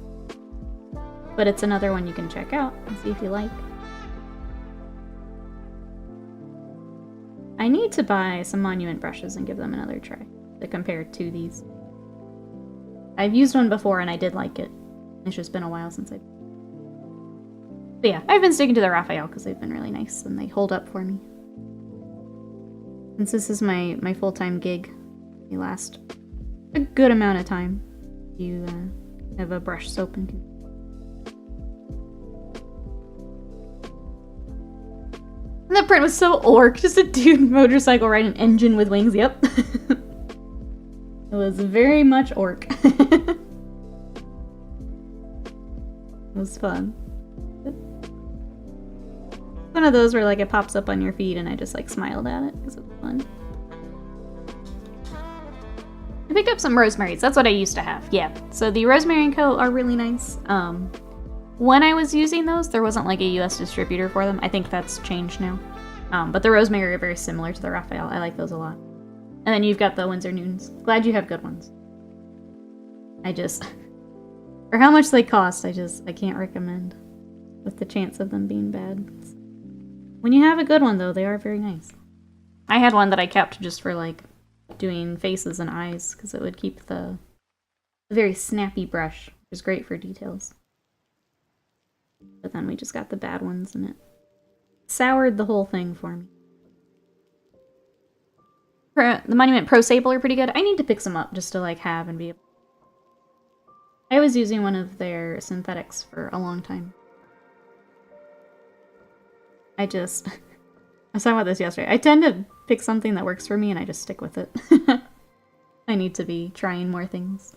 But it's another one you can check out and see if you like. I need to buy some Monument brushes and give them another try to compare to these. I've used one before and I did like it. It's just been a while since I've... But yeah, I've been sticking to the Raphael because they've been really nice and they hold up for me. Since this is my full-time gig, they last a good amount of time. You have a brush soap and can... And the print was so orc, just a dude motorcycle riding an engine with wings, yep. It was very much orc. It was fun. One of those where like it pops up on your feed and I just like smiled at it because it was fun. I picked up some rosemaries, that's what I used to have, yeah. So the Rosemary & Co. are really nice. When I was using those, there wasn't like a US distributor for them. I think that's changed now. But the Rosemary are very similar to the Raphael. I like those a lot. And then you've got the Winsor Newtons. Glad you have good ones. I just... For how much they cost, I can't recommend. With the chance of them being bad. When you have a good one, though, they are very nice. I had one that I kept just for, like, doing faces and eyes, because it would keep the very snappy brush, which is great for details. But then we just got the bad ones, and it soured the whole thing for me. The Monument Pro Sable are pretty good. I need to pick some up just to like have and be able... I was using one of their synthetics for a long time. I was talking about this yesterday. I tend to pick something that works for me and I just stick with it. I need to be trying more things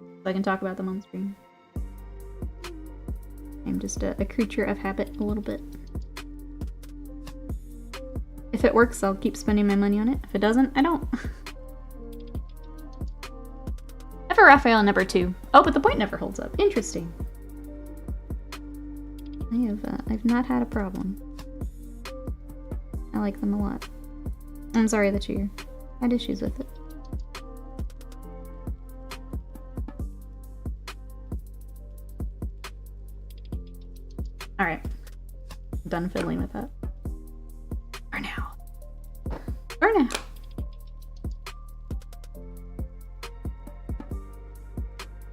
so I can talk about them on stream. I'm just a creature of habit a little bit. If it works, I'll keep spending my money on it. If it doesn't, I don't. I have a Raphael number 2. Oh, but the point never holds up. Interesting. I've not had a problem. I like them a lot. I'm sorry that you had issues with it. done fiddling with that. For now. For now.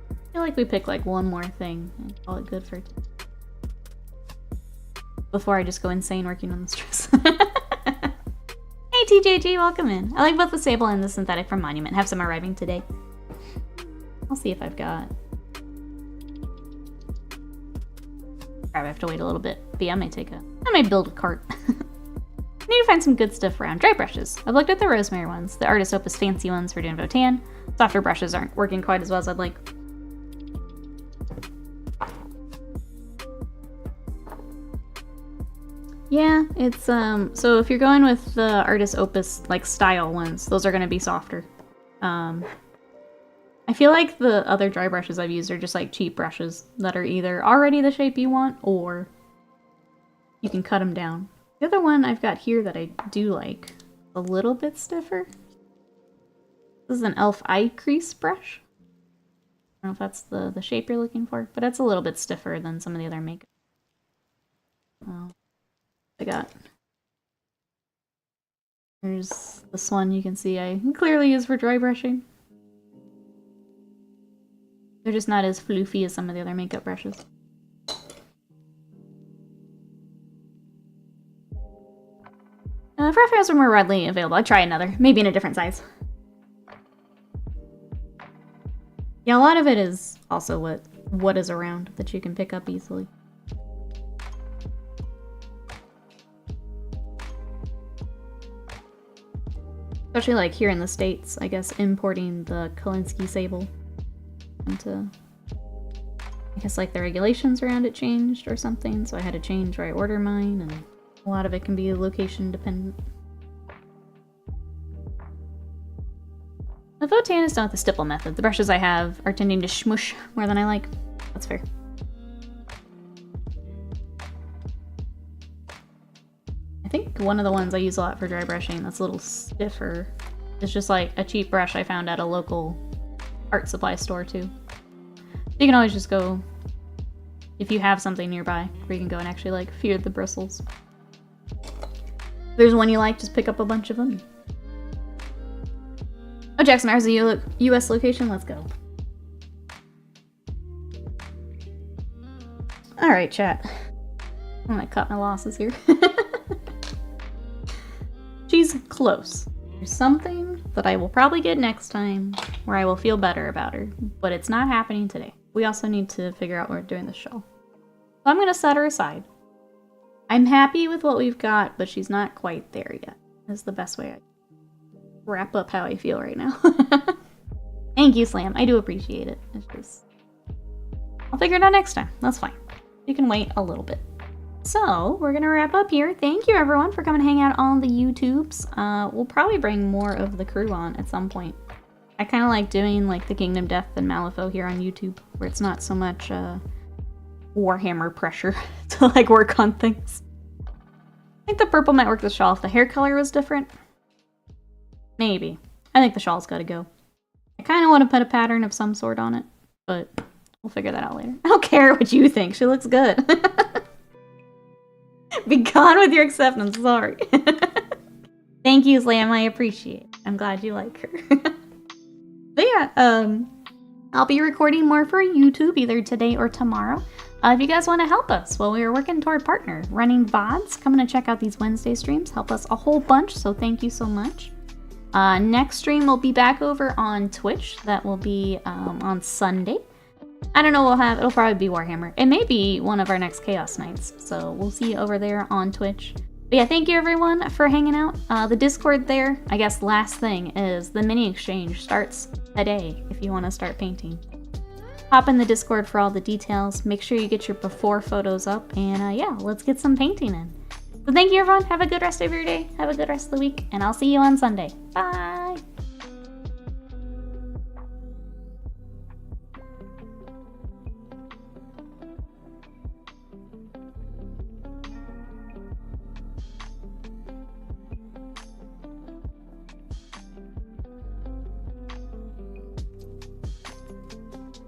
I feel like we pick like one more thing and call it good for today. Before I just go insane working on the stress. Hey TJG, welcome in. I like both the sable and the synthetic from Monument. Have some arriving today. I'll see if I've got... Probably have to wait a little bit. But yeah, I might build a cart. I need to find some good stuff around. Dry brushes. I've looked at the rosemary ones, the Artist Opus fancy ones for doing Votan. Softer brushes aren't working quite as well as I'd like. Yeah, it's, so if you're going with the Artist Opus, like, style ones, those are gonna be softer. I feel like the other dry brushes I've used are just, like, cheap brushes that are either already the shape you want, or you can cut them down. The other one I've got here that I do like, a little bit stiffer. This is an e.l.f. eye crease brush. I don't know if that's the shape you're looking for, but it's a little bit stiffer than some of the other makeup. Oh. I got. There's this one you can see I clearly use for dry brushing. They're just not as floofy as some of the other makeup brushes. Frappios are more readily available. I'd try another, maybe in a different size. Yeah, a lot of it is also what is around that you can pick up easily. Especially like here in the States, I guess importing the Kolinsky sable into, I guess like the regulations around it changed or something, so I had to change where I order mine, and a lot of it can be location dependent. The Votan is done with the stipple method. The brushes I have are tending to smush more than I like. That's fair. I think one of the ones I use a lot for dry brushing that's a little stiffer is just like a cheap brush I found at a local art supply store too. You can always just go, if you have something nearby, where you can go and actually like fear the bristles. If there's one you like, just pick up a bunch of them. Oh, Jackson, ours is a US location, let's go. Alright, chat. I'm gonna cut my losses here. She's close. There's something that I will probably get next time where I will feel better about her, but it's not happening today. We also need to figure out what we're doing this show. So I'm gonna set her aside. I'm happy with what we've got, but she's not quite there yet. That's the best way I wrap up how I feel right now. Thank you, Slam. I do appreciate it. It's just... I'll figure it out next time. That's fine. You can wait a little bit. So, we're gonna wrap up here. Thank you everyone for coming to hang out on the YouTubes. We'll probably bring more of the crew on at some point. I kind of like doing like the Kingdom Death and Malifaux here on YouTube, where it's not so much Warhammer pressure to like work on things. I think the purple might work the shawl if the hair color was different. Maybe. I think the shawl's gotta go. I kind of want to put a pattern of some sort on it, but we'll figure that out later. I don't care what you think. She looks good. Be gone with your acceptance, sorry. Thank you, Slam, I appreciate it. I'm glad you like her. But yeah, I'll be recording more for YouTube either today or tomorrow. If you guys want to help us while we are working toward partner running VODs, come and check out these Wednesday streams. Help us a whole bunch, so thank you so much. Next stream will be back over on Twitch. That will be on Sunday. I don't know what we'll have. It'll probably be Warhammer. It may be one of our next Chaos Nights, so we'll see you over there on Twitch. But yeah, thank you everyone for hanging out. The Discord there, I guess last thing is the mini exchange starts today if you want to start painting. Hop in the Discord for all the details. Make sure you get your before photos up, and yeah, let's get some painting in. So thank you everyone. Have a good rest of your day. Have a good rest of the week, and I'll see you on Sunday. Bye!